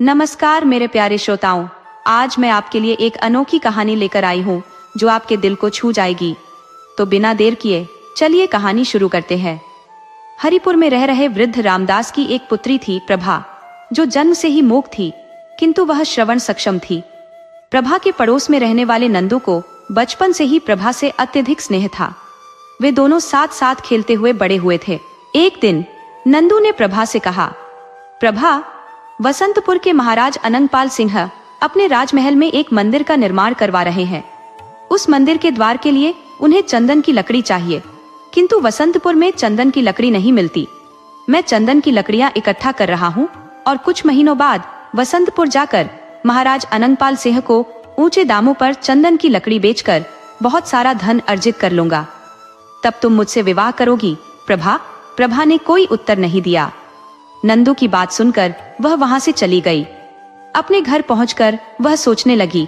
नमस्कार मेरे प्यारे श्रोताओं, आज मैं आपके लिए एक अनोखी कहानी लेकर आई हूँ जो आपके दिल को छू जाएगी। तो बिना देर किए चलिए कहानी शुरू करते हैं। हरिपुर में रह रहे वृद्ध रामदास की एक पुत्री थी प्रभा, जो जन्म से ही मूक थी, किंतु वह श्रवण सक्षम थी। प्रभा के पड़ोस में रहने वाले नंदू को बचपन से ही प्रभा से अत्यधिक स्नेह था। वे दोनों साथ साथ खेलते हुए बड़े हुए थे। एक दिन नंदू ने प्रभा से कहा, प्रभा, वसंतपुर के महाराज अनंगपाल सिंह अपने राजमहल में एक मंदिर का निर्माण करवा रहे हैं। उस मंदिर के द्वार के लिए उन्हें चंदन की लकड़ी चाहिए, किंतु वसंतपुर में चंदन की लकड़ी नहीं मिलती। मैं चंदन की लकड़ियां इकट्ठा कर रहा हूं और कुछ महीनों बाद वसंतपुर जाकर महाराज अनंगपाल सिंह को ऊंचे दामों पर चंदन की लकड़ी बेचकर बहुत सारा धन अर्जित कर लूंगा। तब तुम मुझसे विवाह करोगी प्रभा? प्रभा ने कोई उत्तर नहीं दिया। नंदू की बात सुनकर वह वहां से चली गई। अपने घर पहुंचकर वह सोचने लगी,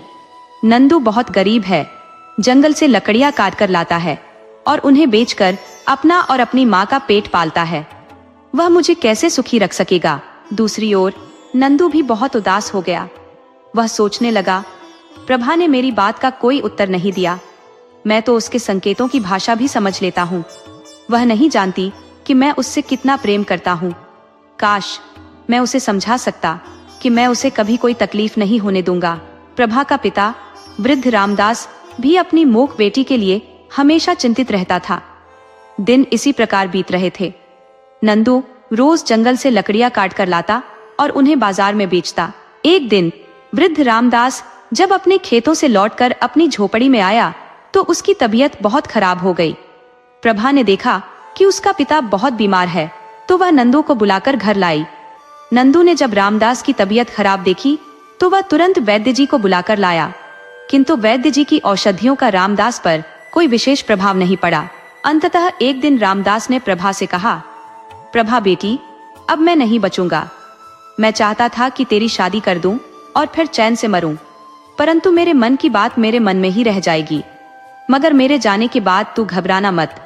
नंदू बहुत गरीब है, जंगल से लकड़ियां काट कर लाता है और उन्हें बेचकर अपना और अपनी माँ का पेट पालता है। वह मुझे कैसे सुखी रख सकेगा? दूसरी ओर नंदू भी बहुत उदास हो गया। वह सोचने लगा, प्रभा ने मेरी बात का कोई उत्तर नहीं दिया। मैं तो उसके संकेतों की भाषा भी समझ लेता हूँ। वह नहीं जानती कि मैं उससे कितना प्रेम करता हूँ। काश मैं उसे समझा सकता कि मैं उसे कभी कोई तकलीफ नहीं होने दूंगा। प्रभा का पिता वृद्ध रामदास भी अपनी मूक बेटी के लिए हमेशा चिंतित रहता था। दिन इसी प्रकार बीत रहे थे। नंदू रोज जंगल से लकड़ियां काट कर लाता और उन्हें बाजार में बेचता। एक दिन वृद्ध रामदास जब अपने खेतों से लौटकर अपनी झोपड़ी में आया तो उसकी तबीयत बहुत खराब हो गई। प्रभा ने देखा कि उसका पिता बहुत बीमार है, तो वह नंदू को बुलाकर घर लाई। नंदू ने जब रामदास की तबीयत खराब देखी तो वह तुरंत वैद्य जी को बुलाकर लाया, किंतु वैद्य जी की औषधियों का रामदास पर कोई विशेष प्रभाव नहीं पड़ा। अंततः एक दिन रामदास ने प्रभा से कहा, प्रभा बेटी, अब मैं नहीं बचूंगा। मैं चाहता था कि तेरी शादी कर दूं और फिर चैन से मरूं, परंतु मेरे मन की बात मेरे मन में ही रह जाएगी। मगर मेरे जाने के बाद तू घबराना मत।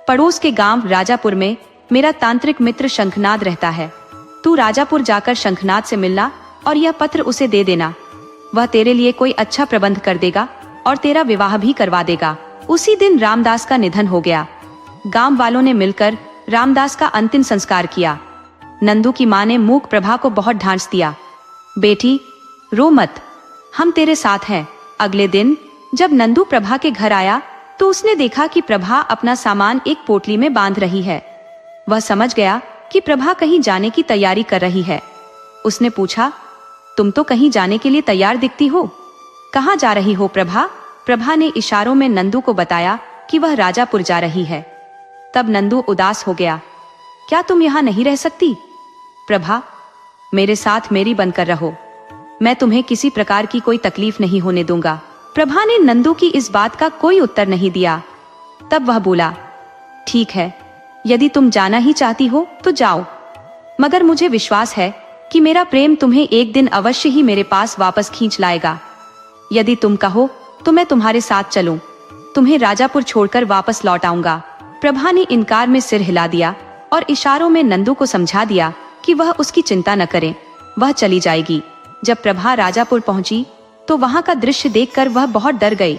पड़ोस के गांव राजापुर में मेरा तांत्रिक मित्र शंखनाद रहता है। तू राजापुर जाकर शंखनाद से मिलना और यह पत्र उसे दे देना। वह तेरे लिए कोई अच्छा प्रबंध कर देगा और तेरा विवाह भी करवा देगा। उसी दिन रामदास का निधन हो गया। गांव वालों ने मिलकर रामदास का अंतिम संस्कार किया। नंदू की मां ने मूक प्रभा को बहुत ढांस दिया, बेटी रो मत, हम तेरे साथ हैं। अगले दिन जब नंदू प्रभा के घर आया तो उसने देखा कि प्रभा अपना सामान एक पोटली में बांध रही है। वह समझ गया कि प्रभा कहीं जाने की तैयारी कर रही है। उसने पूछा, तुम तो कहीं जाने के लिए तैयार दिखती हो, कहाँ जा रही हो प्रभा? प्रभा ने इशारों में नंदू को बताया कि वह राजापुर जा रही है। तब नंदू उदास हो गया, क्या तुम यहाँ नहीं रह सकती? प्रभा, मेरे साथ मेरी बनकर रहो, मैं तुम्हें किसी प्रकार की कोई तकलीफ नहीं होने दूंगा। प्रभा ने नंदू की इस बात का कोई उत्तर नहीं दिया। तब वह बोला, ठीक है, यदि तुम जाना ही चाहती हो तो जाओ, मगर मुझे विश्वास है कि मेरा प्रेम तुम्हें एक दिन अवश्य ही मेरे पास वापस खींच लाएगा। यदि तुम कहो तो मैं तुम्हारे साथ चलूं, तुम्हें राजापुर छोड़कर वापस लौट आऊंगा। प्रभा ने इनकार में सिर हिला दिया और इशारों में नंदू को समझा दिया कि वह उसकी चिंता न करे, वह चली जाएगी। जब प्रभा राजापुर पहुंची तो वहां का दृश्य देखकर वह बहुत डर गई।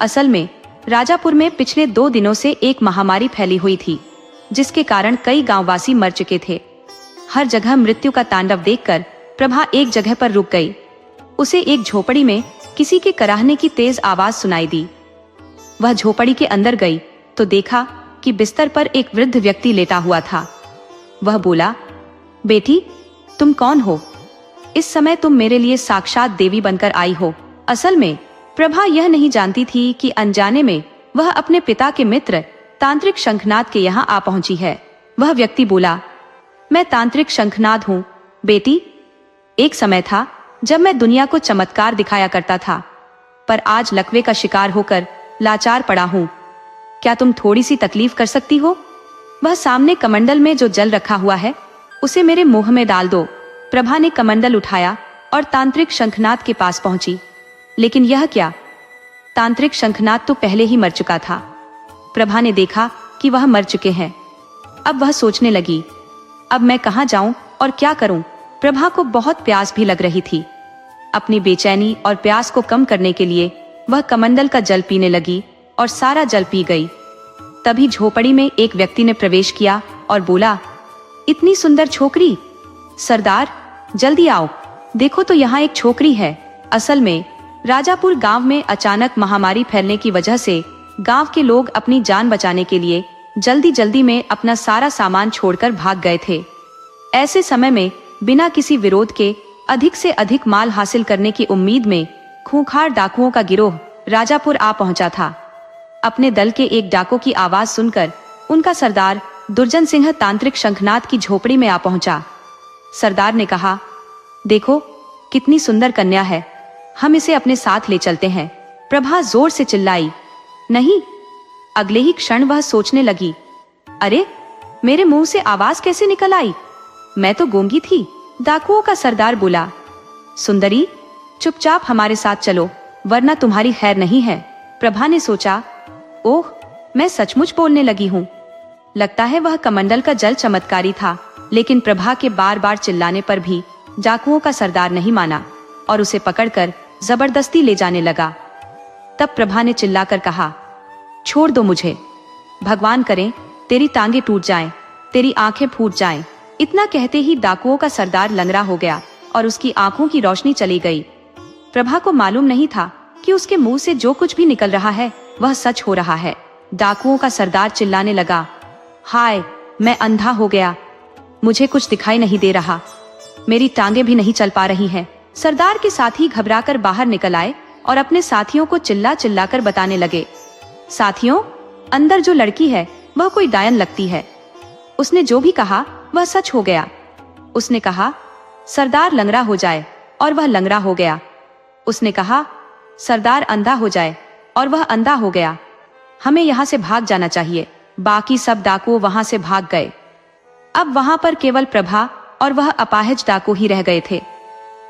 असल में राजापुर में पिछले 2 दिनों से एक महामारी फैली हुई थी, जिसके कारण कई गांववासी मर चुके थे। हर जगह मृत्यु का तांडव देखकर प्रभा एक जगह पर रुक गई। उसे एक झोपड़ी में किसी के कराहने की तेज आवाज सुनाई दी। वह झोपड़ी के अंदर गई तो देखा कि बिस्तर पर एक वृद्ध व्यक्ति लेटा हुआ था। वह बोला, बेटी तुम कौन हो? इस समय तुम मेरे लिए साक्षात देवी बनकर आई हो। असल में प्रभा यह नहीं जानती थी कि अनजाने में वह अपने पिता के मित्र तांत्रिक शंखनाद के यहाँ आ पहुंची है। वह व्यक्ति बोला, मैं तांत्रिक शंखनाद हूँ बेटी। एक समय था जब मैं दुनिया को चमत्कार दिखाया करता था, पर आज लकवे का शिकार होकर लाचार पड़ा हूँ। क्या तुम थोड़ी सी तकलीफ कर सकती हो? वह सामने कमंडल में जो जल रखा हुआ है उसे मेरे मुंह में डाल दो। प्रभा ने कमंडल उठाया और तांत्रिक शंखनाद के पास पहुंची, लेकिन यह क्या, तांत्रिक शंखनाद तो पहले ही मर चुका था। प्रभा ने देखा कि वह मर चुके हैं। अब वह सोचने लगी, अब मैं कहाँ जाऊं और क्या करूं? प्रभा को बहुत प्यास भी लग रही थी। अपनी बेचैनी और प्यास को कम करने के लिए वह कमंडल का जल पीने लगी और सारा जल पी गई। तभी झोपड़ी में एक व्यक्ति ने प्रवेश किया और बोला, इतनी सुंदर छोकरी, सरदार जल्दी आओ, देखो तो यहाँ एक छोकरी है। असल में राजापुर गांव में अचानक महामारी फैलने की वजह से गांव के लोग अपनी जान बचाने के लिए जल्दी जल्दी में अपना सारा सामान छोड़कर भाग गए थे। ऐसे समय में बिना किसी विरोध के अधिक से अधिक माल हासिल करने की उम्मीद में खूंखार डाकुओं का गिरोह राजापुर आ पहुंचा था। अपने दल के एक डाकू की आवाज सुनकर उनका सरदार दुर्जन सिंह तांत्रिक शंखनाथ की झोपड़ी में आ पहुंचा। सरदार ने कहा, देखो कितनी सुंदर कन्या है, हम इसे अपने साथ ले चलते हैं। प्रभा जोर से चिल्लाई। नहीं। अगले ही क्षण वह सोचने लगी, अरे मेरे मुंह से आवाज कैसे निकल आई, मैं तो गूंगी थी। डाकुओं का सरदार बोला, सुंदरी चुपचाप हमारे साथ चलो वरना तुम्हारी खैर नहीं है। प्रभा ने सोचा, ओह मैं सचमुच बोलने लगी हूँ। लगता है वह कमंडल का जल चमत्कारी था, लेकिन प्रभा के बार बार चिल्लाने पर भी डाकुओं का सरदार नहीं माना और उसे पकड़कर जबरदस्ती ले जाने लगा। तब प्रभा ने चिल्लाकर कहा, छोड़ दो मुझे, भगवान करे तेरी टांगे टूट जाएं, तेरी आंखें फूट जाएं। इतना कहते ही डाकुओं का सरदार लंगड़ा हो गया और उसकी आंखों की रोशनी चली गई। प्रभा को मालूम नहीं था कि उसके मुंह से जो कुछ भी निकल रहा है वह सच हो रहा है। डाकुओं का सरदार चिल्लाने लगा, हाय मैं अंधा हो गया, मुझे कुछ दिखाई नहीं दे रहा, मेरी टांगे भी नहीं चल पा रही हैं। सरदार के साथी घबराकर बाहर निकल आए और अपने साथियों को चिल्ला चिल्ला कर बताने लगे, साथियों अंदर जो लड़की है वह कोई डायन लगती है, उसने जो भी कहा वह सच हो गया। उसने कहा सरदार लंगड़ा हो जाए और वह लंगड़ा हो गया। उसने कहा सरदार अंधा हो जाए और वह अंधा हो गया। हमें यहाँ से भाग जाना चाहिए। बाकी सब डाकू वहां से भाग गए। अब वहां पर केवल प्रभा और वह अपाहिज डाकू ही रह गए थे।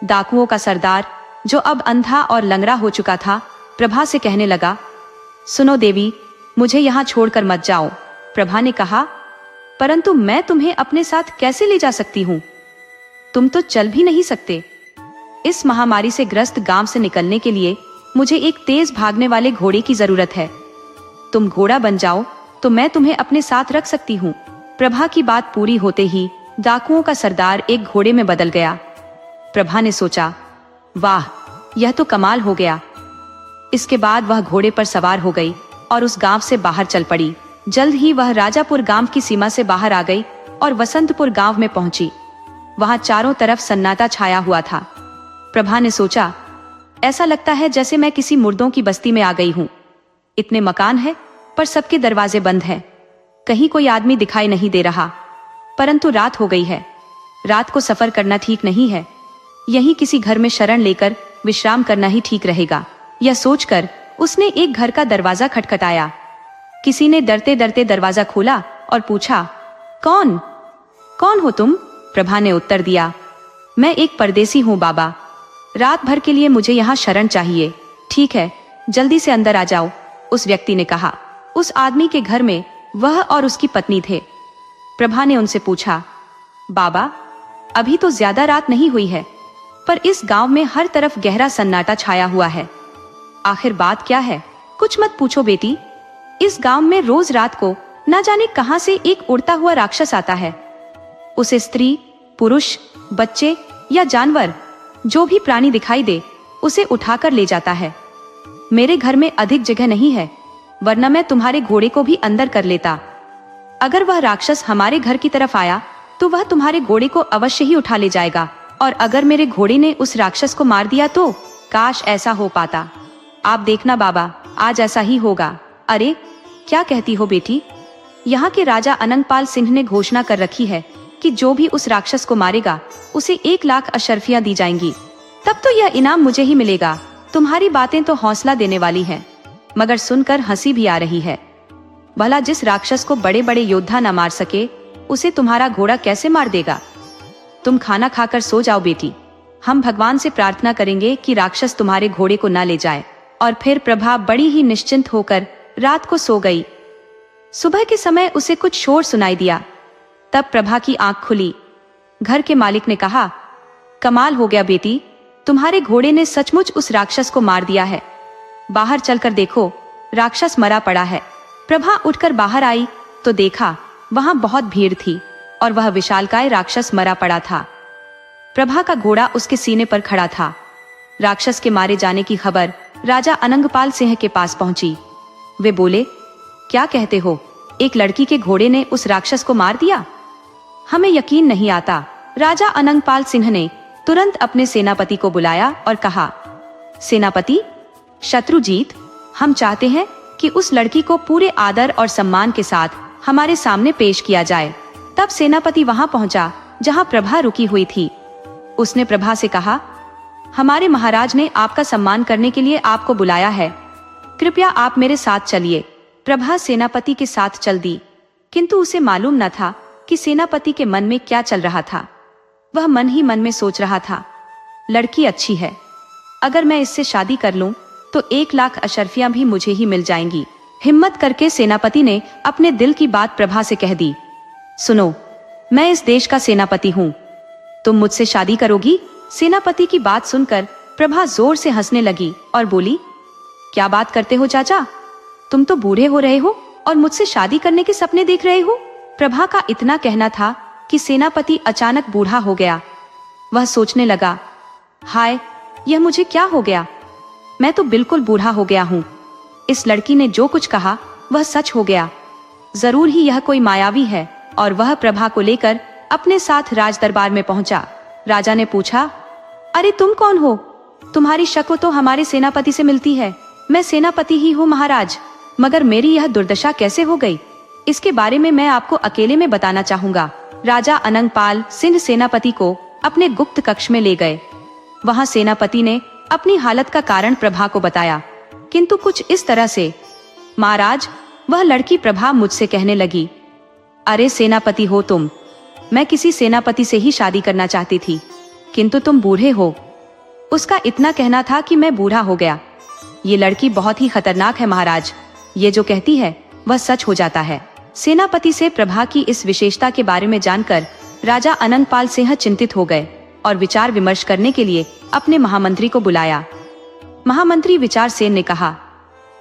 डाकुओं का सरदार जो अब अंधा और लंगड़ा हो चुका था, प्रभा से कहने लगा, सुनो देवी, मुझे यहाँ छोड़कर मत जाओ। प्रभा ने कहा, परंतु मैं तुम्हें अपने साथ कैसे ले जा सकती हूँ, तुम तो चल भी नहीं सकते। इस महामारी से ग्रस्त गांव से निकलने के लिए मुझे एक तेज भागने वाले घोड़े की जरूरत है। तुम घोड़ा बन जाओ तो मैं तुम्हें अपने साथ रख सकती हूँ। प्रभा की बात पूरी होते ही डाकुओं का सरदार एक घोड़े में बदल गया। प्रभा ने सोचा, वाह यह तो कमाल हो गया। इसके बाद वह घोड़े पर सवार हो गई और उस गांव से बाहर चल पड़ी। जल्द ही वह राजापुर गांव की सीमा से बाहर आ गई और वसंतपुर गांव में पहुंची। वहां चारों तरफ सन्नाटा छाया हुआ था। प्रभा ने सोचा, ऐसा लगता है जैसे मैं किसी मुर्दों की बस्ती में आ गई हूं। इतने मकान हैं पर सबके दरवाजे बंद हैं। कहीं कोई आदमी दिखाई नहीं दे रहा। परंतु रात हो गई है, रात को सफर करना ठीक नहीं है। यहीं किसी घर में शरण लेकर विश्राम करना ही ठीक रहेगा। यह सोचकर उसने एक घर का दरवाजा खटखटाया। किसी ने डरते डरते दरवाजा खोला और पूछा, कौन कौन हो तुम? प्रभा ने उत्तर दिया, मैं एक परदेसी हूँ बाबा, रात भर के लिए मुझे यहाँ शरण चाहिए। ठीक है, जल्दी से अंदर आ जाओ, उस व्यक्ति ने कहा। उस आदमी के घर में वह और उसकी पत्नी थे। प्रभा ने उनसे पूछा, बाबा अभी तो ज्यादा रात नहीं हुई है, पर इस गांव में हर तरफ गहरा सन्नाटा छाया हुआ है। आखिर बात क्या है? कुछ मत पूछो बेटी, इस गांव में रोज रात को न जाने कहां से एक उड़ता हुआ राक्षस आता है। उसे स्त्री, पुरुष, बच्चे या जानवर जो भी प्राणी दिखाई दे उसे उठाकर ले जाता है। मेरे घर में अधिक जगह नहीं है, वरना मैं तुम्हारे घोड़े को भी अंदर कर लेता। अगर वह राक्षस हमारे घर की तरफ आया तो वह तुम्हारे घोड़े को अवश्य ही उठा ले जाएगा, और अगर मेरे घोड़े ने उस राक्षस को मार दिया तो काश ऐसा हो पाता। आप देखना बाबा, आज ऐसा ही होगा। अरे क्या कहती हो बेटी? यहाँ के राजा अनंगपाल सिंह ने घोषणा कर रखी है कि जो भी उस राक्षस को मारेगा उसे 1 लाख अशर्फियां दी जाएंगी। तब तो यह इनाम मुझे ही मिलेगा। तुम्हारी बातें तो हौसला देने वाली हैं, मगर सुनकर हंसी भी आ रही है। भला जिस राक्षस को बड़े बड़े योद्धा न मार सके उसे तुम्हारा घोड़ा कैसे मार देगा? तुम खाना खाकर सो जाओ बेटी, हम भगवान से प्रार्थना करेंगे कि राक्षस तुम्हारे घोड़े को न ले जाए। और फिर प्रभा बड़ी ही निश्चिंत होकर रात को सो गई। सुबह के समय उसे कुछ शोर सुनाई दिया। तब प्रभा की आंख खुली। घर के मालिक ने कहा, कमाल हो गया बेटी, तुम्हारे घोड़े ने सचमुच उस राक्षस को मार दिया है। बाहर चलकर देखो, राक्षस मरा पड़ा है। प्रभा उठकर बाहर आई तो देखा वहां बहुत भीड़ थी और वह विशालकाय राक्षस मरा पड़ा था। प्रभा का घोड़ा उसके सीने पर खड़ा था। राक्षस के मारे जाने की खबर राजा अनंगपाल सिंह के पास पहुंची। वे बोले, क्या कहते हो, एक लड़की के घोड़े ने उस राक्षस को मार दिया? हमें यकीन नहीं आता। राजा अनंगपाल सिंह ने तुरंत अपने सेनापति को बुलाया और कहा, सेनापति शत्रुजीत, हम चाहते हैं कि उस लड़की को पूरे आदर और सम्मान के साथ हमारे सामने पेश किया जाए। तब सेनापति वहां पहुंचा जहां प्रभा रुकी हुई थी। उसने प्रभा से कहा, हमारे महाराज ने आपका सम्मान करने के लिए आपको बुलाया है, कृपया आप मेरे साथ चलिए। प्रभा सेनापति के साथ चल दी, किंतु उसे मालूम न था कि सेनापति के मन में क्या चल रहा था। वह मन ही मन में सोच रहा था, लड़की अच्छी है, अगर मैं इससे शादी कर लूं तो 1 लाख अशर्फियां भी मुझे ही मिल जाएंगी। हिम्मत करके सेनापति ने अपने दिल की बात प्रभा से कह दी। सुनो, मैं इस देश का सेनापति हूँ, तुम मुझसे शादी करोगी? सेनापति की बात सुनकर प्रभा जोर से हंसने लगी और बोली, क्या बात करते हो चाचा, तुम तो बूढ़े हो रहे हो और मुझसे शादी करने के सपने देख रहे हो। प्रभा का इतना कहना था कि सेनापति अचानक बूढ़ा हो गया। वह सोचने लगा, हाय, यह मुझे क्या हो गया, मैं तो बिल्कुल बूढ़ा हो गया हूँ। इस लड़की ने जो कुछ कहा वह सच हो गया, जरूर ही यह कोई मायावी है। और वह प्रभा को लेकर अपने साथ राज दरबार में पहुंचा। राजा ने पूछा, अरे तुम कौन हो? तुम्हारी शक्ल तो हमारे सेनापति से मिलती है। मैं सेनापति ही हूँ महाराज, मगर मेरी यह दुर्दशा कैसे हो गई, इसके बारे में मैं आपको अकेले में बताना चाहूंगा। राजा अनंगपाल सिंह सेनापति को अपने गुप्त कक्ष में ले गए। वहां सेनापति ने अपनी हालत का कारण प्रभा को बताया, किंतु कुछ इस तरह से, महाराज, वह लड़की प्रभा मुझसे कहने लगी, अरे सेनापति हो तुम, मैं किसी सेनापति से ही शादी करना चाहती थी, किंतु तुम बूढ़े हो। उसका इतना कहना था कि मैं बूढ़ा हो गया। ये लड़की बहुत ही खतरनाक है महाराज, ये जो कहती है वह सच हो जाता है। सेनापति से प्रभा की इस विशेषता के बारे में जानकर राजा अनंगपाल सिंह चिंतित हो गए और विचार विमर्श करने के लिए अपने महामंत्री को बुलाया। महामंत्री विचार सेन ने कहा,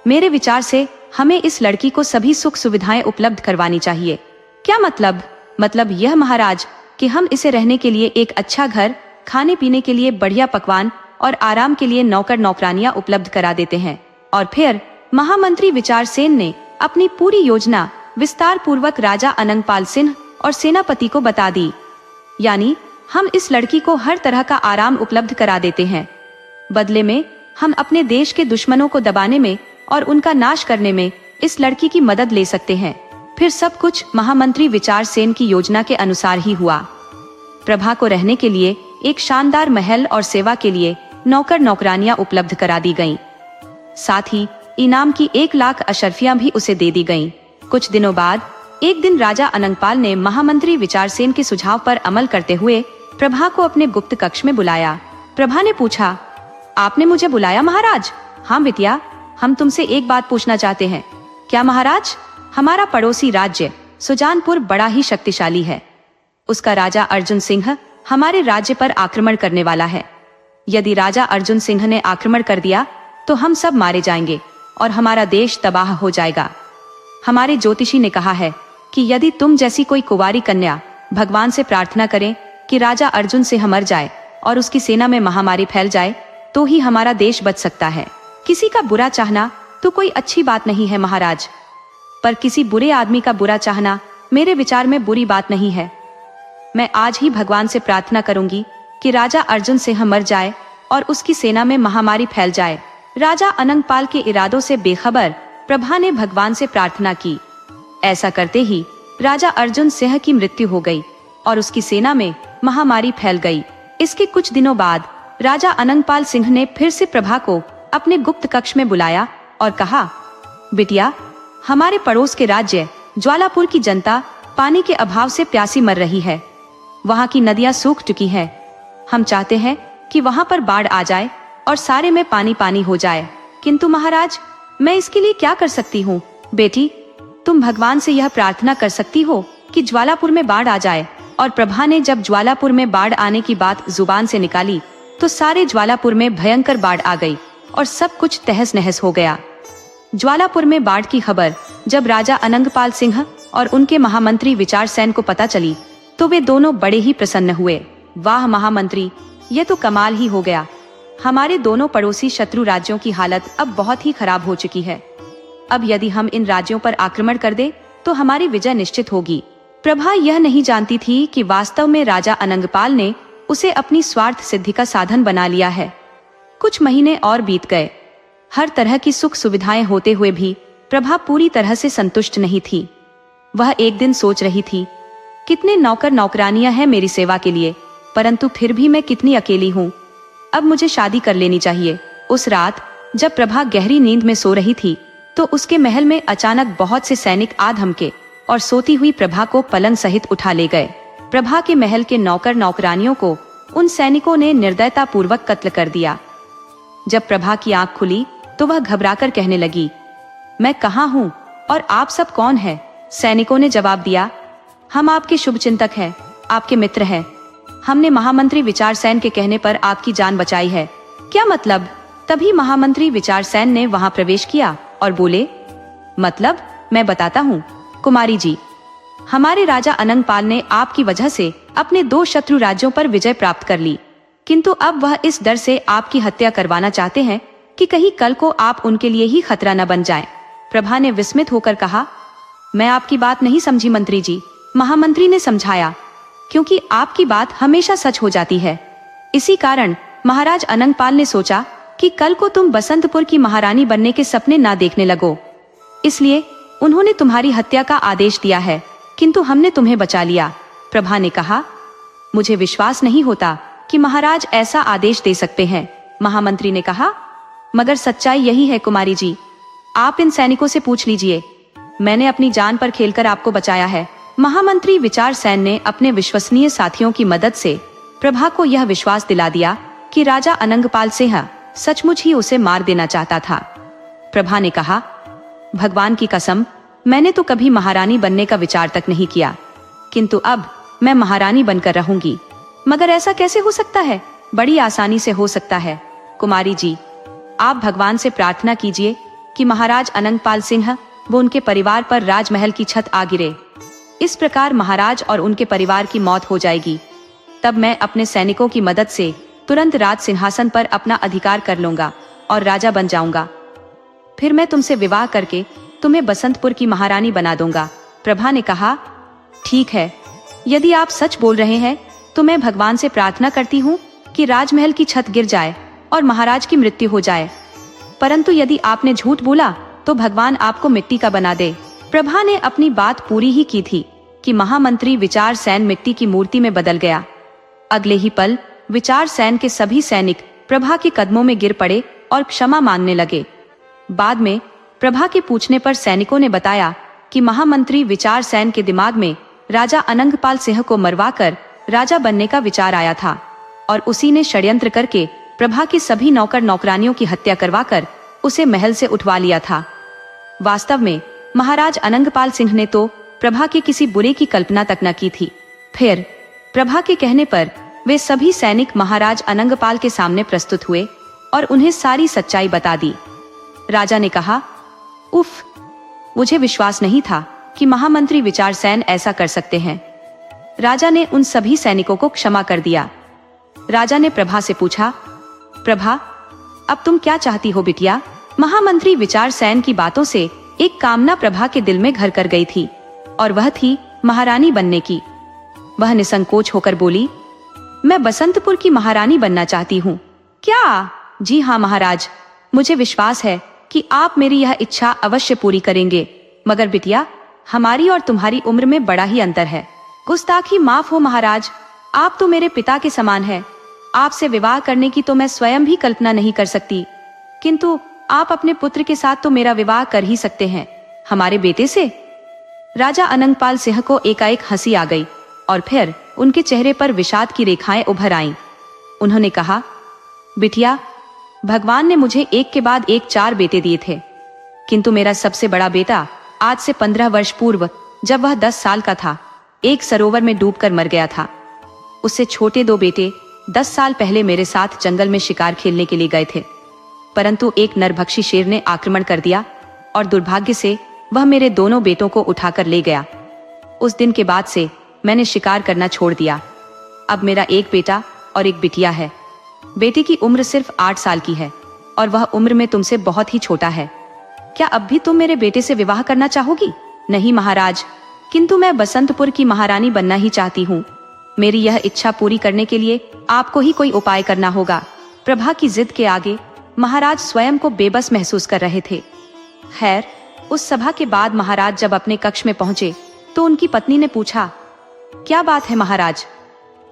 मेरे विचार से हमें इस लड़की को सभी सुख सुविधाएं उपलब्ध करवानी चाहिए। क्या मतलब? मतलब यह महाराज कि हम इसे रहने के लिए एक अच्छा घर, खाने पीने के लिए बढ़िया पकवान और आराम के लिए नौकर नौकरानियां उपलब्ध करा देते हैं। और फिर महामंत्री विचार सेन ने अपनी पूरी योजना विस्तार पूर्वक राजा अनंगपाल सिंह और सेनापति को बता दी। यानी हम इस लड़की को हर तरह का आराम उपलब्ध करा देते हैं, बदले में हम अपने देश के दुश्मनों को दबाने में और उनका नाश करने में इस लड़की की मदद ले सकते हैं। फिर सब कुछ महामंत्री विचार सेन की योजना के अनुसार ही हुआ। प्रभा को रहने के लिए एक शानदार महल और सेवा के लिए नौकर नौकरानियां उपलब्ध करा दी गईं। साथ ही इनाम की 1 लाख अशर्फियां भी उसे दे दी गईं। कुछ दिनों बाद एक दिन राजा अनंगपाल ने महामंत्री विचार सेन के सुझाव पर अमल करते हुए प्रभा को अपने गुप्त कक्ष में बुलाया। प्रभा ने पूछा, आपने मुझे बुलाया महाराज? हाँ बिटिया, हम तुमसे एक बात पूछना चाहते हैं। क्या महाराज? हमारा पड़ोसी राज्य सुजानपुर बड़ा ही शक्तिशाली है। उसका राजा अर्जुन सिंह हमारे राज्य पर आक्रमण करने वाला है। यदि राजा अर्जुन सिंह ने आक्रमण कर दिया तो हम सब मारे जाएंगे और हमारा देश तबाह हो जाएगा। हमारे ज्योतिषी ने कहा है कि यदि तुम जैसी कोई कुंवारी कन्या भगवान से प्रार्थना करें कि राजा अर्जुन सिंह मर जाए और उसकी सेना में महामारी फैल जाए तो ही हमारा देश बच सकता है। किसी का बुरा चाहना तो कोई अच्छी बात नहीं है महाराज, पर किसी बुरे आदमी का बुरा चाहना मेरे विचार में बुरी बात नहीं है। मैं आज ही भगवान से प्रार्थना करूंगी कि राजा अर्जुन सिंह मर जाए और उसकी सेना में महामारी फैल जाए। राजा अनंगपाल के इरादों से बेखबर प्रभा ने भगवान से प्रार्थना की। ऐसा करते ही राजा अर्जुन सिंह की मृत्यु हो गई और उसकी सेना में महामारी फैल गई। इसके कुछ दिनों बाद राजा अनंगपाल सिंह ने फिर से प्रभा को अपने गुप्त कक्ष में बुलाया और कहा, बिटिया, हमारे पड़ोस के राज्य ज्वालापुर की जनता पानी के अभाव से प्यासी मर रही है। वहाँ की नदियाँ सूख चुकी हैं। हम चाहते हैं कि वहाँ पर बाढ़ आ जाए और सारे में पानी पानी हो जाए, किंतु महाराज, मैं इसके लिए क्या कर सकती हूँ? बेटी, तुम भगवान से यह प्रार्थना कर सकती हो कि ज्वालापुर में बाढ़ आ जाए और प्रभा ने जब ज्वालापुर में बाढ़ आने की बात जुबान से निकाली तो सारे ज्वालापुर में भयंकर बाढ़ आ गई और सब कुछ तहस नहस हो गया। ज्वालापुर में बाढ़ की खबर जब राजा अनंगपाल सिंह और उनके महामंत्री विचार सेन को पता चली तो वे दोनों बड़े ही प्रसन्न हुए। वाह महामंत्री, ये तो कमाल ही हो गया। हमारे दोनों पड़ोसी शत्रु राज्यों की हालत अब बहुत ही खराब हो चुकी है। अब यदि हम इन राज्यों पर आक्रमण कर दे तो हमारी विजय निश्चित होगी। प्रभा यह नहीं जानती थी कि वास्तव में राजा अनंगपाल ने उसे अपनी स्वार्थ सिद्धि का साधन बना लिया है। कुछ महीने और बीत गए। हर तरह की सुख सुविधाएं होते हुए भी प्रभा पूरी तरह से संतुष्ट नहीं थी। वह एक दिन सोच रही थी, कितने नौकर नौकरानियां हैं मेरी सेवा के लिए, परंतु फिर भी मैं कितनी अकेली हूँ। अब मुझे शादी कर लेनी चाहिए। उस रात जब प्रभा गहरी नींद में सो रही थी तो उसके महल में अचानक बहुत से सैनिक आ धमके और सोती हुई प्रभा को पलंग सहित उठा ले गए। प्रभा के महल के नौकर नौकरानियों को उन सैनिकों ने निर्दयता पूर्वक कत्ल कर दिया। जब प्रभा की आंख खुली तो वह घबराकर कहने लगी, मैं कहाँ हूँ और आप सब कौन है? सैनिकों ने जवाब दिया, हम आपके शुभचिंतक हैं, आपके मित्र हैं। हमने महामंत्री विचार सेन के कहने पर आपकी जान बचाई है। क्या मतलब? तभी महामंत्री विचार सेन ने वहां प्रवेश किया और बोले, मतलब मैं बताता हूँ कुमारी जी, हमारे राजा अनंगपाल ने आपकी वजह से अपने 2 शत्रु राज्यों पर विजय प्राप्त कर ली, किंतु अब वह इस डर से आपकी हत्या करवाना चाहते हैं कि कहीं कल को आप उनके लिए ही खतरा न बन जाएं। प्रभा ने विस्मित होकर कहा, मैं आपकी बात नहीं समझी मंत्री जी। महामंत्री ने समझाया, क्योंकि आपकी बात हमेशा सच हो जाती है। इसी कारण महाराज अनंगपाल ने सोचा कि कल को तुम बसंतपुर की महारानी बनने के सपने ना देखने लगो, इसलिए उन्होंने तुम्हारी हत्या का आदेश दिया है, किंतु हमने तुम्हें बचा लिया। प्रभा ने कहा, मुझे विश्वास नहीं होता कि महाराज ऐसा आदेश दे सकते हैं। महामंत्री ने कहा, मगर सच्चाई यही है कुमारी जी, आप इन सैनिकों से पूछ लीजिए, मैंने अपनी जान पर खेलकर आपको बचाया है। महामंत्री विचार सेन ने अपने विश्वसनीय साथियों की मदद से प्रभा को यह विश्वास दिला दिया कि राजा अनंगपाल सिंह सचमुच ही उसे मार देना चाहता था। प्रभा ने कहा, भगवान की कसम, मैंने तो कभी महारानी बनने का विचार तक नहीं किया, किंतु अब मैं महारानी बनकर रहूंगी। मगर ऐसा कैसे हो सकता है? बड़ी आसानी से हो सकता है कुमारी जी। आप भगवान से प्रार्थना कीजिए कि महाराज अनंगपाल सिंह वो उनके परिवार पर राजमहल की छत आ गिरे। इस प्रकार महाराज और उनके परिवार की मौत हो जाएगी। तब मैं अपने सैनिकों की मदद से तुरंत राज सिंहासन पर अपना अधिकार कर लूंगा और राजा बन जाऊंगा। फिर मैं तुमसे विवाह करके तुम्हें बसंतपुर की महारानी बना दूंगा। प्रभा ने कहा, ठीक है, यदि आप सच बोल रहे हैं तो मैं भगवान से प्रार्थना करती हूँ कि राजमहल की छत गिर जाए और महाराज की मृत्यु हो जाए, परंतु यदि आपने झूठ बोला तो भगवान आपको मिट्टी का बना दे। प्रभा ने अपनी बात पूरी ही की थी कि महामंत्री विचार सेन मिट्टी की मूर्ति में बदल गया। अगले ही पल विचार सेन के सभी सैनिक प्रभा के कदमों में गिर पड़े और क्षमा मांगने लगे। बाद में प्रभा के पूछने पर सैनिकों ने बताया कि महामंत्री विचार सेन के दिमाग में राजा अनंगपाल सिंह को मरवाकर राजा बनने का विचार आया था और उसी ने षड्यंत्र करके प्रभा के सभी नौकर नौकरानियों की हत्या करवाकर उसे महल से उठवा लिया था। वास्तव में महाराज अनंगपाल सिंह ने तो प्रभा के किसी बुरे की कल्पना तक न की थी। फिर प्रभा के कहने पर वे सभी सैनिक महाराज अनंगपाल के सामने प्रस्तुत हुए और उन्हें सारी सच्चाई बता दी। राजा ने कहा, उफ, मुझे विश्वास नहीं था कि महामंत्री विचार सेन ऐसा कर सकते हैं। राजा ने उन सभी सैनिकों को क्षमा कर दिया। राजा ने प्रभा से पूछा, प्रभा, अब तुम क्या चाहती हो बिटिया? महामंत्री विचार सेन की बातों से एक कामना प्रभा के दिल में घर कर गई थी और वह थी महारानी बनने की। वह निसंकोच होकर बोली, मैं बसंतपुर की महारानी बनना चाहती हूँ। क्या? जी हाँ महाराज, मुझे विश्वास है कि आप मेरी यह इच्छा अवश्य पूरी करेंगे। मगर बिटिया, हमारी और तुम्हारी उम्र में बड़ा ही अंतर है। गुस्ताखी माफ हो महाराज, आप तो मेरे पिता के समान है। आपसे विवाह करने की तो मैं स्वयं भी कल्पना नहीं कर सकती, किंतु आप अपने पुत्र के साथ तो मेरा विवाह कर ही सकते हैं, हमारे बेटे से। राजा अनंगपाल सिंह को एकाएक हंसी आ गई और फिर उनके चेहरे पर विषाद की रेखाएं उभर आईं। उन्होंने कहा, बिटिया, भगवान ने मुझे एक के बाद एक 4 बेटे दिए थे, किंतु मेरा सबसे बड़ा बेटा आज से 15 वर्ष पूर्व जब वह 10 साल का था एक सरोवर में डूबकर मर गया था। उससे छोटे 2 बेटे 10 साल पहले मेरे साथ जंगल में शिकार खेलने के लिए गए थे, परंतु एक नरभक्षी शेर ने आक्रमण कर दिया और दुर्भाग्य से वह मेरे दोनों बेटों को उठाकर ले गया। उस दिन के बाद से मैंने शिकार करना छोड़ दिया। अब मेरा एक बेटा और एक बिटिया है। बेटे की उम्र सिर्फ 8 साल की है और वह उम्र में तुमसे बहुत ही छोटा है। क्या अब भी तुम मेरे बेटे से विवाह करना चाहोगी? नहीं महाराज, किंतु मैं बसंतपुर की महारानी बनना ही चाहती हूँ। मेरी यह इच्छा पूरी करने के लिए आपको ही कोई उपाय करना होगा। प्रभा की जिद के आगे महाराज स्वयं को बेबस महसूस कर रहे थे। खैर, उस सभा के बाद महाराज जब अपने कक्ष में पहुंचे तो उनकी पत्नी ने पूछा, क्या बात है महाराज,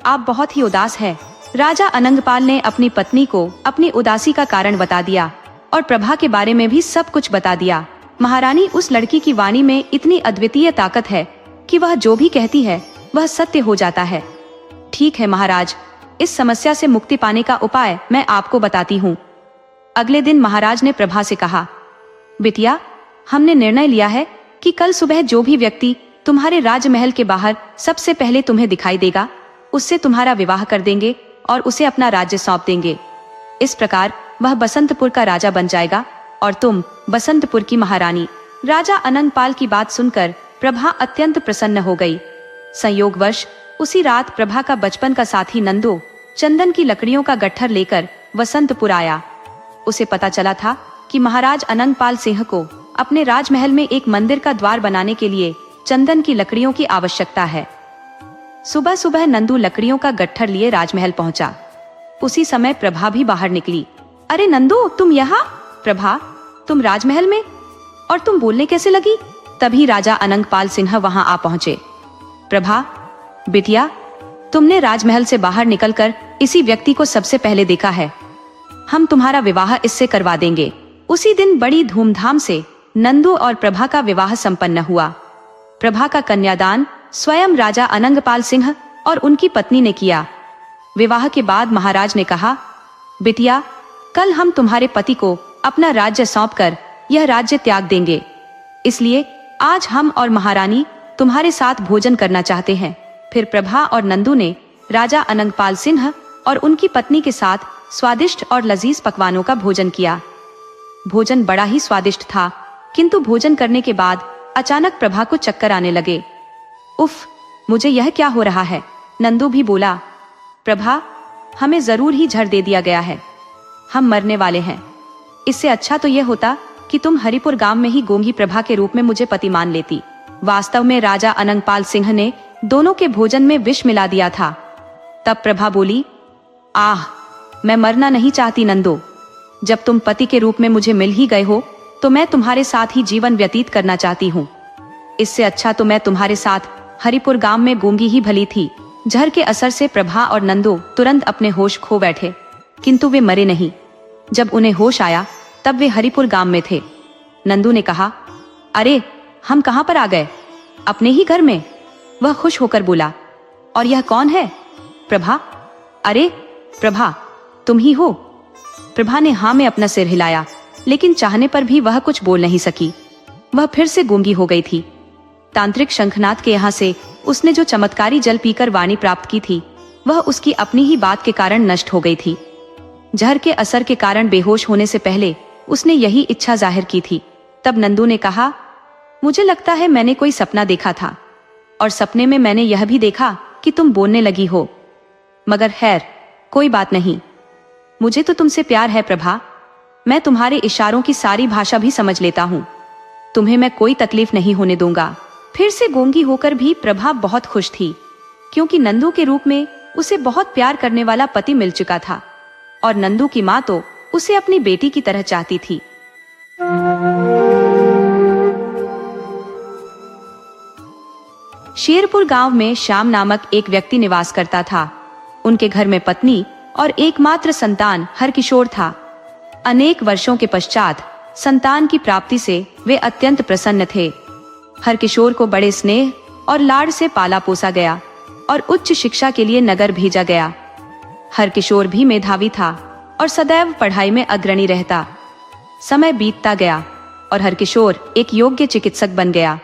आप बहुत ही उदास है। राजा अनंगपाल ने अपनी पत्नी को अपनी उदासी का कारण बता दिया और प्रभा के बारे में भी सब कुछ बता दिया। महारानी, उस लड़की की वाणी में इतनी अद्वितीय ताकत है कि वह जो भी कहती है वह सत्य हो जाता है। ठीक है महाराज, इस समस्या से मुक्ति पाने का उपाय मैं आपको बताती हूँ। अगले दिन महाराज ने प्रभा से कहा, बिटिया, हमने निर्णय लिया है कि कल सुबह जो भी व्यक्ति तुम्हारे राजमहल के बाहर सबसे पहले तुम्हें दिखाई देगा, उससे तुम्हारा विवाह कर देंगे और उसे अपना राज्य सौंप देंगे। इस प्रकार वह बसंतपुर का राजा बन जाएगा और तुम बसंतपुर की महारानी। राजा अनंगपाल की बात सुनकर प्रभा अत्यंत प्रसन्न हो गई। संयोगवश उसी रात प्रभा का बचपन का साथी नंदू चंदन की लकड़ियों का गट्ठर लेकर बसंतपुर आया। उसे पता चला था कि महाराज अनंगपाल सिंह को अपने राजमहल में एक मंदिर का द्वार बनाने के लिए चंदन की लकड़ियों की आवश्यकता है। सुबह सुबह नंदू लकड़ियों का गट्ठर लिए राजमहल पहुंचा। उसी समय प्रभा भी बाहर निकली। अरे नंदू, तुम यहाँ? प्रभा, तुम राजमहल में? और तुम बोलने कैसे लगी? तभी राजा अनंगपाल सिंह वहां आ पहुंचे। प्रभा, बिटिया, तुमने राजमहल से बाहर निकलकर इसी व्यक्ति को सबसे पहले देखा है। हम तुम्हारा विवाह इससे करवा देंगे। उसी दिन बड़ी धूमधाम से नंदू और प्रभा का विवाह संपन्न हुआ। प्रभा का कन्यादान स्वयं राजा अनंगपाल सिंह और उनकी पत्नी ने किया। विवाह के बाद महाराज ने कहा, बिटिया, कल हम तुम्हारे पति को अपना राज्य सौंपकर यह राज्य त्याग देंगे। इसलिए आज हम और महारानी तुम्हारे साथ भोजन करना चाहते हैं। फिर प्रभा और नंदू ने राजा अनंगपाल सिंह और उनकी पत्नी के साथ स्वादिष्ट और लजीज पकवानों का भोजन किया। भोजन बड़ा ही स्वादिष्ट था, किंतु भोजन करने के बाद अचानक प्रभा को चक्कर आने लगे। उफ, मुझे यह क्या हो रहा है? नंदू भी बोला, प्रभा, हमें जरूर ही झड़ दे दिया गया है। हम मरने वाले हैं। इससे अच्छा तो यह होता कि तुम हरिपुर गांव में ही गूंगी प्रभा के रूप में मुझे पति मान लेती। वास्तव में राजा अनंगपाल सिंह ने दोनों के भोजन में विष मिला दिया था। तब प्रभा बोली, आह, मैं मरना नहीं चाहती नंदो। जब तुम पति के रूप में मुझे मिल ही गए हो तो मैं तुम्हारे साथ ही जीवन व्यतीत करना चाहती हूँ। इससे अच्छा तो मैं तुम्हारे साथ हरिपुर गांव में गूंगी ही भली थी। जहर के असर से प्रभा और नंदो तुरंत अपने होश खो बैठे, किंतु वे मरे नहीं। जब उन्हें होश आया तब वे हरिपुर गांव में थे। नंदू ने कहा, अरे, हम कहाँ पर आ गए? अपने ही घर में। वह खुश होकर बोला, और यह कौन है? प्रभा। अरे प्रभा, तुम ही हो? प्रभा ने हाँ में अपना सिर हिलाया, लेकिन चाहने पर भी वह कुछ बोल नहीं सकी। वह फिर से गूंगी हो गई थी। तांत्रिक शंखनाथ के यहाँ से उसने जो चमत्कारी जल पीकर वाणी प्राप्त की थी, वह उसकी अपनी ही बात के कारण नष्ट हो गई थी। जहर के असर के कारण बेहोश होने से पहले उसने यही इच्छा जाहिर की थी। तब नंदू ने कहा, मुझे लगता है मैंने कोई सपना देखा था, और सपने में मैंने यह भी देखा कि तुम बोलने लगी हो। मगर खैर, कोई बात नहीं। मुझे तो तुमसे प्यार है प्रभा। मैं तुम्हारे इशारों की सारी भाषा भी समझ लेता हूँ। तुम्हें मैं कोई तकलीफ नहीं होने दूंगा। फिर से गूंगी होकर भी प्रभा बहुत खुश थी, क्योंकि नंदू के रूप में उसे बहुत प्यार करने वाला पति मिल चुका था, और नंदू की माँ तो उसे अपनी बेटी की तरह चाहती थी। शेरपुर गांव में श्याम नामक एक व्यक्ति निवास करता था। उनके घर में पत्नी और एकमात्र संतान हरकिशोर था। अनेक वर्षों के पश्चात संतान की प्राप्ति से वे अत्यंत प्रसन्न थे। हरकिशोर को बड़े स्नेह और लाड से पाला पोसा गया और उच्च शिक्षा के लिए नगर भेजा गया। हरकिशोर भी मेधावी था और सदैव पढ़ाई में अग्रणी रहता। समय बीतता गया और हरकिशोर एक योग्य चिकित्सक बन गया।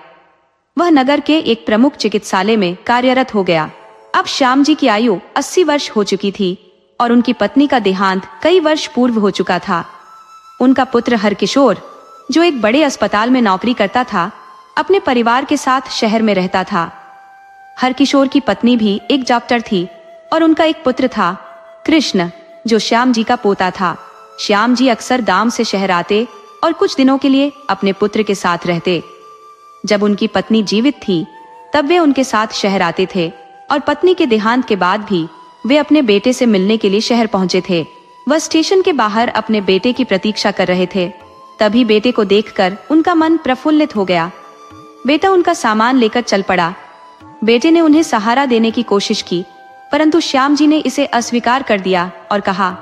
वह नगर के एक प्रमुख चिकित्सालय में कार्यरत हो गया। अब श्याम जी की आयु 80 वर्ष हो चुकी थी और उनकी पत्नी का देहांत कई वर्ष पूर्व हो चुका था। उनका पुत्र हरकिशोर, जो एक बड़े अस्पताल में नौकरी करता था, अपने परिवार के साथ शहर में रहता था। हरकिशोर की पत्नी भी एक डॉक्टर थी और उनका एक पुत्र था, कृष्ण, जो श्याम जी का पोता था। श्याम जी अक्सर गांव से शहर आते और कुछ दिनों के लिए अपने पुत्र के साथ रहते। जब उनकी पत्नी जीवित थी तब वे उनके साथ शहर आते थे और पत्नी के देहांत के बाद भी वे अपने बेटे से मिलने के लिए शहर पहुंचे थे। वह स्टेशन के बाहर अपने बेटे की प्रतीक्षा कर रहे थे। तभी बेटे को देखकर उनका मन प्रफुल्लित हो गया। बेटा उनका सामान लेकर चल पड़ा। बेटे ने उन्हें सहारा देने की कोशिश की, परंतु श्याम जी ने इसे अस्वीकार कर दिया और कहा,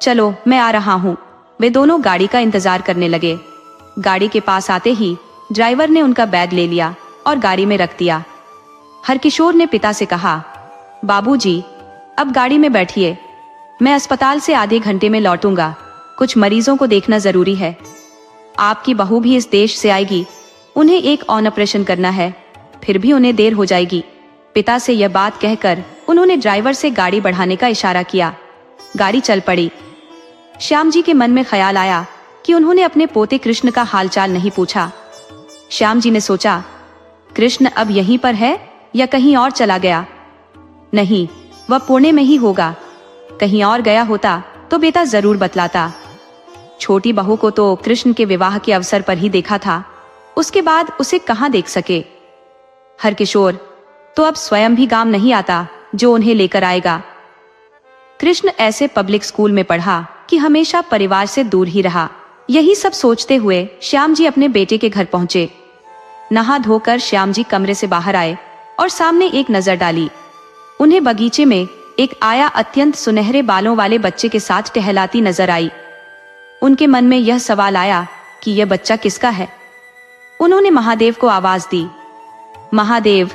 चलो मैं आ रहा हूँ। वे दोनों गाड़ी का इंतजार करने लगे। गाड़ी के पास आते ही ड्राइवर ने उनका बैग ले लिया और गाड़ी में रख दिया। हरकिशोर ने पिता से कहा, बाबूजी, अब गाड़ी में बैठिए, मैं अस्पताल से आधे घंटे में लौटूंगा। कुछ मरीजों को देखना जरूरी है। आपकी बहू भी इस देश से आएगी, उन्हें एक ऑपरेशन करना है, फिर भी उन्हें देर हो जाएगी। पिता से यह बात कहकर उन्होंने ड्राइवर से गाड़ी बढ़ाने का इशारा किया। गाड़ी चल पड़ी। श्याम जी के मन में ख्याल आया कि उन्होंने अपने पोते कृष्ण का हालचाल नहीं पूछा। श्याम जी ने सोचा, कृष्ण अब यहीं पर है या कहीं और चला गया? नहीं, वह पुणे में ही होगा। कहीं और गया होता तो बेटा जरूर बतलाता। छोटी बहू को तो कृष्ण के विवाह के अवसर पर ही देखा था, उसके बाद उसे कहाँ देख सके। हरकिशोर तो अब स्वयं भी गांव नहीं आता जो उन्हें लेकर आएगा। कृष्ण ऐसे पब्लिक स्कूल में पढ़ा कि हमेशा परिवार से दूर ही रहा। यही सब सोचते हुए श्याम जी अपने बेटे के घर पहुंचे। नहा धोकर श्याम जी कमरे से बाहर आए और सामने एक नजर डाली। उन्हें बगीचे में एक आया अत्यंत सुनहरे बालों वाले बच्चे के साथ टहलाती नजर आई। उनके मन में यह सवाल आया कि यह बच्चा किसका है। उन्होंने महादेव को आवाज दी। महादेव,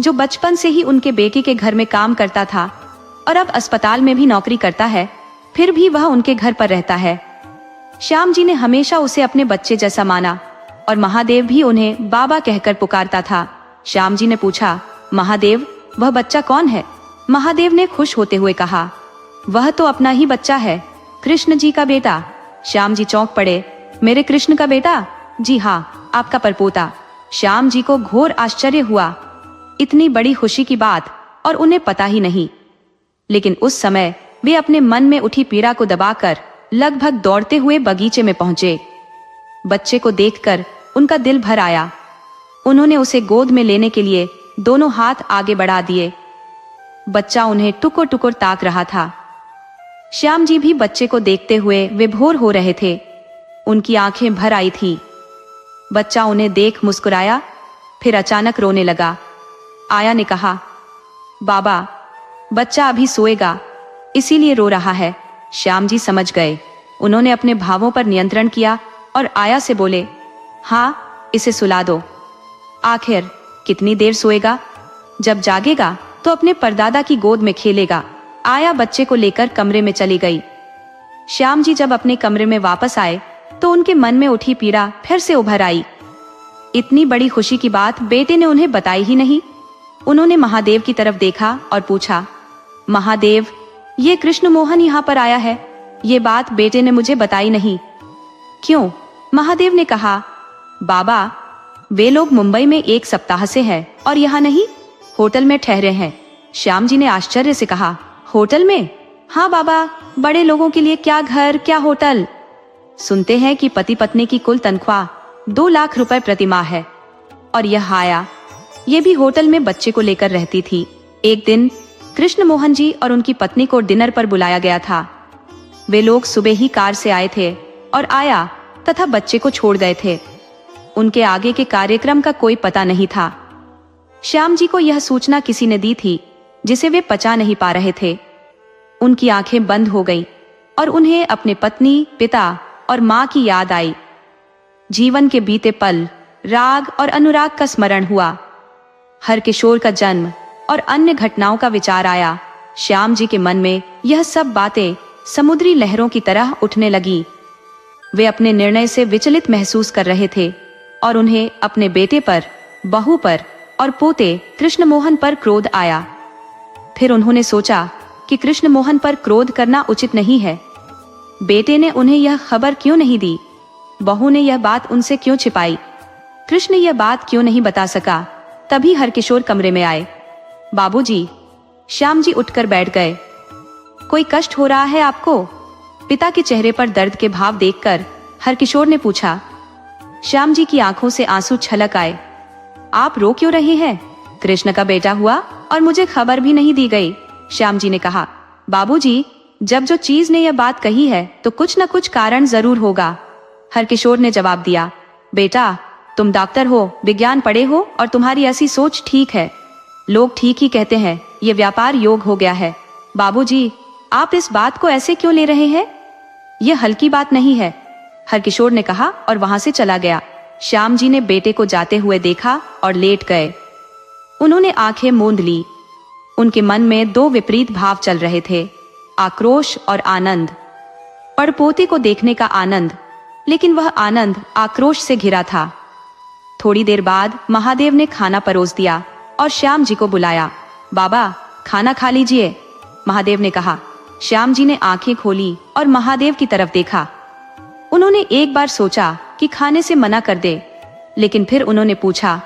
जो बचपन से ही उनके बेटे के घर में काम करता था और अब अस्पताल में भी नौकरी करता है, फिर भी वह उनके घर पर रहता है। श्याम जी ने हमेशा उसे अपने बच्चे जैसा माना और महादेव भी उन्हें बाबा कहकर पुकारता था। श्याम जी ने पूछा, महादेव, वह बच्चा कौन है? महादेव ने खुश होते हुए कहा, वह तो अपना ही बच्चा है, कृष्ण जी का बेटा। श्याम जी चौंक पड़े। मेरे कृष्ण का बेटा? जी हाँ, आपका परपोता। श्याम जी को घोर आश्चर्य हुआ। इतनी बड़ी खुशी की बात और उन्हें पता ही नहीं। लेकिन उस समय वे अपने मन में उठी पीड़ा को दबाकर लगभग दौड़ते हुए बगीचे में पहुंचे। बच्चे को देखकर उनका दिल भर आया। उन्होंने उसे गोद में लेने के लिए दोनों हाथ आगे बढ़ा दिए। बच्चा उन्हें टुकुर टुकुर ताक रहा था। श्याम जी भी बच्चे को देखते हुए विभोर हो रहे थे। उनकी आंखें भर आई थी। बच्चा उन्हें देख मुस्कुराया, फिर अचानक रोने लगा। आया ने कहा, बाबा, बच्चा अभी सोएगा, इसीलिए रो रहा है। श्याम जी समझ गए। उन्होंने अपने भावों पर नियंत्रण किया और आया से बोले, हाँ, इसे सुला दो। आखिर कितनी देर सोएगा? जब जागेगा तो अपने परदादा की गोद में खेलेगा। आया बच्चे को लेकर कमरे में चली गई। श्याम जी जब अपने कमरे में वापस आए तो उनके मन में उठी पीड़ा फिर से उभर आई। इतनी बड़ी खुशी की बात बेटे ने उन्हें बताई ही नहीं। उन्होंने महादेव की तरफ देखा और पूछा, महादेव, ये कृष्ण मोहन यहाँ पर आया है, ये बात बेटे ने मुझे बताई नहीं। क्यों? महादेव ने कहा, बाबा, वे लोग मुंबई में 1 सप्ताह से हैं और यहाँ नहीं, होटल में ठहरे हैं। श्याम जी ने आश्चर्य से कहा, होटल में? हाँ बाबा, बड़े लोगों के लिए क्या घर क्या होटल। सुनते हैं कि पति पत्नी की कुल तनख्वाह 2 लाख रुपए प्रति माह है। और यह आया, ये भी होटल में बच्चे को लेकर रहती थी। एक दिन कृष्ण मोहन जी और उनकी पत्नी को डिनर पर बुलाया गया था। वे लोग सुबह ही कार से आए थे और आया तथा बच्चे को छोड़ गए थे। उनके आगे के कार्यक्रम का कोई पता नहीं था। श्याम जी को यह सूचना किसी ने दी थी जिसे वे पचा नहीं पा रहे थे। उनकी आंखें बंद हो गईं और उन्हें अपने पत्नी, पिता और माँ की याद आई। जीवन के बीते पल, राग और अनुराग का स्मरण हुआ। हरकिशोर का जन्म और अन्य घटनाओं का विचार आया। श्याम जी के मन में यह सब बातें समुद्री लहरों की तरह उठने लगी। वे अपने निर्णय से विचलित महसूस कर रहे थे और उन्हें अपने बेटे पर बहू पर और पोते कृष्ण मोहन पर क्रोध आया। फिर उन्होंने सोचा कि कृष्ण मोहन पर क्रोध करना उचित नहीं है। बेटे ने उन्हें यह खबर क्यों नहीं दी? बहू ने यह बात उनसे क्यों छिपाई? कृष्ण यह बात क्यों नहीं बता सका? तभी हरकिशोर कमरे में आए। बाबूजी। श्याम जी उठकर बैठ गए। कोई कष्ट हो रहा है आपको? पिता के चेहरे पर दर्द के भाव देखकर हरकिशोर ने पूछा। श्याम जी की आंखों से आंसू छलक आए। आप रो क्यों रहे हैं? कृष्ण का बेटा हुआ और मुझे खबर भी नहीं दी गई। श्याम जी ने कहा। बाबूजी, जब जो चीज ने यह बात कही है तो कुछ न कुछ कारण जरूर होगा। हरकिशोर ने जवाब दिया। बेटा, तुम डॉक्टर हो, विज्ञान पढ़े हो और तुम्हारी ऐसी सोच ठीक है। लोग ठीक ही कहते हैं, ये व्यापार योग हो गया है। बाबूजी, आप इस बात को ऐसे क्यों ले रहे हैं? यह हल्की बात नहीं है, हरकिशोर ने कहा और वहां से चला गया। श्याम जी ने बेटे को जाते हुए देखा और लेट गए। उन्होंने आंखें मूंद ली। उनके मन में दो विपरीत भाव चल रहे थे, आक्रोश और आनंद। पड़पोते को देखने का आनंद, लेकिन वह आनंद आक्रोश से घिरा था। थोड़ी देर बाद महादेव ने खाना परोस दिया और श्याम जी को बुलाया। बाबा, खाना खा लीजिए, महादेव ने कहा। श्याम जी ने आंखें खोली और महादेव की तरफ देखा। उन्होंने एक बार सोचा कि खाने से मना कर दे, लेकिन फिर उन्होंने पूछा,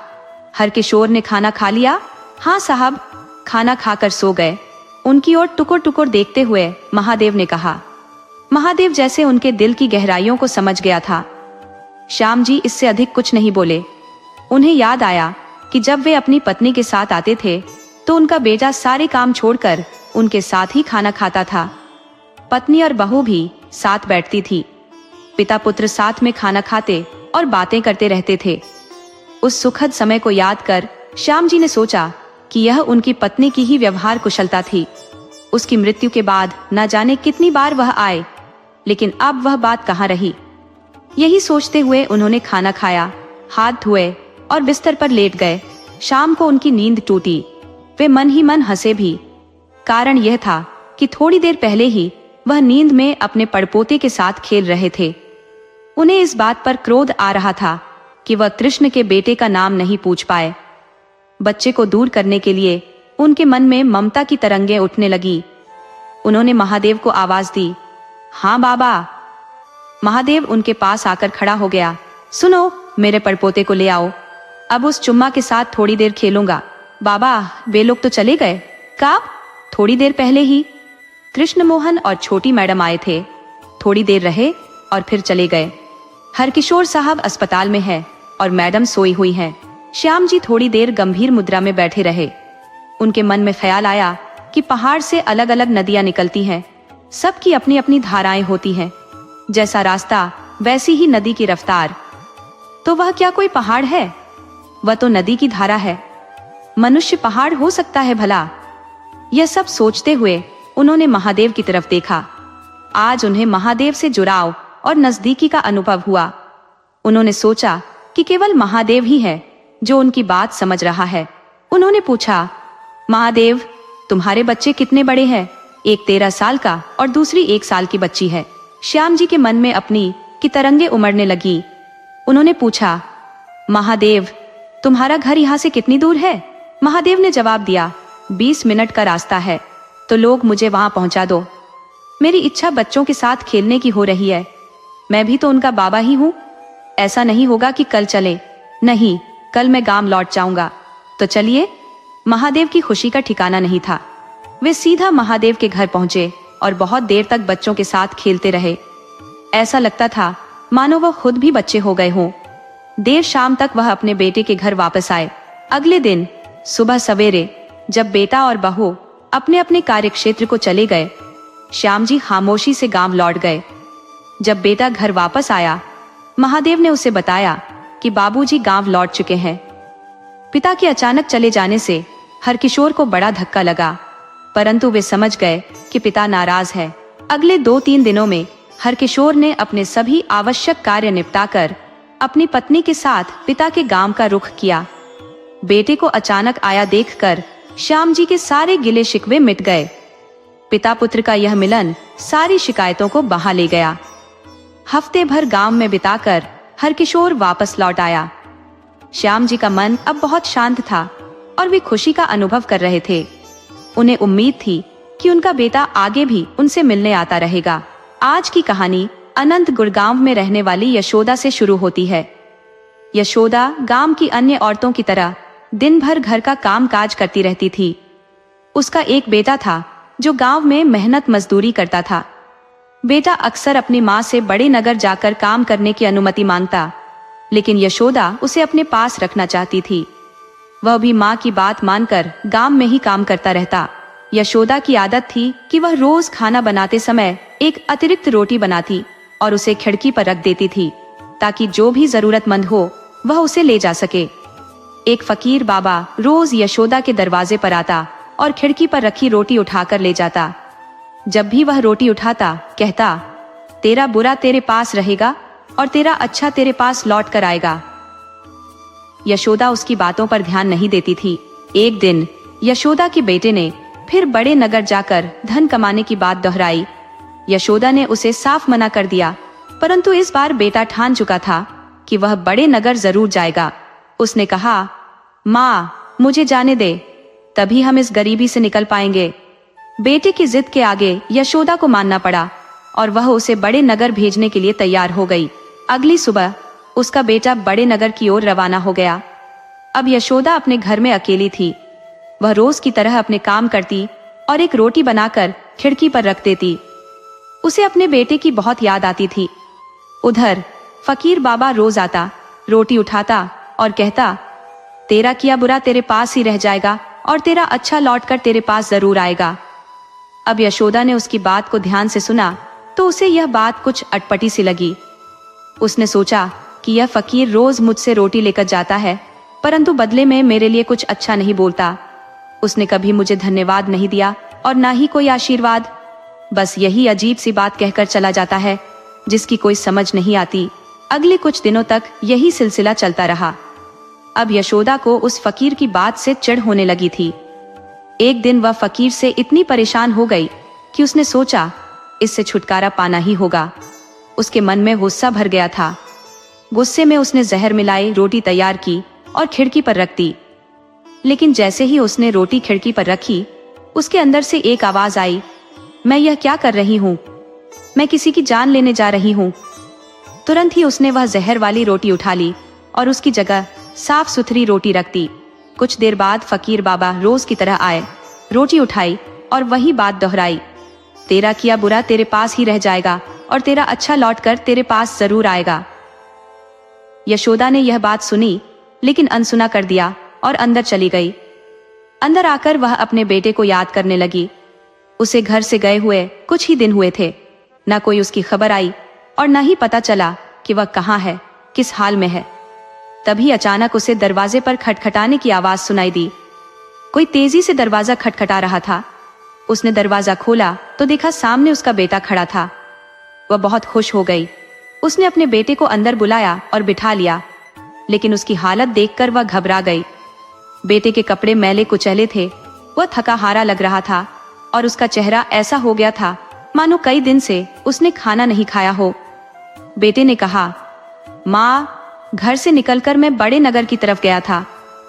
हरकिशोर ने खाना खा लिया? हाँ साहब, खाना खाकर सो गए। उनकी ओर टुकुर टुकुर देखते हुए महादेव ने कहा। महादेव जैसे उनके दिल की गहराइयों को समझ गया था। श्याम जी इससे अधिक कुछ नहीं बोले। उन्हें याद आया कि जब वे अपनी पत्नी के साथ आते थे तो उनका बेटा सारे काम छोड़कर उनके साथ ही खाना खाता था। पत्नी और बहू भी साथ बैठती थी। पिता पुत्र साथ में खाना खाते और बातें करते रहते थे। उस सुखद समय को याद कर श्याम जी ने सोचा कि यह उनकी पत्नी की ही व्यवहार कुशलता थी। उसकी मृत्यु के बाद न जाने कितनी बार वह आए, लेकिन अब वह बात कहाँ रही। यही सोचते हुए उन्होंने खाना खाया, हाथ धोए और बिस्तर पर लेट गए। शाम को उनकी नींद टूटी। वे मन ही मन हंसे भी। कारण यह था कि थोड़ी देर पहले ही वह नींद में अपने पड़पोते के साथ खेल रहे थे। उन्हें इस बात पर क्रोध आ रहा था कि वह कृष्ण के बेटे का नाम नहीं पूछ पाए। बच्चे को दूर करने के लिए उनके मन में ममता की तरंगें उठने लगी। उन्होंने महादेव को आवाज दी। हाँ बाबा। महादेव उनके पास आकर खड़ा हो गया। सुनो, मेरे पड़पोते को ले आओ। अब उस चुम्मा के साथ थोड़ी देर खेलूंगा। बाबा, वे लोग तो चले गए। कब? थोड़ी देर पहले ही। कृष्ण मोहन और छोटी मैडम आए थे, थोड़ी देर रहे और फिर चले गए। हरकिशोर साहब अस्पताल में है और मैडम सोई हुई हैं। श्याम जी थोड़ी देर गंभीर मुद्रा में बैठे रहे। उनके मन में ख्याल आया कि पहाड़ से अलग अलग नदियां निकलती हैं, सबकी अपनी अपनी धाराएं होती हैं। जैसा रास्ता वैसी ही नदी की रफ्तार। तो वह क्या कोई पहाड़ है? वह तो नदी की धारा है। मनुष्य पहाड़ हो सकता है भला? यह सब सोचते हुए उन्होंने महादेव की तरफ देखा। आज उन्हें महादेव से जुड़ाव और नजदीकी का अनुभव हुआ। उन्होंने सोचा कि केवल महादेव ही है जो उनकी बात समझ रहा है। उन्होंने पूछा, महादेव, तुम्हारे बच्चे कितने बड़े हैं? एक 13 साल का और दूसरी 1 साल की बच्ची है। श्याम जी के मन में अपनी की तरंगे उमड़ने लगी। उन्होंने पूछा, महादेव, तुम्हारा घर यहाँ से कितनी दूर है? महादेव ने जवाब दिया, 20 मिनट का रास्ता है। तो लोग मुझे वहां पहुंचा दो। मेरी इच्छा बच्चों के साथ खेलने की हो रही है। मैं भी तो उनका बाबा ही हूँ। ऐसा नहीं होगा कि कल चले। नहीं, कल मैं गांव लौट जाऊंगा। तो चलिए। महादेव की खुशी का ठिकाना नहीं था। वे सीधा महादेव के घर पहुंचे और बहुत देर तक बच्चों के साथ खेलते रहे। ऐसा लगता था मानो वह खुद भी बच्चे हो गए हों। देर शाम तक वह अपने बेटे के घर वापस आए। अगले दिन सुबह सवेरे जब बेटा और बहू अपने अपने कार्यक्षेत्र को चले गए, श्याम जी खामोशी से गांव लौट गए। जब बेटा घर वापस आया, महादेव ने उसे बताया कि बाबूजी गांव लौट चुके हैं। पिता के अचानक चले जाने से हरकिशोर को बड़ा धक्का लगा, परंतु वे समझ गए कि पिता नाराज है। अगले 2-3 दिनों में हरकिशोर ने अपने सभी आवश्यक कार्य निपटाकर अपनी पत्नी के साथ पिता के गांव का रुख किया। बेटे को अचानक आया देखकर श्याम जी के सारे गिले शिकवे मिट गए। पिता पुत्र का यह मिलन सारी शिकायतों को बहा ले गया। हफ्ते भर गांव में बिताकर हरकिशोर वापस लौट आया। श्याम जी का मन अब बहुत शांत था और वे खुशी का अनुभव कर रहे थे। उन्हें उम्मीद थी कि उनका बेटा आगे भी उनसे मिलने आता रहेगा। आज की कहानी अनंत गुड़गांव में रहने वाली यशोदा से शुरू होती है। यशोदा गांव की अन्य औरतों की तरह दिन भर घर का काम काज करती रहती थी। उसका एक बेटा था जो गांव में मेहनत मजदूरी करता था। बेटा अक्सर अपनी माँ से बड़े नगर जाकर काम करने की अनुमति मांगता, लेकिन यशोदा उसे अपने पास रखना चाहती थी। वह भी माँ की बात मानकर गांव में ही काम करता रहता। यशोदा की आदत थी कि वह रोज खाना बनाते समय एक अतिरिक्त रोटी बनाती और उसे खिड़की पर रख देती थी, ताकि जो भी जरूरतमंद हो वह उसे ले जा सके। एक फकीर बाबा रोज यशोदा के दरवाजे पर आता और खिड़की पर रखी रोटी उठाकर ले जाता। जब भी वह रोटी उठाता, कहता, तेरा बुरा तेरे पास रहेगा और तेरा अच्छा तेरे पास लौट कर आएगा। यशोदा उसकी बातों पर ध्यान नहीं देती थी। एक दिन यशोदा के बेटे ने फिर बड़े नगर जाकर धन कमाने की बात दोहराई। यशोदा ने उसे साफ मना कर दिया, परंतु इस बार बेटा ठान चुका था कि वह बड़े नगर जरूर जाएगा। उसने कहा, माँ मुझे जाने दे, तभी हम इस गरीबी से निकल पाएंगे। बेटे की जिद के आगे यशोदा को मानना पड़ा और वह उसे बड़े नगर भेजने के लिए तैयार हो गई। अगली सुबह उसका बेटा बड़े नगर की ओर रवाना हो गया। अब यशोदा अपने घर में अकेली थी। वह रोज की तरह अपने काम करती और एक रोटी बनाकर खिड़की पर रख देती। उसे अपने बेटे की बहुत याद आती थी। उधर फकीर बाबा रोज आता, रोटी उठाता और कहता, तेरा किया बुरा तेरे पास ही रह जाएगा और तेरा अच्छा लौटकर तेरे पास जरूर आएगा। अब यशोदा ने उसकी बात को ध्यान से सुना तो उसे यह बात कुछ अटपटी सी लगी। उसने सोचा कि यह फकीर रोज मुझसे रोटी लेकर जाता है, परंतु बदले में मेरे लिए कुछ अच्छा नहीं बोलता। उसने कभी मुझे धन्यवाद नहीं दिया और ना ही कोई आशीर्वाद। बस यही अजीब सी बात कहकर चला जाता है जिसकी कोई समझ नहीं आती। अगले कुछ दिनों तक यही सिलसिला चलता रहा। अब यशोदा को उस फकीर की बात से चिढ़ होने लगी थी। एक दिन वह फकीर से इतनी परेशान हो गई कि उसने सोचा इससे छुटकारा पाना ही होगा। उसके मन में गुस्सा भर गया था। गुस्से में उसने जहर मिलाई रोटी तैयार की और खिड़की पर रख दी। लेकिन जैसे ही उसने रोटी खिड़की पर रखी, उसके अंदर से एक आवाज आई, मैं यह क्या कर रही हूँ? मैं किसी की जान लेने जा रही हूँ। तुरंत ही उसने वह जहर वाली रोटी उठा ली और उसकी जगह साफ सुथरी रोटी रख दी। कुछ देर बाद फकीर बाबा रोज की तरह आए, रोटी उठाई और वही बात दोहराई, तेरा किया बुरा तेरे पास ही रह जाएगा और तेरा अच्छा लौटकर तेरे पास जरूर आएगा। यशोदा ने यह बात सुनी लेकिन अनसुना कर दिया और अंदर चली गई। अंदर आकर वह अपने बेटे को याद करने लगी। उसे घर से गए हुए कुछ ही दिन हुए थे। न कोई उसकी खबर आई और न ही पता चला कि वह कहाँ है, किस हाल में है। तभी अचानक उसे दरवाजे पर खटखटाने की आवाज सुनाई दी। कोई तेजी से दरवाजा खटखटा रहा था। उसने दरवाजा खोला तो देखा सामने उसका बेटा खड़ा था। वह बहुत खुश हो गई। उसने अपने बेटे को अंदर बुलाया और बिठा लिया, लेकिन उसकी हालत देखकर वह घबरा गई। बेटे के कपड़े मैले कुचैले थे, वह थका हारा लग रहा था और उसका चेहरा ऐसा हो गया था मानो कई दिन से उसने खाना नहीं खाया हो। बेटे ने कहा, माँ, घर से निकलकर मैं बड़े नगर की तरफ गया था,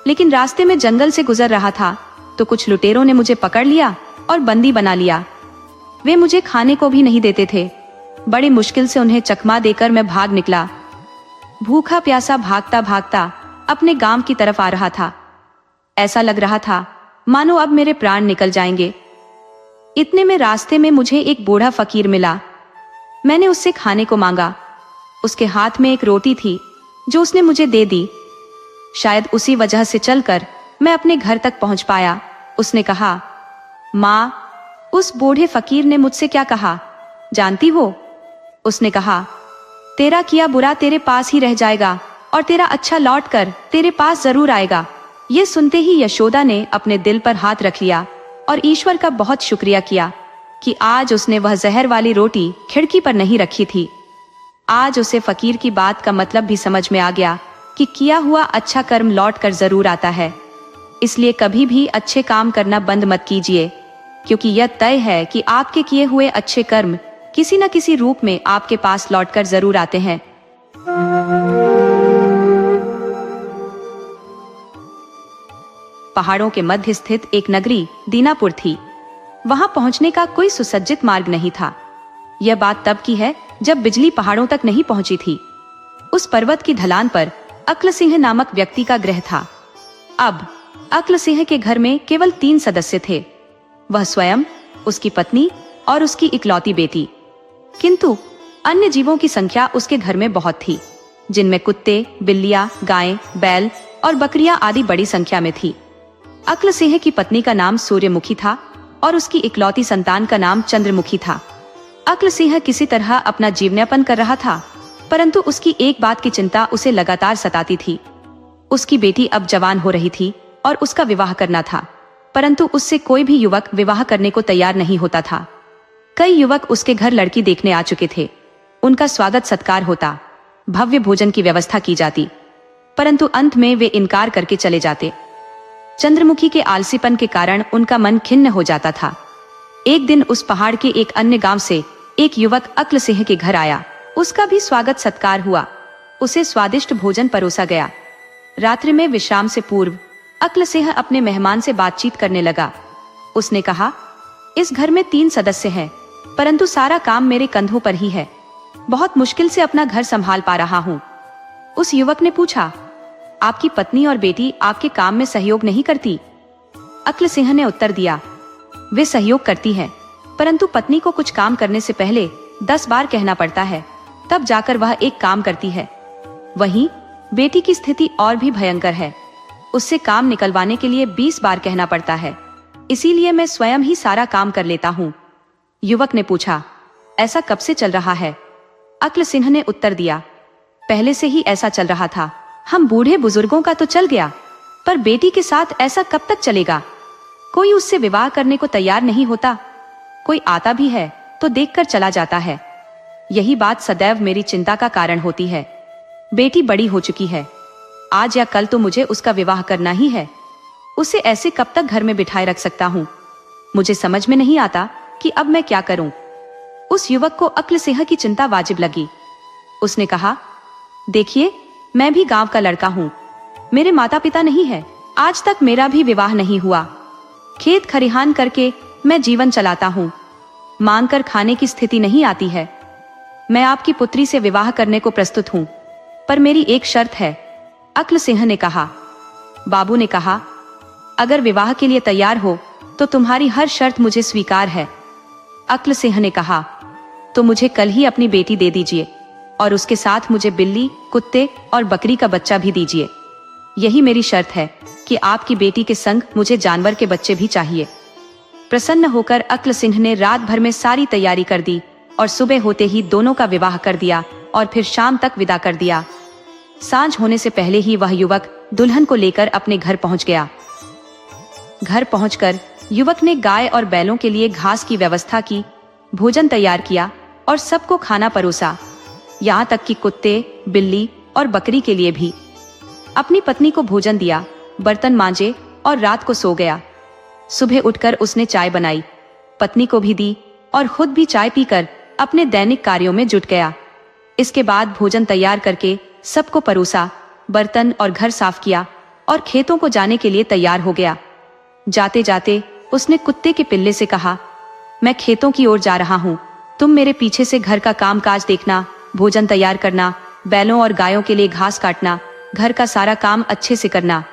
लेकिन रास्ते में जंगल से गुजर रहा था तो कुछ लुटेरों ने मुझे पकड़ लिया और बंदी बना लिया। वे मुझे खाने को भी नहीं देते थे। बड़ी मुश्किल से उन्हें चकमा देकर मैं भाग निकला। भूखा प्यासा भागता भागता अपने गांव की तरफ आ रहा था। ऐसा लग रहा था मानो अब मेरे प्राण निकल जाएंगे। इतने में रास्ते में मुझे एक बूढ़ा फकीर मिला। मैंने उससे खाने को मांगा। उसके हाथ में एक रोटी थी जो उसने मुझे दे दी। शायद उसी वजह से चलकर मैं अपने घर तक पहुंच पाया। उसने कहा, माँ, उस बूढ़े फकीर ने मुझसे क्या कहा जानती हो? उसने कहा, तेरा किया बुरा तेरे पास ही रह जाएगा और तेरा अच्छा लौट कर तेरे पास जरूर आएगा। ये सुनते ही यशोदा ने अपने दिल पर हाथ रख लिया और ईश्वर का बहुत शुक्रिया किया कि आज उसने वह जहर वाली रोटी खिड़की पर नहीं रखी थी। आज उसे फकीर की बात का मतलब भी समझ में आ गया कि किया हुआ अच्छा कर्म लौट कर जरूर आता है। इसलिए कभी भी अच्छे काम करना बंद मत कीजिए, क्योंकि यह तय है कि आपके किए हुए अच्छे कर्म किसी न किसी रूप में आपके पास लौटकर जरूर आते हैं। पहाड़ों के मध्य स्थित एक नगरी दीनापुर थी। वहां पहुंचने का कोई सुसज्जित मार्ग नहीं था। यह बात तब की है जब बिजली पहाड़ों तक नहीं पहुंची थी। उस पर्वत की ढलान पर अक्ल सिंह नामक व्यक्ति का गृह था। अब अक्ल सिंह के घर में केवल 3 सदस्य थे, वह स्वयं, उसकी पत्नी और उसकी इकलौती बेटी। किंतु अन्य जीवों की संख्या उसके घर में बहुत थी, जिनमें कुत्ते, बिल्लियां, गायें, बैल और बकरियां आदि बड़ी संख्या में थी। अक्ल सिंह की पत्नी का नाम सूर्यमुखी था और उसकी इकलौती संतान का नाम चंद्रमुखी था। अक्ल सिंह किसी तरह अपना जीवनयापन कर रहा था, परंतु उसकी एक बात की चिंता उसे लगातार सताती थी। उसकी बेटी अब जवान हो रही थी और उसका विवाह करना था, परंतु उससे कोई भी युवक विवाह करने को तैयार नहीं होता था। कई युवक उसके घर लड़की देखने आ चुके थे। उनका स्वागत सत्कार होता, भव्य भोजन की व्यवस्था की जाती, परंतु अंत में वे इनकार करके चले जाते। चंद्रमुखी के आलसीपन के कारण उनका मन खिन्न हो जाता था। एक दिन उस पहाड़ के एक अन्य गांव से एक युवक अक्ल सिंह के घर आया। उसका भी स्वागत सत्कार हुआ। उसे स्वादिष्ट भोजन परोसा गया। रात्रि में विश्राम से पूर्व अक्ल सिंह अपने मेहमान से बातचीत करने लगा। उसने कहा, इस घर में 3 सदस्य हैं, परंतु सारा काम मेरे कंधों पर ही है। बहुत मुश्किल से अपना घर संभाल पा रहा हूँ। उस युवक ने पूछा, आपकी पत्नी और बेटी आपके काम में सहयोग नहीं करती? अक्ल सिंह ने उत्तर दिया, वे सहयोग करती हैं, परंतु पत्नी को कुछ काम करने से पहले 10 बार कहना पड़ता है, तब जाकर वह एक काम करती है। वहीं बेटी की स्थिति और भी भयंकर है। उससे काम निकलवाने के लिए 20 बार कहना पड़ता है, इसीलिए मैं स्वयं ही सारा काम कर लेता हूँ। युवक ने पूछा, ऐसा कब से चल रहा है? अक्ल सिंह ने उत्तर दिया, पहले से ही ऐसा चल रहा था। हम बूढ़े बुजुर्गों का तो चल गया, पर बेटी के साथ ऐसा कब तक चलेगा? कोई उससे विवाह करने को तैयार नहीं होता। कोई आता भी है तो देखकर चला जाता है। यही बात सदैव मेरी चिंता का कारण होती है। बेटी बड़ी हो चुकी है, आज या कल तो मुझे उसका विवाह करना ही है। उसे ऐसे कब तक घर में बिठाए रख सकता हूँ? मुझे समझ में नहीं आता कि अब मैं क्या करूं। उस युवक को अक्ल सिंह की चिंता वाजिब लगी। उसने कहा, देखिए, मैं भी गांव का लड़का हूँ। मेरे माता पिता नहीं है, आज तक मेरा भी विवाह नहीं हुआ। खेत खरिहान करके मैं जीवन चलाता हूँ। मांग कर खाने की स्थिति नहीं आती है। मैं आपकी पुत्री से विवाह करने को प्रस्तुत हूँ, पर मेरी एक शर्त है। अक्ल सिंह ने कहा। बाबू ने कहा, अगर विवाह के लिए तैयार हो तो तुम्हारी हर शर्त मुझे स्वीकार है। अक्ल सिंह ने कहा, तो मुझे कल ही अपनी बेटी दे दीजिए और उसके साथ मुझे बिल्ली, कुत्ते और बकरी का बच्चा भी दीजिए। यही मेरी शर्त है कि आपकी बेटी के संग मुझे जानवर के बच्चे भी चाहिए। प्रसन्न होकर अक्ल सिंह ने रात भर में सारी तैयारी कर दी और सुबह होते ही दोनों का विवाह कर दिया और फिर शाम तक विदा कर दिया। सांझ होने से पहले ही वह युवक दुल्हन को लेकर अपने घर पहुंच गया। घर पहुंचकर युवक ने गाय और बैलों के लिए घास की व्यवस्था की, भोजन तैयार किया और सबको खाना परोसा, यहाँ तक कि कुत्ते, बिल्ली और बकरी के लिए भी। अपनी पत्नी को भोजन दिया, बर्तन मांजे और रात को सो गया। सुबह उठकर उसने चाय बनाई, पत्नी को भी दी और खुद भी चाय पीकर अपने दैनिक कार्यों में जुट गया। इसके बाद भोजन तैयार करके सबको परोसा, बर्तन और घर साफ किया और खेतों को जाने के लिए तैयार हो गया। जाते जाते उसने कुत्ते के पिल्ले से कहा, मैं खेतों की ओर जा रहा हूँ, तुम मेरे पीछे से घर का काम काज देखना, भोजन तैयार करना, बैलों और गायों के लिए घास काटना, घर का सारा काम अच्छे से करना।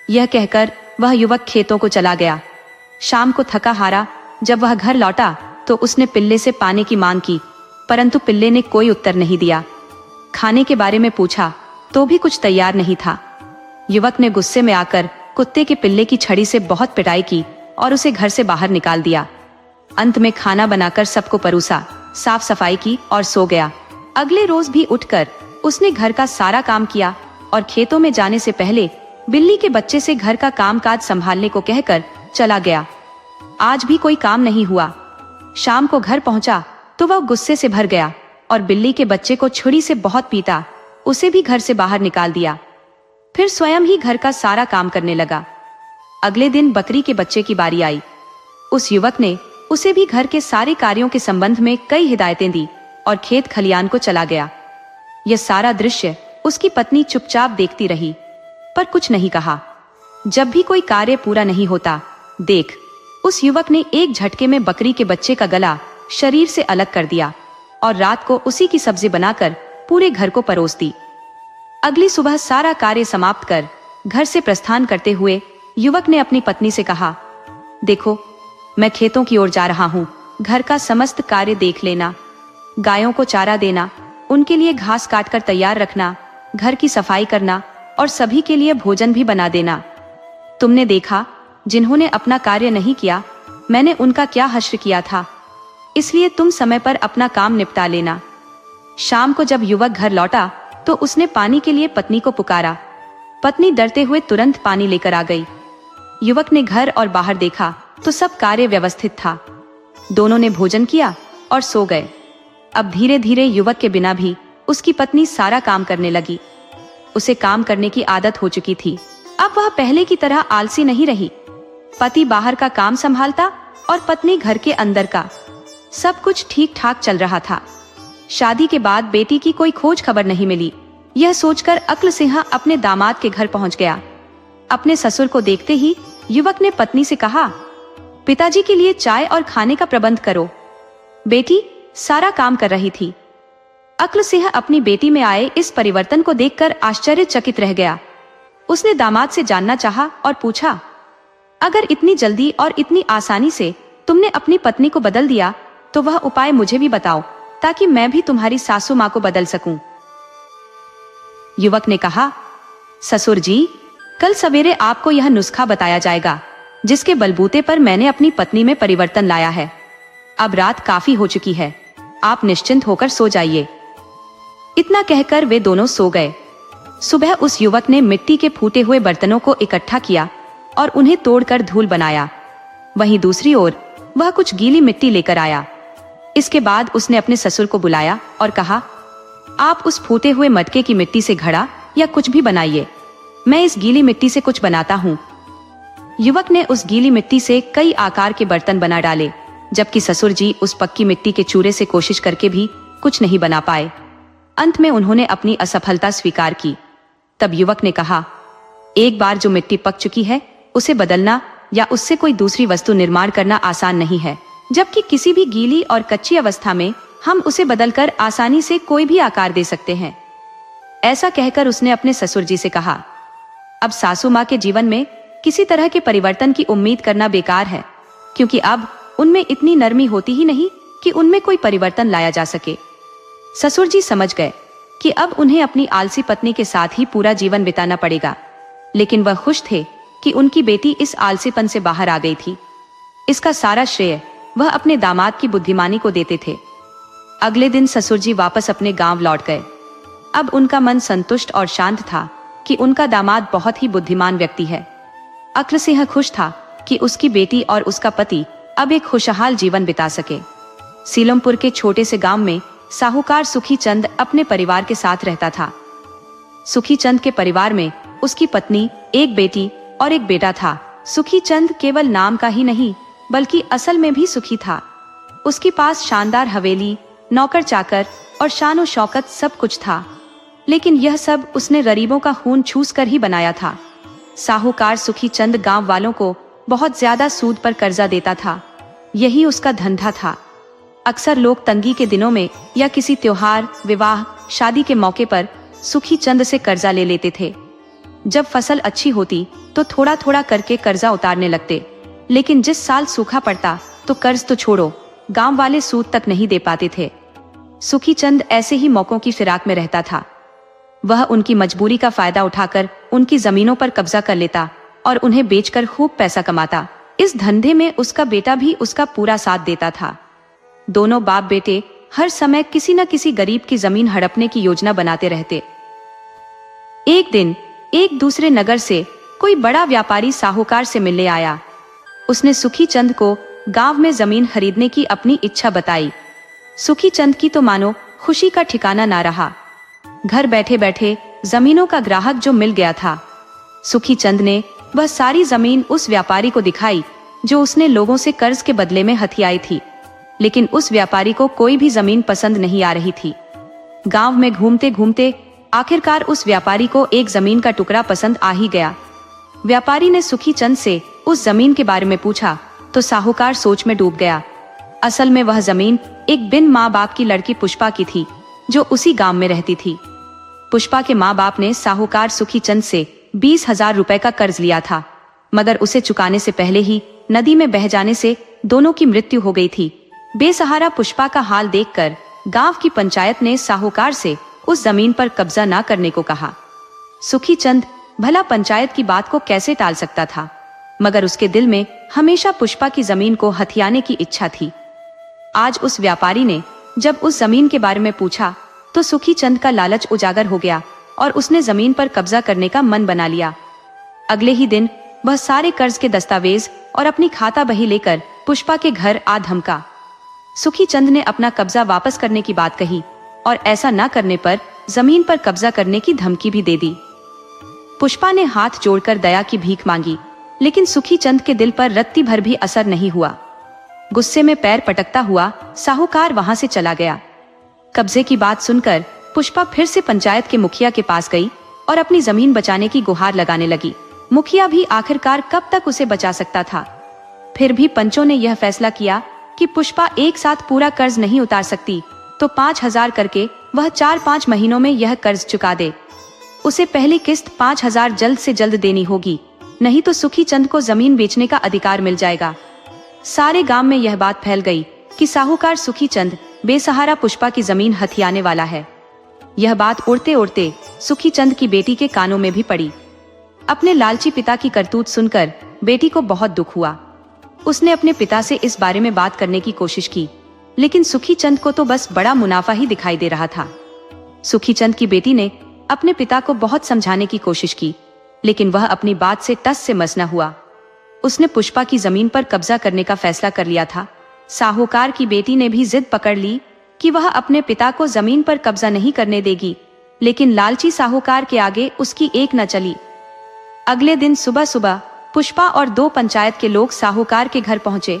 यह कहकर वह युवक खेतों को चला गया। शाम को थका हारा जब वह घर लौटा तो उसने पिल्ले से पानी की मांग की, परंतु पिल्ले ने कोई उत्तर नहीं दिया। खाने के बारे में पूछा तो भी कुछ तैयार नहीं था। युवक ने गुस्से में आकर कुत्ते के पिल्ले की छड़ी से बहुत पिटाई की और उसे घर से बाहर निकाल दिया। अंत में खाना बनाकर सबको परोसा, साफ सफाई की और सो गया। अगले रोज भी उठकर उसने घर का सारा काम किया और खेतों में जाने से पहले बिल्ली के बच्चे से घर का कामकाज संभालने को कहकर चला गया। आज भी कोई काम नहीं हुआ। शाम को घर पहुंचा तो वह गुस्से से भर गया और बिल्ली के बच्चे को छुरी से बहुत पीटा, उसे भी घर से बाहर निकाल दिया। फिर स्वयं ही घर का सारा काम करने लगा। अगले दिन बकरी के बच्चे की बारी आई। उस युवक ने उसे भी घर के सारे कार्यों के संबंध में कई हिदायतें दी और खेत खलियान को चला गया। यह सारा दृश्य उसकी पत्नी चुपचाप देखती रही, पर कुछ नहीं कहा। जब भी कोई कार्य पूरा नहीं होता, देख, उस युवक ने एक झटके में बकरी के बच्चे का गला शरीर से अलग कर दिया और रात को उसी की सब्जी बनाकर पूरे घर को परोस दी। अगली सुबह सारा कार्य समाप्त कर घर से प्रस्थान करते हुए युवक ने अपनी पत्नी से कहा, देखो, मैं खेतों की ओर जा रहा हूँ, घर का समस्त कार्य देख लेना, गायों को चारा देना, उनके लिए घास काटकर तैयार रखना, घर की सफाई करना और सभी के लिए भोजन भी बना देना। तुमने देखा, जिन्होंने अपना कार्य नहीं किया, मैंने उनका क्या हश्र किया था, इसलिए तुम समय पर अपना काम निपटा लेना। शाम को जब युवक घर लौटा तो उसने पानी के लिए पत्नी को पुकारा। पत्नी डरते हुए तुरंत पानी लेकर आ गई। युवक ने घर और बाहर देखा तो सब कार्य व्यवस्थित था। दोनों ने भोजन किया और सो गए। अब धीरे धीरे युवक के बिना भी उसकी पत्नी सारा काम करने लगी। उसे काम करने की आदत हो चुकी थी। अब वह पहले की तरह आलसी नहीं रही। पति बाहर का काम संभालता और पत्नी घर के अंदर का। सब कुछ ठीक ठाक चल रहा था। शादी के बाद बेटी की कोई खोज खबर नहीं मिली। यह सोचकर अक्ल सिंह अपने दामाद के घर पहुंच गया। अपने ससुर को देखते ही युवक ने पत्नी से कहा, पिताजी के लिए चाय और खाने का प्रबंध करो। बेटी सारा काम कर रही थी। अक्ल सिंह अपनी बेटी में आए इस परिवर्तन को देखकर आश्चर्यचकित रह गया। उसने दामाद से जानना चाहा और पूछा, अगर इतनी जल्दी और इतनी आसानी से तुमने अपनी पत्नी को बदल दिया तो वह उपाय मुझे भी बताओ, ताकि मैं भी तुम्हारी सासू माँ को बदल सकूं। युवक ने कहा, ससुर जी, कल सवेरे आपको यह नुस्खा बताया जाएगा जिसके बलबूते पर मैंने अपनी पत्नी में परिवर्तन लाया है। अब रात काफी हो चुकी है, आप निश्चिंत होकर सो जाइए। इतना कहकर वे दोनों सो गए। सुबह उस युवक ने मिट्टी के फूटे हुए बर्तनों को इकट्ठा किया और उन्हें तोड़कर धूल बनाया। वहीं दूसरी ओर वह कुछ गीली मिट्टी लेकर आया। इसके बाद उसने अपने ससुर को बुलाया और कहा, आप उस फूटे हुए मटके की मिट्टी से घड़ा या कुछ भी बनाइए, मैं इस गीली मिट्टी से कुछ बनाता हूँ। युवक ने उस गीली मिट्टी से कई आकार के बर्तन बना डाले, जबकि ससुर जी उस पक्की मिट्टी के चूरे से कोशिश करके भी कुछ नहीं बना पाए। अंत में उन्होंने अपनी असफलता स्वीकार की। तब युवक ने कहा, एक बार जो मिट्टी पक चुकी है उसे बदलना या उससे कोई दूसरी वस्तु निर्माण करना आसान नहीं है, जबकि किसी भी गीली और कच्ची अवस्था में हम उसे बदलकर आसानी से कोई भी आकार दे सकते हैं। ऐसा कहकर उसने अपने ससुर जी से कहा, अब सासू माँ के जीवन में किसी तरह के परिवर्तन की उम्मीद करना बेकार है, क्योंकि अब उनमें इतनी नरमी होती ही नहीं कि उनमें कोई परिवर्तन लाया जा सके। ससुर जी समझ गए कि अब उन्हें अपनी आलसी पत्नी के साथ ही पूरा जीवन बिताना पड़ेगा, लेकिन वह खुश थे कि उनकी बेटी इस आलसीपन से बाहर आ गई थी। इसका सारा श्रेय वह अपने दामाद की बुद्धिमानी को देते थे। अगले दिन ससुर जी वापस अपने गांव लौट गए। अब उनका मन संतुष्ट और शांत था कि उनका दामाद बहुत ही बुद्धिमान व्यक्ति है। अक्ल सिंह खुश था कि उसकी बेटी और उसका पति अब एक खुशहाल जीवन बिता सके। सीलमपुर के छोटे से गांव में साहूकार सुखी चंद अपने परिवार के साथ रहता था। सुखी चंद के परिवार में उसकी पत्नी, एक बेटी और एक बेटा था। सुखी चंद केवल नाम का ही नहीं बल्कि असल में भी सुखी था। उसके पास शानदार हवेली, नौकर चाकर और शान शौकत सब कुछ था, लेकिन यह सब उसने गरीबों का खून चूस कर ही बनाया था। साहूकार सुखी चंद गांव वालों को बहुत ज्यादा सूद पर कर्जा देता था। यही उसका धंधा था। अक्सर लोग तंगी के दिनों में या किसी त्योहार, विवाह, शादी के मौके पर सुखी चंद से कर्जा ले लेते थे। जब फसल अच्छी होती तो थोड़ा थोड़ा करके कर्जा उतारने लगते, लेकिन जिस साल सूखा पड़ता तो कर्ज तो छोड़ो, गांव वाले सूद तक नहीं दे पाते थे। सुखी चंद ऐसे ही मौकों की फिराक में रहता था। वह उनकी मजबूरी का फायदा उठाकर उनकी जमीनों पर कब्जा कर लेता और उन्हें बेचकर खूब पैसा कमाता। इस धंधे में उसका बेटा भी उसका पूरा साथ देता था। दोनों बाप बेटे हर समय किसी न किसी गरीब की जमीन हड़पने की योजना बनाते रहते। एक दिन एक दूसरे नगर से कोई बड़ा व्यापारी साहूकार से मिलने आया। उसने सुखी चंद को गांव में जमीन खरीदने की अपनी इच्छा बताई। सुखी चंद की तो मानो खुशी का ठिकाना ना रहा। घर बैठे बैठे जमीनों का ग्राहक जो मिल गया था। सुखी चंद ने वह सारी जमीन उस व्यापारी को दिखाई जो उसने लोगों से कर्ज के बदले में हथियाई थी, लेकिन उस व्यापारी को कोई भी जमीन पसंद नहीं आ रही थी। गांव में घूमते घूमते आखिरकार उस व्यापारी को एक जमीन का टुकड़ा पसंद आ ही गया। व्यापारी ने सुखी चंद से उस जमीन के बारे में पूछा तो साहूकार सोच में डूब गया। असल में वह जमीन एक बिन माँ बाप की लड़की पुष्पा की थी, जो उसी गांव में रहती थी। पुष्पा के माँ बाप ने साहूकार सुखी चंद से 20,000 रुपए का कर्ज लिया था, मगर उसे चुकाने से पहले ही नदी में बह जाने से दोनों की मृत्यु हो गई थी। बेसहारा पुष्पा का हाल देखकर गांव की पंचायत ने साहूकार से उस जमीन पर कब्जा न करने को कहा। सुखी चंद भला पंचायत की बात को कैसे टाल सकता था, मगर उसके दिल में हमेशा पुष्पा की जमीन को हथियाने की इच्छा थी। आज उस व्यापारी ने जब उस जमीन के बारे में पूछा तो सुखी चंद का लालच उजागर हो गया और उसने जमीन पर कब्जा करने का मन बना लिया। अगले ही दिन वह सारे कर्ज के दस्तावेज और अपनी खाता बही लेकर पुष्पा के घर आ धमका। सुखी चंद ने अपना कब्जा वापस करने की बात कही और ऐसा न करने पर जमीन पर कब्जा करने की धमकी भी दे दी। पुष्पा ने हाथ जोड़कर दया की भीख मांगी, लेकिन सुखी चंद के दिल पर रत्ती भर भी असर नहीं हुआ। गुस्से में पैर पटकता हुआ साहूकार वहां से चला गया। कब्जे की बात सुनकर पुष्पा फिर से पंचायत के मुखिया के पास गई और अपनी जमीन बचाने की गुहार लगाने लगी। मुखिया भी आखिरकार कब तक उसे बचा सकता था। फिर भी पंचों ने यह फैसला किया कि पुष्पा एक साथ पूरा कर्ज नहीं उतार सकती, तो 5,000 करके वह 4-5 महीनों में यह कर्ज चुका दे। उसे पहली किस्त 5,000 जल्द से जल्द देनी होगी, नहीं तो सुखी चंद को जमीन बेचने का अधिकार मिल जाएगा। सारे गांव में यह बात फैल गई कि साहूकार सुखी चंद बेसहारा पुष्पा की जमीन हथियाने वाला है। यह बात उड़ते उड़ते सुखी चंद की बेटी के कानों में भी पड़ी। अपने लालची पिता की करतूत सुनकर बेटी को बहुत दुख हुआ। उसने अपने पिता से इस बारे में बात करने की कोशिश की, लेकिन सुखी चंद को तो बस बड़ा मुनाफा ही दिखाई दे रहा था। सुखी चंद की बेटी ने अपने पिता को बहुत समझाने की कोशिश की, लेकिन वह अपनी बात से टस से मस न हुआ। उसने पुष्पा की जमीन पर कब्जा करने का फैसला कर लिया था। साहूकार की बेटी ने भी जिद पकड़ ली कि वह अपने पिता को जमीन पर कब्जा नहीं करने देगी, लेकिन लालची साहूकार के आगे उसकी एक न चली। अगले दिन सुबह सुबह पुष्पा और 2 पंचायत के लोग साहूकार के घर पहुंचे।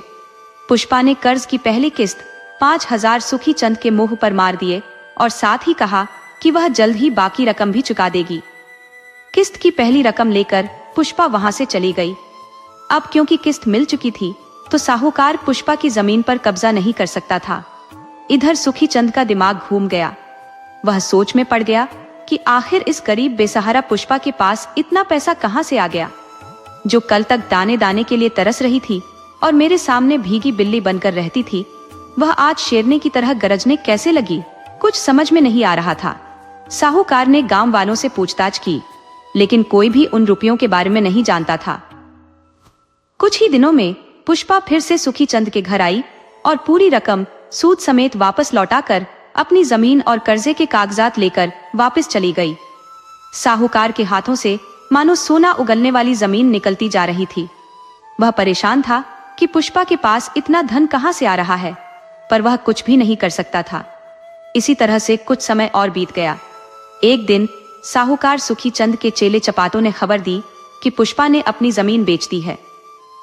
पुष्पा ने कर्ज की पहली किस्त 5,000 सुखी चंद के मुंह पर मार दिए और साथ ही कहा कि वह जल्द ही बाकी रकम भी चुका देगी। किस्त की पहली रकम लेकर पुष्पा वहां से चली गई। अब क्योंकि किस्त मिल चुकी थी, तो साहूकार पुष्पा की जमीन पर कब्जा नहीं कर सकता था। इधर सुखी चंद का दिमाग घूम गया। वह सोच में पड़ गया कि आखिर इस गरीब बेसहारा पुष्पा के पास इतना पैसा कहां से आ गया, जो कल तक दाने दाने के लिए तरस रही थी और मेरे सामने भीगी बिल्ली बनकर रहती थी, वह आज शेरनी की तरह गरजने कैसे लगी, कुछ समझ में नहीं आ रहा था। साहूकार ने गांव वालों से पूछताछ की, लेकिन कोई भी उन रुपयों के बारे में नहीं जानता था। कुछ ही दिनों में पुष्पा फिर से सुखी चंद के घर आई और पूरी रकम सूद समेत वापस लौटाकर अपनी जमीन और कर्जे के कागजात लेकर वापस चली गई। साहूकार के हाथों से मानो सोना उगलने वाली जमीन निकलती जा रही थी। वह परेशान था कि पुष्पा के पास इतना धन कहां से आ रहा है, पर वह कुछ भी नहीं कर सकता था। इसी तरह से कुछ समय और बीत गया। एक दिन साहूकार सुखी चंद के चेले चपातों ने खबर दी कि पुष्पा ने अपनी जमीन बेच दी है।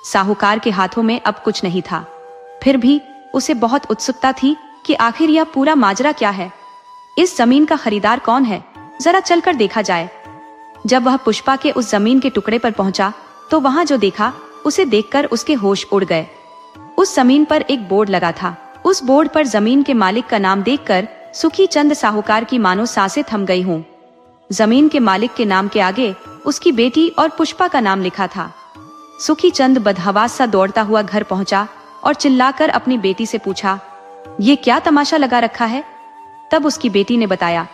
साहूकार के हाथों में अब कुछ नहीं था, फिर भी उसे बहुत उत्सुकता थी कि आखिर यह पूरा माजरा क्या है। इस जमीन का खरीदार कौन है, जरा चलकर देखा जाए। जब वह पुष्पा के उस जमीन के टुकड़े पर पहुंचा तो वहां जो देखा उसे देखकर उसके होश उड़ गए। उस जमीन पर एक बोर्ड लगा था। उस बोर्ड पर जमीन के मालिक का नाम देखकर सुखी चंद साहूकार की मानो सांसें थम गई हों। जमीन के मालिक के नाम के आगे उसकी बेटी और पुष्पा का नाम लिखा था। सुखी चंद बदहवास सा दौड़ता हुआ घर पहुंचा और चिल्लाकर अपनी बेटी से पूछा, ये क्या तमाशा लगा रखा है? तब उसकी बेटी ने बताया,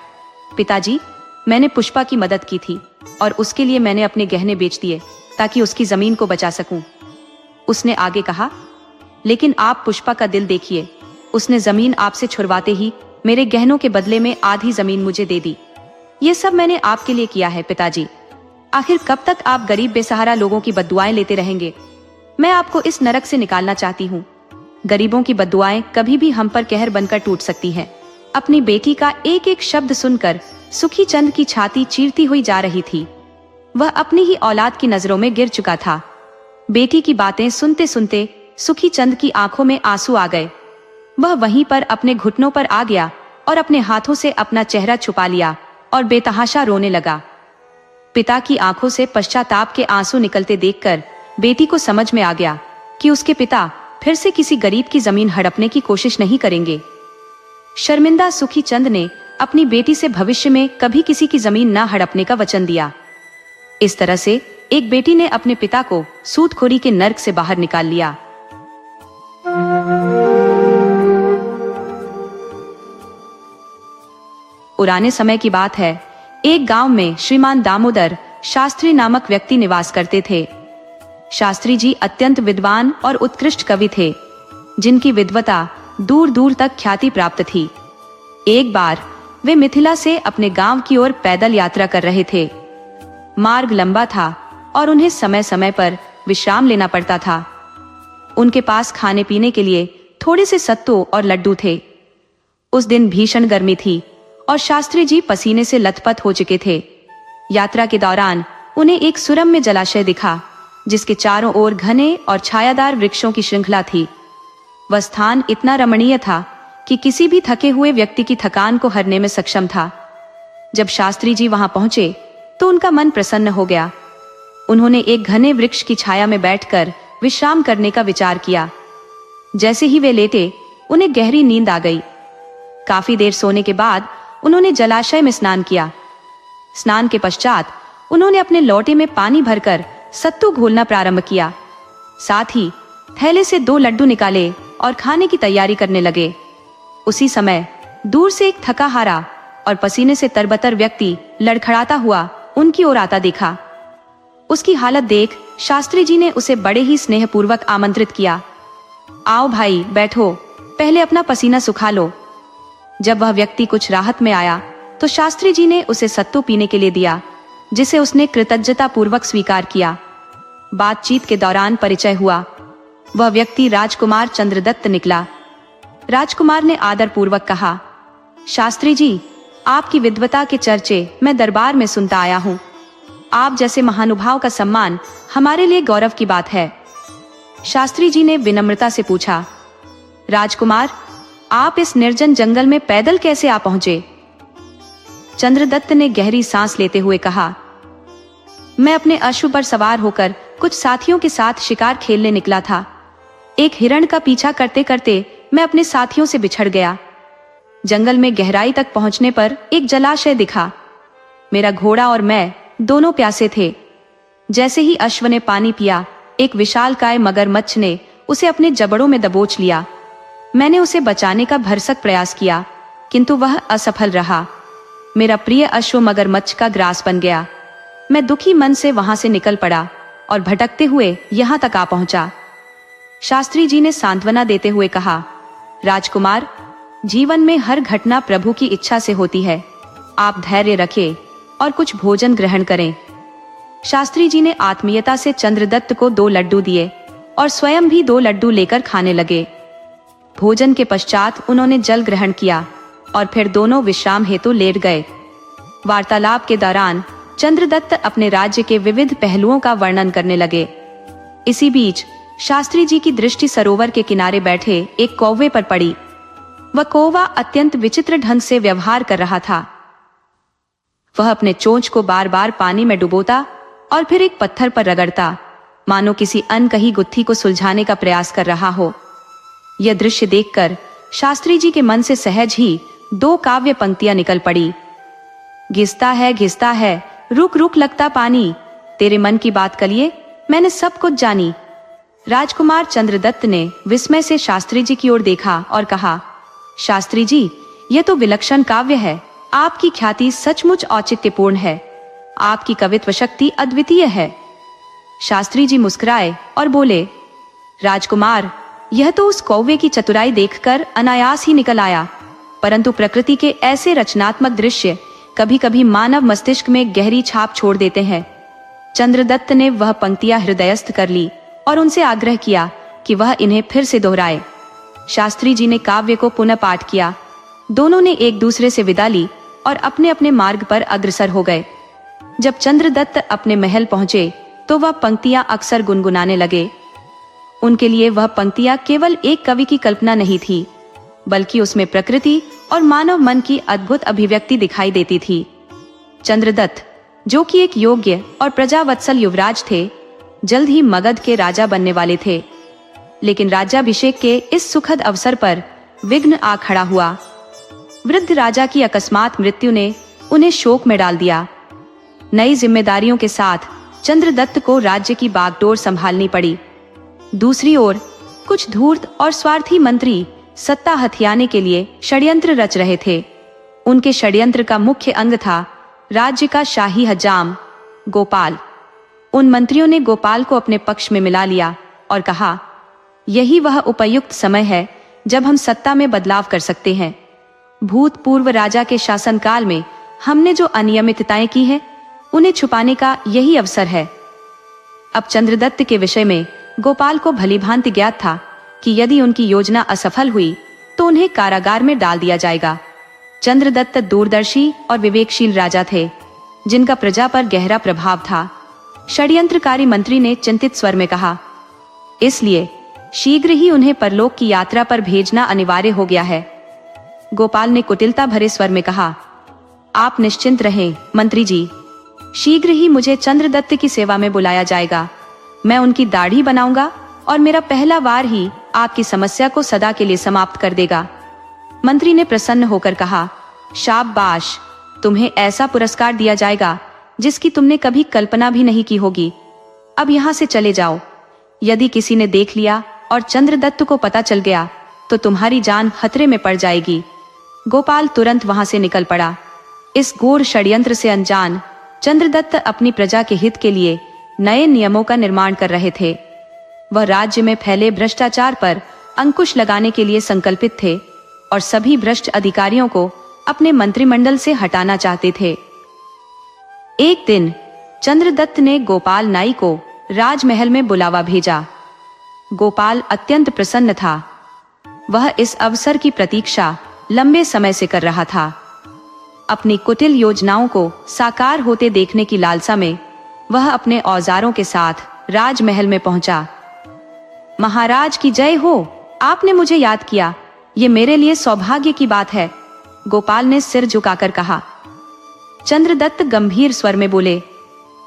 पिताजी, मैंने पुष्पा की मदद की थी और उसके लिए मैंने अपने गहने बेच दिए ताकि उसकी जमीन को बचा सकूं। उसने आगे कहा, लेकिन आप पुष्पा का दिल देखिए, उसने जमीन आपसे छुड़वाते ही मेरे गहनों के बदले में आधी जमीन मुझे दे दी। ये सब मैंने आपके लिए किया है पिताजी। आखिर कब तक आप गरीब बेसहारा लोगों की बद्दुआएं लेते रहेंगे? मैं आपको इस नरक से निकालना चाहती हूँ। गरीबों की बद्दुआएं कभी भी हम पर कहर बनकर टूट सकती हैं। अपनी बेटी का एक एक शब्द सुनकर सुखी चंद की छाती चीरती हुई जा रही थी। वह अपनी ही औलाद की नजरों में गिर चुका था। बेटी की बातें सुनते सुनते सुखी चंद की आंखों में आंसू आ गए। वह वहीं पर अपने घुटनों पर आ गया और अपने हाथों से अपना चेहरा छुपा लिया और बेतहाशा रोने लगा। पिता की आंखों से पश्चाताप के आंसू निकलते देखकर बेटी को समझ में आ गया कि उसके पिता फिर से किसी गरीब की जमीन हड़पने की कोशिश नहीं करेंगे। शर्मिंदा सुखी चंद ने अपनी बेटी से भविष्य में कभी किसी की जमीन न हड़पने का वचन दिया। इस तरह से एक बेटी ने अपने पिता को सूदखोरी के नर्क से बाहर निकाल लिया। पुराने समय की बात है। एक गांव में श्रीमान दामोदर शास्त्री नामक व्यक्ति निवास करते थे। शास्त्री जी अत्यंत विद्वान और उत्कृष्ट कवि थे, जिनकी विद्वता दूर दूर तक ख्याति प्राप्त थी। एक बार वे मिथिला से अपने गांव की ओर पैदल यात्रा कर रहे थे। मार्ग लंबा था और उन्हें समय समय पर विश्राम लेना पड़ता था। उनके पास खाने पीने के लिए थोड़े से सत्तू और लड्डू थे। उस दिन भीषण गर्मी थी और शास्त्री जी पसीने से लथपथ हो चुके थे। यात्रा के दौरान उन्हें एक सुरम्य जलाशय दिखा, जिसके चारों ओर घने और छायादार वृक्षों की श्रृंखला थी। वह स्थान इतना रमणीय था कि किसी भी थके हुए व्यक्ति की थकान को हरने में सक्षम था। जब शास्त्री जी वहां पहुंचे तो उनका मन प्रसन्न हो गया। उन्होंने एक घने वृक्ष की छाया में बैठकर विश्राम करने का विचार किया। जैसे ही वे लेटे, उन्हें गहरी नींद आ गई। काफी देर सोने के बाद उन्होंने जलाशय में स्नान किया। स्नान के पश्चात उन्होंने अपने लोटे में पानी भरकर सत्तू घोलना प्रारंभ किया। साथ ही थैले से 2 लड्डू निकाले और खाने की तैयारी करने लगे। उसी समय दूर से एक थका हारा और पसीने से तरबतर व्यक्ति लड़खड़ाता हुआ उनकी ओर आता देखा। उसकी हालत देख शास्त्री जी ने उसे बड़े ही स्नेहपूर्वक आमंत्रित किया। आओ भाई, बैठो, पहले अपना पसीना सुखा लो। जब वह व्यक्ति कुछ राहत में आया तो शास्त्री जी ने उसे सत्तू पीने के लिए दिया, जिसे उसने कृतज्ञता पूर्वक स्वीकार किया। बातचीत के दौरान परिचय हुआ। वह व्यक्ति राजकुमार चंद्रदत्त निकला। राजकुमार ने आदर पूर्वक कहा, शास्त्री जी, आपकी विद्वता के चर्चे मैं दरबार में सुनता आया हूँ। आप जैसे महानुभाव का सम्मान हमारे लिए गौरव की बात है। शास्त्री जी ने विनम्रता से पूछा, राजकुमार, आप इस निर्जन जंगल में पैदल कैसे आ पहुंचे? चंद्रदत्त ने गहरी सांस लेते हुए कहा, मैं अपने अश्व पर सवार होकर कुछ साथियों के साथ शिकार खेलने निकला था। एक हिरण का पीछा करते करते मैं अपने साथियों से बिछड़ गया। जंगल में गहराई तक पहुंचने पर एक जलाशय दिखा। मेरा घोड़ा और मैं दोनों प्यासे थे। जैसे ही अश्व ने पानी पिया, एक विशालकाय मगरमच्छ ने उसे अपने जबड़ों में दबोच लिया। मैंने उसे बचाने का भरसक प्रयास किया, किंतु वह असफल रहा। मेरा प्रिय अश्व मगरमच्छ का ग्रास बन गया। मैं दुखी मन से वहां से निकल पड़ा और भटकते हुए यहाँ तक आ पहुंचा। शास्त्री जी ने सांत्वना देते हुए कहा, राजकुमार, जीवन में हर घटना प्रभु की इच्छा से होती है। आप धैर्य रखें और कुछ भोजन ग्रहण करें। शास्त्री जी ने आत्मीयता से चंद्रदत्त को 2 लड्डू दिए और स्वयं भी 2 लड्डू लेकर खाने लगे। भोजन के पश्चात उन्होंने जल ग्रहण किया और फिर दोनों विश्राम हेतु लेट गए। वार्तालाप के दौरान चंद्रदत्त अपने राज्य के विविध पहलुओं का वर्णन करने लगे। इसी बीच शास्त्री जी की दृष्टि सरोवर के किनारे बैठे एक कौवे पर पड़ी। वह कौवा अत्यंत विचित्र ढंग से व्यवहार कर रहा था। वह अपने चोंच को बार बार पानी में डुबोता और फिर एक पत्थर पर रगड़ता, मानो किसी अनकही गुत्थी को सुलझाने का प्रयास कर रहा हो। यह दृश्य देखकर शास्त्री जी के मन से सहज ही 2 काव्य पंक्तियां निकल पड़ी। घिसता है, रुक रुक लगता पानी, तेरे मन की बात कलिए, मैंने सब कुछ जानी। राजकुमार चंद्रदत्त ने विस्मय से शास्त्री जी की ओर देखा और कहा, शास्त्री जी, यह तो विलक्षण काव्य है। आपकी ख्याति सचमुच औचित्यपूर्ण है। आपकी कवित्व शक्ति अद्वितीय है। शास्त्री जी मुस्कुराए और बोले, राजकुमार, यह तो उस कौवे की चतुराई देखकर अनायास ही निकल आया, परंतु प्रकृति के ऐसे रचनात्मक दृश्य कभी कभी मानव मस्तिष्क में गहरी छाप छोड़ देते हैं। चंद्रदत्त ने वह पंक्तियां हृदयस्थ कर ली और उनसे आग्रह किया कि वह इन्हें फिर से दोहराए। शास्त्री जी ने काव्य को पुनः पाठ किया। दोनों ने एक दूसरे से विदा ली और अपने अपने मार्ग पर अग्रसर हो गए। जब चंद्रदत्त अपने महल पहुंचे तो वह पंक्तियां अक्सर गुनगुनाने लगे। उनके लिए वह पंक्तियां केवल एक कवि की कल्पना नहीं थी, बल्कि उसमें प्रकृति और मानव मन की अद्भुत अभिव्यक्ति दिखाई देती थी। चंद्रदत्त, जो कि एक योग्य और प्रजावत्सल युवराज थे, जल्द ही मगध के राजा बनने वाले थे। लेकिन राज्याभिषेक के इस सुखद अवसर पर विघ्न आ खड़ा हुआ। वृद्ध राजा की अकस्मात मृत्यु ने उन्हें शोक में डाल दिया। नई जिम्मेदारियों के साथ चंद्रदत्त को राज्य की बागडोर संभालनी पड़ी। दूसरी ओर कुछ धूर्त और स्वार्थी मंत्री सत्ता हथियाने के लिए षड्यंत्र रच रहे थे। उनके षड्यंत्र का मुख्य अंग था राज्य का शाही हजाम गोपाल। उन मंत्रियों ने गोपाल को अपने पक्ष में मिला लिया और कहा, यही वह उपयुक्त समय है जब हम सत्ता में बदलाव कर सकते हैं। भूतपूर्व राजा के शासनकाल में हमने जो अनियमितताएं की हैं, उन्हें छुपाने का यही अवसर है। अब चंद्रदत्त के विषय में गोपाल को भलीभांति ज्ञात था कि यदि उनकी योजना असफल हुई तो उन्हें कारागार में डाल दिया जाएगा। चंद्रदत्त दूरदर्शी और विवेकशील राजा थे, जिनका प्रजा पर गहरा प्रभाव था। षड्यंत्रकारी मंत्री ने चिंतित स्वर में कहा, इसलिए शीघ्र ही उन्हें परलोक की यात्रा पर भेजना अनिवार्य हो गया है। गोपाल ने कुटिलता भरे स्वर में कहा, आप निश्चिंत रहें मंत्री जी, शीघ्र ही मुझे चंद्रदत्त की सेवा में बुलाया जाएगा। मैं उनकी दाढ़ी बनाऊंगा और मेरा पहला वार ही आपकी समस्या को सदा के लिए समाप्त कर देगा। मंत्री ने प्रसन्न होकर कहा, शाबाश, तुम्हें ऐसा पुरस्कार दिया जाएगा जिसकी तुमने कभी कल्पना भी नहीं की होगी। अब यहाँ से चले जाओ। यदि किसी ने देख लिया और चंद्रदत्त को पता चल गया तो तुम्हारी जान खतरे में पड़ जाएगी। गोपाल तुरंत वहां से निकल पड़ा। इस गूढ़ षड्यंत्र से अनजान चंद्रदत्त अपनी प्रजा के हित के लिए नए नियमों का निर्माण कर रहे थे। वह राज्य में फैले भ्रष्टाचार पर अंकुश लगाने के लिए संकल्पित थे और सभी भ्रष्ट अधिकारियों को अपने मंत्रिमंडल से हटाना चाहते थे। एक दिन चंद्रदत्त ने गोपाल नाई को राजमहल में बुलावा भेजा। गोपाल अत्यंत प्रसन्न था। वह इस अवसर की प्रतीक्षा लंबे समय से कर रहा था। अपनी कुटिल योजनाओं को साकार होते देखने की लालसा में वह अपने औजारों के साथ राजमहल में पहुंचा। महाराज की जय हो, आपने मुझे याद किया, ये मेरे लिए सौभाग्य की बात है, गोपाल ने सिर झुकाकर कहा। चंद्रदत्त गंभीर स्वर में बोले,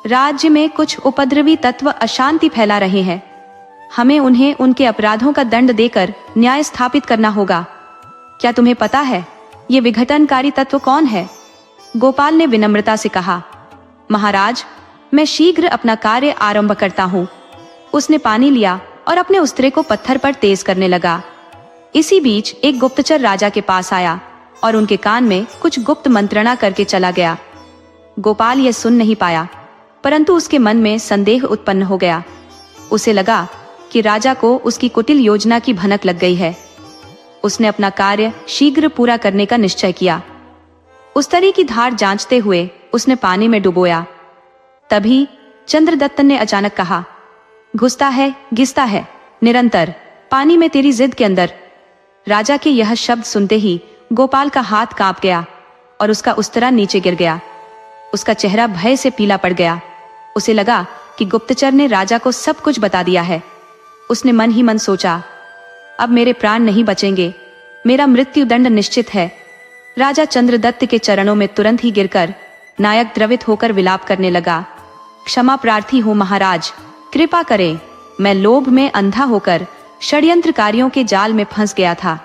राज्य में कुछ उपद्रवी तत्व अशांति फैला रहे हैं। हमें उन्हें उनके अपराधों का दंड देकर न्याय स्थापित करना होगा। क्या तुम्हें पता है ये विघटनकारी तत्व कौन है? गोपाल ने विनम्रता से कहा, महाराज, मैं शीघ्र अपना कार्य आरंभ करता हूँ। उसने पानी लिया और अपने उस्तरे को पत्थर पर तेज करने लगा। इसी बीच एक गुप्तचर राजा के पास आया और उनके कान में कुछ गुप्त मंत्रणा करके चला गया। गोपाल यह सुन नहीं पाया, परंतु उसके मन में संदेह उत्पन्न हो गया। उसे लगा कि राजा को उसकी कुटिल योजना की भनक लग गई है। उसने अपना कार्य शीघ्र पूरा करने का निश्चय किया। उस्तरे की धार जांचते हुए उसने पानी में डुबोया। तभी चंद्रदत्त ने अचानक कहा, घुसता है घिसता है निरंतर पानी में तेरी जिद के अंदर। राजा के यह शब्द सुनते ही गोपाल का हाथ कांप गया और उसका उस्तरा नीचे गिर गया। उसका चेहरा भय से पीला पड़ गया। उसे लगा कि गुप्तचर ने राजा को सब कुछ बता दिया है। उसने मन ही मन सोचा, अब मेरे प्राण नहीं बचेंगे, मेरा मृत्यु दंड निश्चित है। राजा चंद्रदत्त के चरणों में तुरंत ही गिरकर नायक द्रवित होकर विलाप करने लगा। क्षमा प्रार्थी हूँ महाराज, कृपा करें, मैं लोभ में अंधा होकर षड्यंत्रकारियों के जाल में फंस गया था।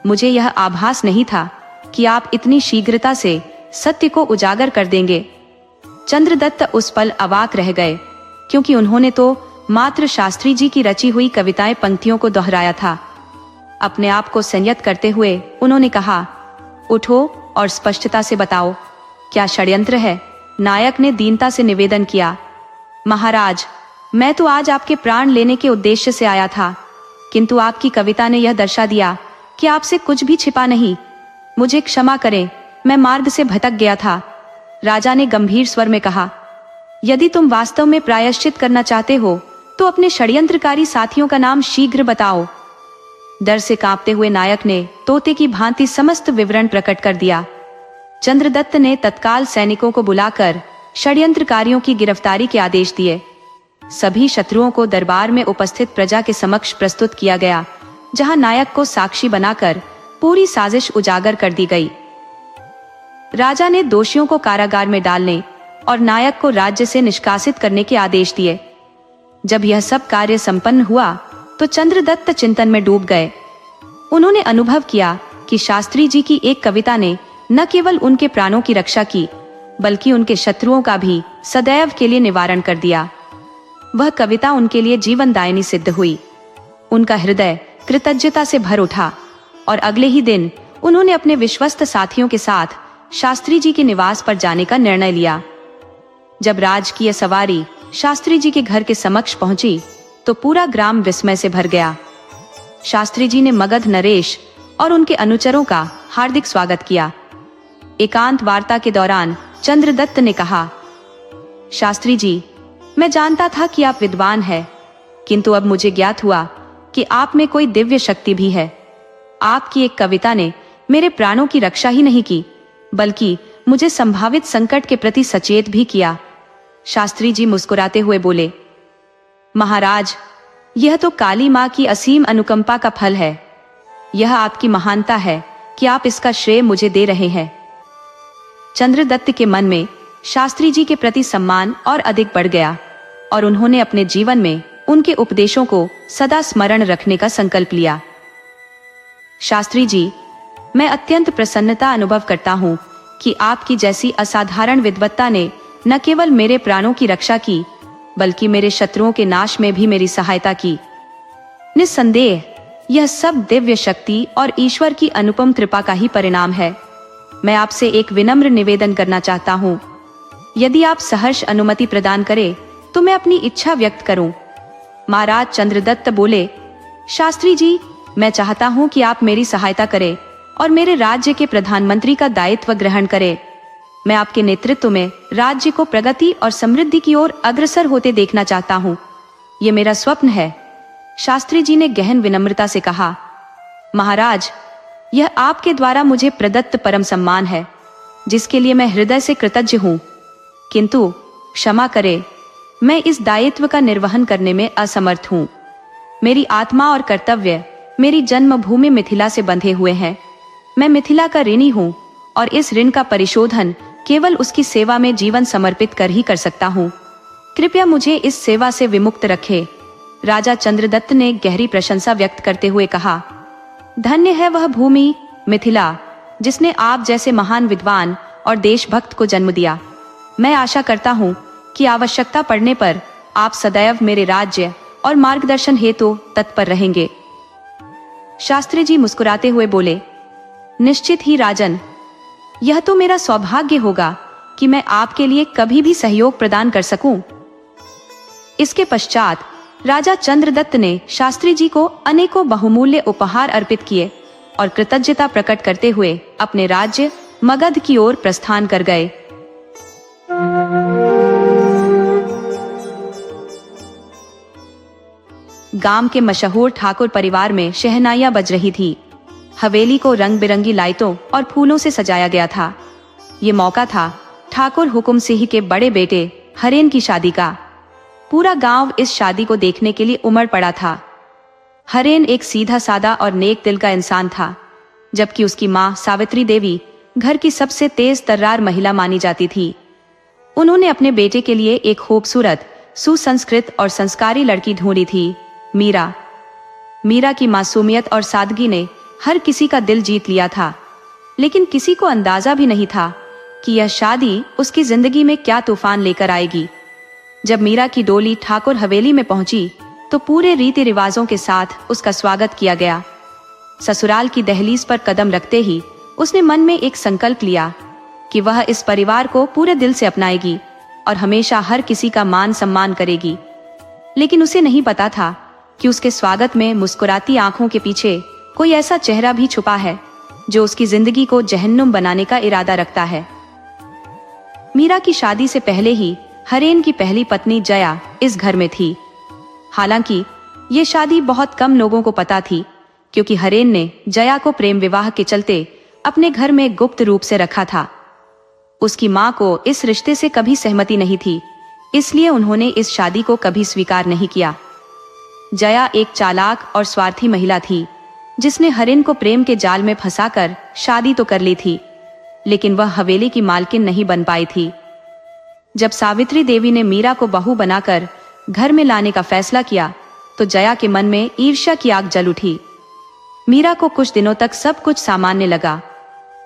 मुझे यह आभास नहीं था कि आप इतनी शीघ्रता से सत्य को उजागर कर देंगे। चंद्रदत्त उस पल अवाक रह गए, क्योंकि उन्होंने तो मात्र शास्त्री जी की रची हुई कविताएं पंक्तियों को दोहराया था। अपने आप को संयत करते हुए उन्होंने कहा, उठो और स्पष्टता से बताओ, क्या षड्यंत्र है? नायक ने दीनता से निवेदन किया। महाराज, मैं तो आज आपके प्राण लेने के उद्देश्य से आया था, किंतु आपकी कविता ने यह दर्शा दिया कि आपसे कुछ भी छिपा नहीं। मुझे क्षमा करें, मैं मार्ग से भटक गया था। राजा ने गंभीर स्वर में कहा, यदि तुम वास्तव में प्रायश्चित करना चाहते हो तो अपने षड्यंत्रकारी साथियों का नाम शीघ्र बताओ। डर से कांपते हुए नायक ने तोते की भांति समस्त विवरण प्रकट कर दिया। चंद्रदत्त ने तत्काल सैनिकों को बुलाकर षड्यंत्रकारियों की गिरफ्तारी के आदेश दिए। सभी शत्रुओं को दरबार में उपस्थित प्रजा के समक्ष प्रस्तुत किया गया, जहां नायक को साक्षी बनाकर पूरी साजिश उजागर कर दी गई। राजा ने दोषियों को कारागार में डालने और नायक को राज्य से निष्कासित करने के आदेश दिए। जब यह सब कार्य संपन्न हुआ तो चंद्रदत्त चिंतन में डूब गए। उन्होंने अनुभव किया कि शास्त्री जी की एक कविता ने न केवल उनके प्राणों की रक्षा की, बल्कि उनके शत्रुओं का भी सदैव के लिए निवारण कर दिया। वह कविता उनके लिए जीवनदायिनी सिद्ध हुई। उनका हृदय कृतज्ञता से भर उठा और अगले ही दिन उन्होंने अपने विश्वस्त साथियों के साथ शास्त्री जी के निवास पर जाने का निर्णय लिया। जब राजकीय सवारी शास्त्री जी के घर के समक्ष पहुंची तो पूरा ग्राम विस्मय से भर गया। शास्त्री जी ने मगध नरेश और उनके अनुचरों का हार्दिक स्वागत किया। एकांत वार्ता के दौरान चंद्रदत्त ने कहा, शास्त्री जी, मैं जानता था कि आप विद्वान हैं, किंतु अब मुझे ज्ञात हुआ कि आप में कोई दिव्य शक्ति भी है। आपकी एक कविता ने मेरे प्राणों की रक्षा ही नहीं की, बल्कि मुझे संभावित संकट के प्रति सचेत भी किया। शास्त्री जी मुस्कुराते हुए बोले, महाराज, यह तो काली माँ की असीम अनुकंपा का फल है। यह आपकी महानता है कि आप इसका श्रेय मुझे दे रहे हैं। चंद्रदत्त के मन में शास्त्री जी के प्रति सम्मान और अधिक बढ़ गया और उन्होंने अपने जीवन में उनके उपदेशों को सदा स्मरण रखने का संकल्प लिया। शास्त्री जी, मैं अत्यंत प्रसन्नता अनुभव करता हूँ कि आपकी जैसी असाधारण विद्वत्ता ने न केवल मेरे प्राणों की रक्षा की, बल्कि मेरे शत्रुओं के नाश में भी मेरी सहायता की। निस्संदेह यह सब दिव्य शक्ति और ईश्वर की अनुपम कृपा का ही परिणाम है। मैं आपसे एक विनम्र निवेदन करना चाहता हूँ। यदि आप सहर्ष अनुमति प्रदान करें तो मैं अपनी इच्छा व्यक्त करूं। महाराज चंद्रदत्त बोले, शास्त्री जी, मैं चाहता हूं कि आप मेरी सहायता करें और मेरे राज्य के प्रधानमंत्री का दायित्व ग्रहण करें। मैं आपके नेतृत्व में राज्य को प्रगति और समृद्धि की ओर अग्रसर होते देखना चाहता हूं। ये मेरा स्वप्न है। शास्त्री जी ने गहन विनम्रता से कहा, महाराज, यह आपके द्वारा मुझे प्रदत्त परम सम्मान है, जिसके लिए मैं हृदय से कृतज्ञ हूं। किंतु क्षमा करें, मैं इस दायित्व का निर्वहन करने में असमर्थ हूं। मेरी आत्मा और कर्तव्य मेरी जन्मभूमि मिथिला से बंधे हुए हैं। मैं मिथिला का ऋणी हूं और इस ऋण का परिशोधन केवल उसकी सेवा में जीवन समर्पित कर ही कर सकता हूं। कृपया मुझे इस सेवा से विमुक्त रखें। राजा चंद्रदत्त ने गहरी प्रशंसा व्यक्त करते हुए कहा, धन्य है वह भूमि मिथिला, जिसने आप जैसे महान विद्वान और देशभक्त को जन्म दिया। मैं आशा करता हूँ कि आवश्यकता पड़ने पर आप सदैव मेरे राज्य और मार्गदर्शन हेतु तत्पर रहेंगे। शास्त्री जी मुस्कुराते हुए बोले, निश्चित ही राजन, यह तो मेरा सौभाग्य होगा कि मैं आपके लिए कभी भी सहयोग प्रदान कर सकूं। इसके पश्चात राजा चंद्रदत्त ने शास्त्री जी को अनेकों बहुमूल्य उपहार अर्पित किए और कृतज्ञता प्रकट करते हुए अपने राज्य मगध की ओर प्रस्थान कर गए। गांव के मशहूर ठाकुर परिवार में शहनाइयां बज रही थी। हवेली को रंग बिरंगी लाइटों और फूलों से सजाया गया था। ये मौका था ठाकुर हुकुम सिंह के बड़े बेटे हरेन की शादी का। पूरा गांव इस शादी को देखने के लिए उमड़ पड़ा था। हरेन एक सीधा सादा और नेक दिल का इंसान था, जबकि उसकी माँ सावित्री देवी घर की सबसे तेज तर्रार महिला मानी जाती थी। उन्होंने अपने बेटे के लिए एक खूबसूरत, सुसंस्कृत और संस्कारी लड़की ढूंढी थी, मीरा। मीरा की मासूमियत और सादगी ने हर किसी का दिल जीत लिया था, लेकिन किसी को अंदाजा भी नहीं था कि यह शादी उसकी जिंदगी में क्या तूफान लेकर आएगी। जब मीरा की डोली ठाकुर हवेली में पहुंची तो पूरे रीति रिवाजों के साथ उसका स्वागत किया गया। ससुराल की दहलीज पर कदम रखते ही उसने मन में एक संकल्प लिया कि वह इस परिवार को पूरे दिल से अपनाएगी और हमेशा हर किसी का मान सम्मान करेगी। लेकिन उसे नहीं पता था कि उसके स्वागत में मुस्कुराती आंखों के पीछे कोई ऐसा चेहरा भी छुपा है जो उसकी जिंदगी को जहन्नुम बनाने का इरादा रखता है। मीरा की शादी से पहले ही हरेन की पहली पत्नी जया इस घर में थी। हालांकि ये शादी बहुत कम लोगों को पता थी, क्योंकि हरेन ने जया को प्रेम विवाह के चलते अपने घर में गुप्त रूप से रखा था। उसकी माँ को इस रिश्ते से कभी सहमति नहीं थी, इसलिए उन्होंने इस शादी को कभी स्वीकार नहीं किया। जया एक चालाक और स्वार्थी महिला थी, जिसने हरेन को प्रेम के जाल में फंसाकर शादी तो कर ली थी, लेकिन वह हवेली की मालकिन नहीं बन पाई थी। जब सावित्री देवी ने मीरा को बहू बनाकर घर में लाने का फैसला किया तो जया के मन में ईर्ष्या की आग जल उठी। मीरा को कुछ दिनों तक सब कुछ सामान्य लगा।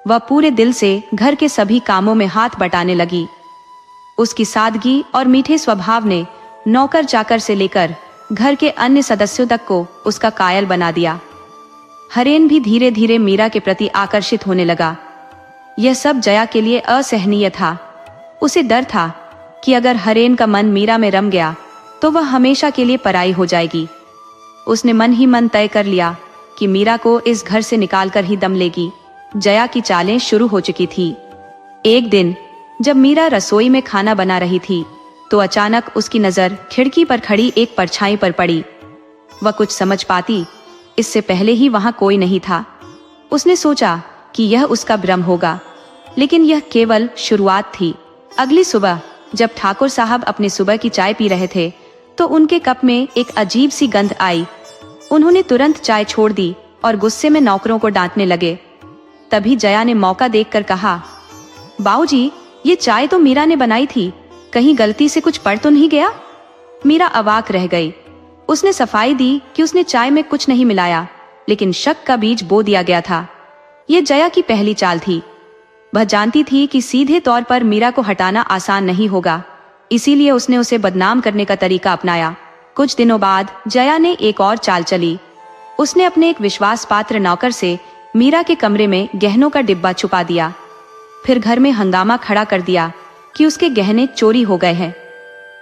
वह पूरे दिल से घर के सभी कामों में हाथ बटाने लगी। उसकी सादगी और मीठे स्वभाव ने नौकर चाकर से लेकर घर के अन्य सदस्यों तक को उसका कायल बना दिया। हरेन भी धीरे धीरे मीरा के प्रति आकर्षित होने लगा। यह सब जया के लिए असहनीय था। उसे डर था कि अगर हरेन का मन मीरा में रम गया तो वह हमेशा के लिए पराई हो जाएगी। उसने मन ही मन तय कर लिया कि मीरा को इस घर से निकालकर ही दम लेगी। जया की चालें शुरू हो चुकी थी। एक दिन जब मीरा रसोई में खाना बना रही थी तो अचानक उसकी नजर खिड़की पर खड़ी एक परछाई पर पड़ी। वह कुछ समझ पाती इससे पहले ही वहां कोई नहीं था। उसने सोचा कि यह उसका भ्रम होगा, लेकिन यह केवल शुरुआत थी। अगली सुबह जब ठाकुर साहब अपनी सुबह की चाय पी रहे थे तो उनके कप में एक अजीब सी गंध आई। उन्होंने तुरंत चाय छोड़ दी और गुस्से में नौकरों को डांटने लगे। तभी जया ने मौका देखकर कहा, बाऊजी, ये चाय तो मीरा ने बनाई थी, कहीं गलती से कुछ पड़ तो नहीं गया? मीरा अवाक रह गई। उसने सफाई दी कि उसने चाय में कुछ नहीं मिलाया, लेकिन शक का बीज बो दिया गया था। यह जया की पहली चाल थी। वह जानती थी कि सीधे तौर पर मीरा को हटाना आसान नहीं होगा, इसीलिए उसने उसे बदनाम करने का तरीका अपनाया। कुछ दिनों बाद जया ने एक और चाल चली। उसने अपने एक विश्वास पात्र नौकर से मीरा के कमरे में गहनों का डिब्बा छुपा दिया। फिर घर में हंगामा खड़ा कर दिया कि उसके गहने चोरी हो गए हैं।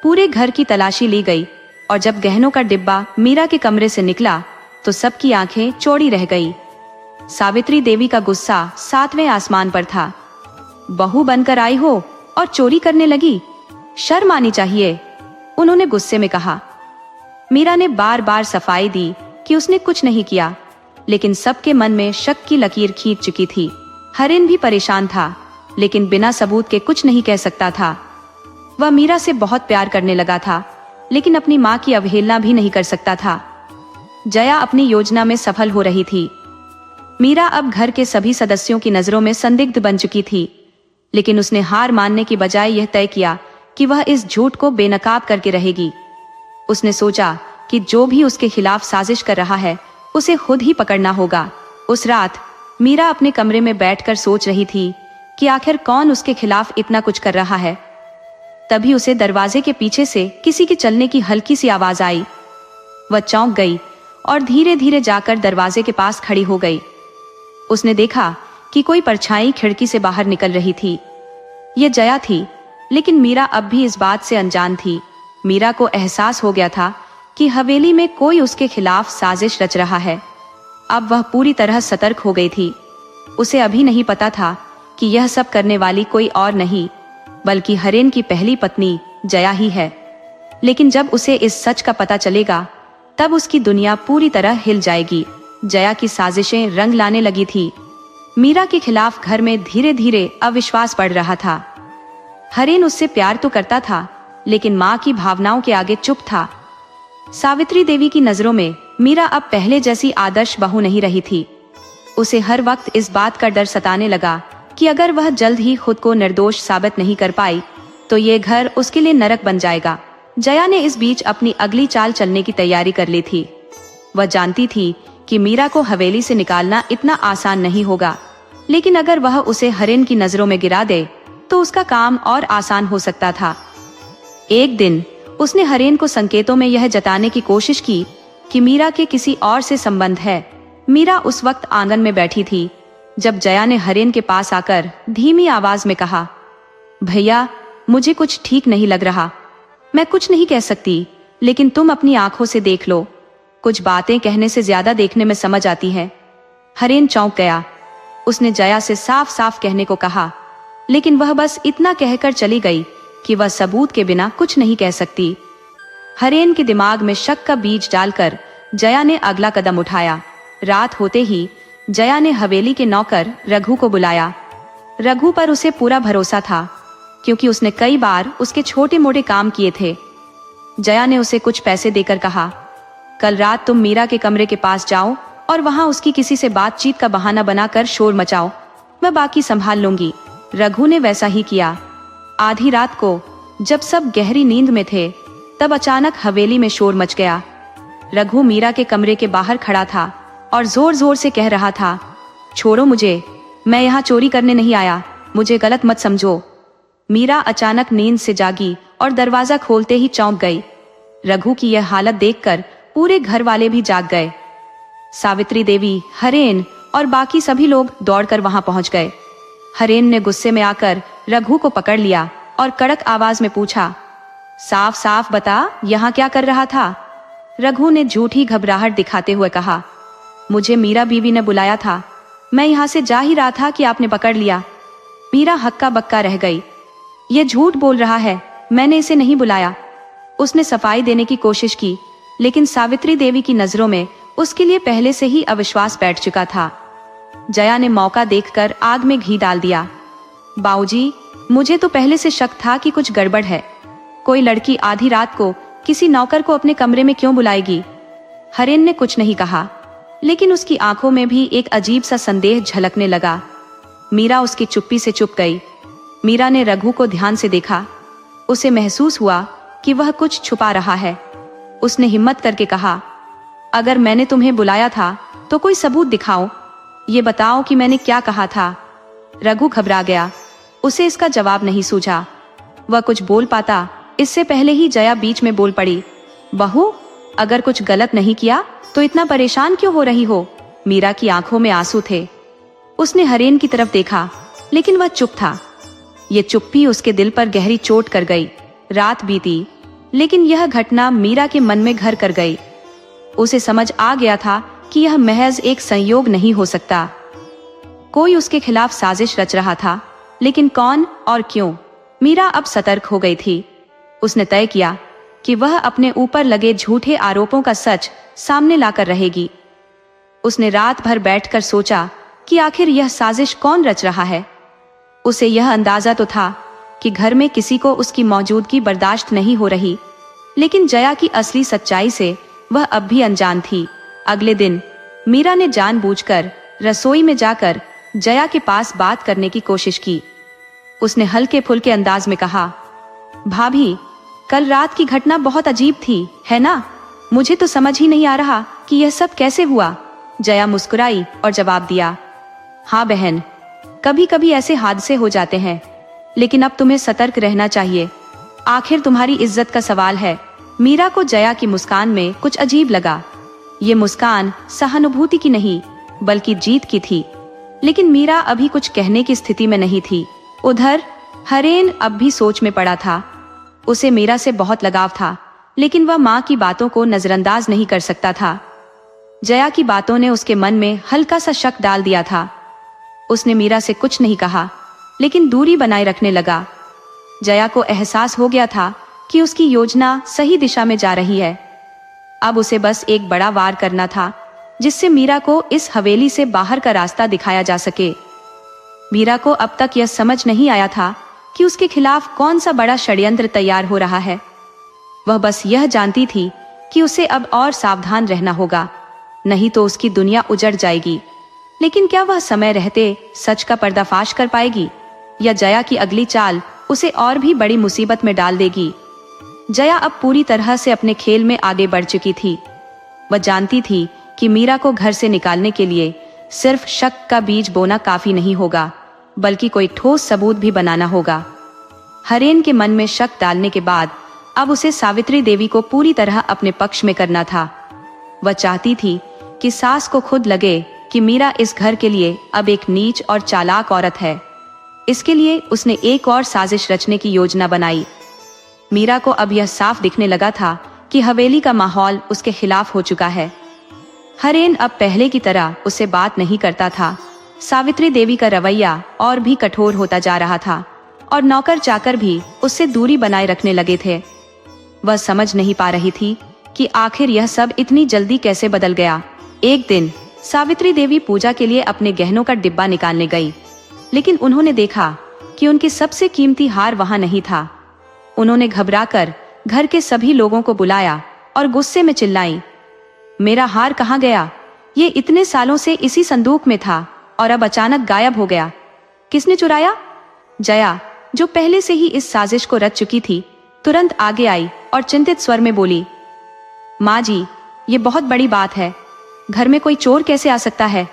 पूरे घर की तलाशी ली गई और जब गहनों का डिब्बा मीरा के कमरे से निकला तो सबकी आंखें चौड़ी रह गई। सावित्री देवी का गुस्सा 7वें आसमान पर था। बहू बनकर आई हो और चोरी करने लगी, शर्म आनी चाहिए, उन्होंने गुस्से में कहा। मीरा ने बार बार सफाई दी कि उसने कुछ नहीं किया, लेकिन सबके मन में शक की लकीर खींच चुकी थी। हरेन भी परेशान था, लेकिन बिना सबूत के कुछ नहीं कह सकता था। वह मीरा से बहुत प्यार करने लगा था, लेकिन अपनी मां की अवहेलना भी नहीं कर सकता था। जया अपनी योजना में सफल हो रही थी। मीरा अब घर के सभी सदस्यों की नजरों में संदिग्ध बन चुकी थी, लेकिन उसने हार मानने की बजाय यह तय किया कि वह इस झूठ को बेनकाब करके रहेगी। उसने सोचा कि जो भी उसके खिलाफ साजिश कर रहा है उसे खुद ही पकड़ना होगा। उस रात मीरा अपने कमरे में बैठकर सोच रही थी कि आखिर कौन उसके खिलाफ इतना कुछ कर रहा है। तभी उसे दरवाजे के पीछे से किसी के चलने की हल्की सी आवाज आई। वह चौंक गई और धीरे धीरे जाकर दरवाजे के पास खड़ी हो गई। उसने देखा कि कोई परछाई खिड़की से बाहर निकल रही थी। यह जया थी, लेकिन मीरा अब भी इस बात से अनजान थी। मीरा को एहसास हो गया था कि हवेली में कोई उसके खिलाफ साजिश रच रहा है। अब वह पूरी तरह सतर्क हो गई थी। उसे अभी नहीं पता था कि यह सब करने वाली कोई और नहीं बल्कि हरेन की पहली पत्नी जया ही है। लेकिन जब उसे इस सच का पता चलेगा तब उसकी दुनिया पूरी तरह हिल जाएगी। जया की साजिशें रंग लाने लगी थी। मीरा के खिलाफ घर में धीरे धीरे अविश्वास बढ़ रहा था। हरेन उससे प्यार तो करता था, लेकिन मां की भावनाओं के आगे चुप था। सावित्री देवी की नजरों में मीरा अब पहले जैसी आदर्श बहू नहीं रही थी। उसे हर वक्त इस बात का डर सताने लगा कि अगर वह जल्द ही खुद को निर्दोष साबित नहीं कर पाई तो ये घर उसके लिए नरक बन जाएगा। जया ने इस बीच अपनी अगली चाल चलने की तैयारी कर ली थी। वह जानती थी कि मीरा को हवेली से निकालना इतना आसान नहीं होगा, लेकिन अगर वह उसे हरेन की नजरों में गिरा दे तो उसका काम और आसान हो सकता था। एक दिन उसने हरेन को संकेतों में यह जताने की कोशिश की कि मीरा के किसी और से संबंध है। मीरा उस वक्त आंगन में बैठी थी जब जया ने हरेन के पास आकर धीमी आवाज में कहा, भैया, मुझे कुछ ठीक नहीं लग रहा। मैं कुछ नहीं कह सकती, लेकिन तुम अपनी आंखों से देख लो। कुछ बातें कहने से ज्यादा देखने में समझ आती है। हरेन चौंक गया। उसने जया से साफ साफ कहने को कहा, लेकिन वह बस इतना कहकर चली गई कि वह सबूत के बिना कुछ नहीं कह सकती। हरेन के दिमाग में शक का बीज डालकर जया ने अगला कदम उठाया। रात होते ही जया ने हवेली के नौकर रघु को बुलाया। रघु पर उसे पूरा भरोसा था, क्योंकि उसने कई बार उसके छोटे मोटे काम किए थे। जया ने उसे कुछ पैसे देकर कहा, कल रात तुम मीरा के कमरे के पास जाओ और वहां उसकी किसी से बातचीत का बहाना बनाकर शोर मचाओ, मैं बाकी संभाल लूंगी। रघु ने वैसा ही किया। आधी रात को जब सब गहरी नींद में थे तब अचानक हवेली में शोर मच गया। रघु मीरा के कमरे के बाहर खड़ा था और जोर जोर से कह रहा था, छोड़ो मुझे, मैं यहाँ चोरी करने नहीं आया, मुझे गलत मत समझो। मीरा अचानक नींद से जागी और दरवाजा खोलते ही चौंक गई। रघु की यह हालत देखकर पूरे घर वाले भी जाग गए। सावित्री देवी, हरेन और बाकी सभी लोग दौड़कर वहां पहुंच गए। हरेन ने गुस्से में आकर रघु को पकड़ लिया और कड़क आवाज में पूछा, साफ साफ बता, यहाँ क्या कर रहा था? रघु ने झूठी घबराहट दिखाते हुए कहा, मुझे मीरा बीवी ने बुलाया था, मैं यहाँ से जा ही रहा था कि आपने पकड़ लिया। मीरा हक्का बक्का रह गई। ये झूठ बोल रहा है, मैंने इसे नहीं बुलाया। उसने सफाई देने की कोशिश की, लेकिन सावित्री देवी की नजरों में उसके लिए पहले से ही अविश्वास बैठ चुका था। जया ने मौका देखकर आग में घी डाल दिया। बाऊजी, मुझे तो पहले से शक था कि कुछ गड़बड़ है। कोई लड़की आधी रात को किसी नौकर को अपने कमरे में क्यों बुलाएगी? हरेन ने कुछ नहीं कहा, लेकिन उसकी आंखों में भी एक अजीब सा संदेह झलकने लगा। मीरा उसकी चुप्पी से चुप गई। मीरा ने रघु को ध्यान से देखा। उसे महसूस हुआ कि वह कुछ छुपा रहा है। उसने हिम्मत करके कहा, अगर मैंने तुम्हें बुलाया था तो कोई सबूत दिखाओ, ये बताओ कि मैंने क्या कहा था। रघु घबरा गया। उसे इसका जवाब नहीं सूझा। वह कुछ बोल पाता इससे पहले ही जया बीच में बोल पड़ी, बहू, अगर कुछ गलत नहीं किया तो इतना परेशान क्यों हो रही हो? मीरा की आंखों में आंसू थे। उसने हरेन की तरफ देखा, लेकिन वह चुप था। ये चुप्पी उसके दिल पर गहरी चोट कर गई। रात बीती, लेकिन यह घटना मीरा के मन में घर कर गई। उसे समझ आ गया था कि यह महज एक संयोग नहीं हो सकता। कोई उसके खिलाफ साजिश रच रहा था, लेकिन कौन और क्यों? मीरा अब सतर्क हो गई थी। उसने तय किया कि वह अपने ऊपर लगे झूठे आरोपों का सच सामने लाकर रहेगी। उसने रात भर बैठकर सोचा कि आखिर यह साजिश कौन रच रहा है। उसे यह अंदाजा तो था कि घर में किसी को उसकी मौजूदगी बर्दाश्त नहीं हो रही, लेकिन जया की असली सच्चाई से वह अब भी अनजान थी। अगले दिन मीरा ने जानबूझकर रसोई में जाकर जया के पास बात करने की कोशिश की। उसने हल्के फुल्के अंदाज में कहा, भाभी, कल रात की घटना बहुत अजीब थी, है ना? मुझे तो समझ ही नहीं आ रहा कि यह सब कैसे हुआ। जया मुस्कुराई और जवाब दिया, हाँ बहन, कभी कभी ऐसे हादसे हो जाते हैं, लेकिन अब तुम्हें सतर्क रहना चाहिए। आखिर तुम्हारी इज्जत का सवाल है। मीरा को जया की मुस्कान में कुछ अजीब लगा। ये मुस्कान सहानुभूति की नहीं, बल्कि जीत की थी। लेकिन मीरा अभी कुछ कहने की स्थिति में नहीं थी। उधर हरेन अब भी सोच में पड़ा था। उसे मीरा से बहुत लगाव था, लेकिन वह माँ की बातों को नजरअंदाज नहीं कर सकता था। जया की बातों ने उसके मन में हल्का सा शक डाल दिया था। उसने मीरा से कुछ नहीं कहा, लेकिन दूरी बनाए रखने लगा। जया को एहसास हो गया था कि उसकी योजना सही दिशा में जा रही है। अब उसे बस एक बड़ा वार करना था, जिससे मीरा को इस हवेली से बाहर का रास्ता दिखाया जा सके। मीरा को अब तक यह समझ नहीं आया था कि उसके खिलाफ कौन सा बड़ा षड्यंत्र तैयार हो रहा है। वह बस यह जानती थी कि उसे अब और सावधान रहना होगा, नहीं तो उसकी दुनिया उजड़ जाएगी। लेकिन क्या वह समय रहते सच का पर्दाफाश कर पाएगी, या जया की अगली चाल उसे और भी बड़ी मुसीबत में डाल देगी? जया अब पूरी तरह से अपने खेल में आगे बढ़ चुकी थी। वह जानती थी कि मीरा को घर से निकालने के लिए सिर्फ शक का बीज बोना काफी नहीं होगा, बल्कि कोई ठोस सबूत भी बनाना होगा। हरेन के मन में शक डालने के बाद अब उसे सावित्री देवी को पूरी तरह अपने पक्ष में करना था। वह चाहती थी कि सास को खुद लगे कि मीरा इस घर के लिए अब एक नीच और चालाक औरत है। इसके लिए उसने एक और साजिश रचने की योजना बनाई। मीरा को अब यह साफ दिखने लगा था कि हवेली का माहौल उसके खिलाफ हो चुका है। हरेन अब पहले की तरह उससे बात नहीं करता था। सावित्री देवी का रवैया और भी कठोर होता जा रहा था और नौकर चाकर भी उससे दूरी बनाए रखने लगे थे। वह समझ नहीं पा रही थी कि आखिर यह सब इतनी जल्दी कैसे बदल गया। एक दिन सावित्री देवी पूजा के लिए अपने गहनों का डिब्बा निकालने गई, लेकिन उन्होंने देखा कि उनकी सबसे कीमती हार वहां नहीं था। उन्होंने घबराकर घर के सभी लोगों को बुलाया और गुस्से में चिल्लाई, मेरा हार कहाँ गया? ये इतने सालों से इसी संदूक में था और अब अचानक गायब हो गया। किसने चुराया? जया, जो पहले से ही इस साजिश को रच चुकी थी, तुरंत आगे आई और चिंतित स्वर में बोली, माँ जी, ये बहुत बड़ी बात है। घर में कोई चोर कैसे आ सकता है?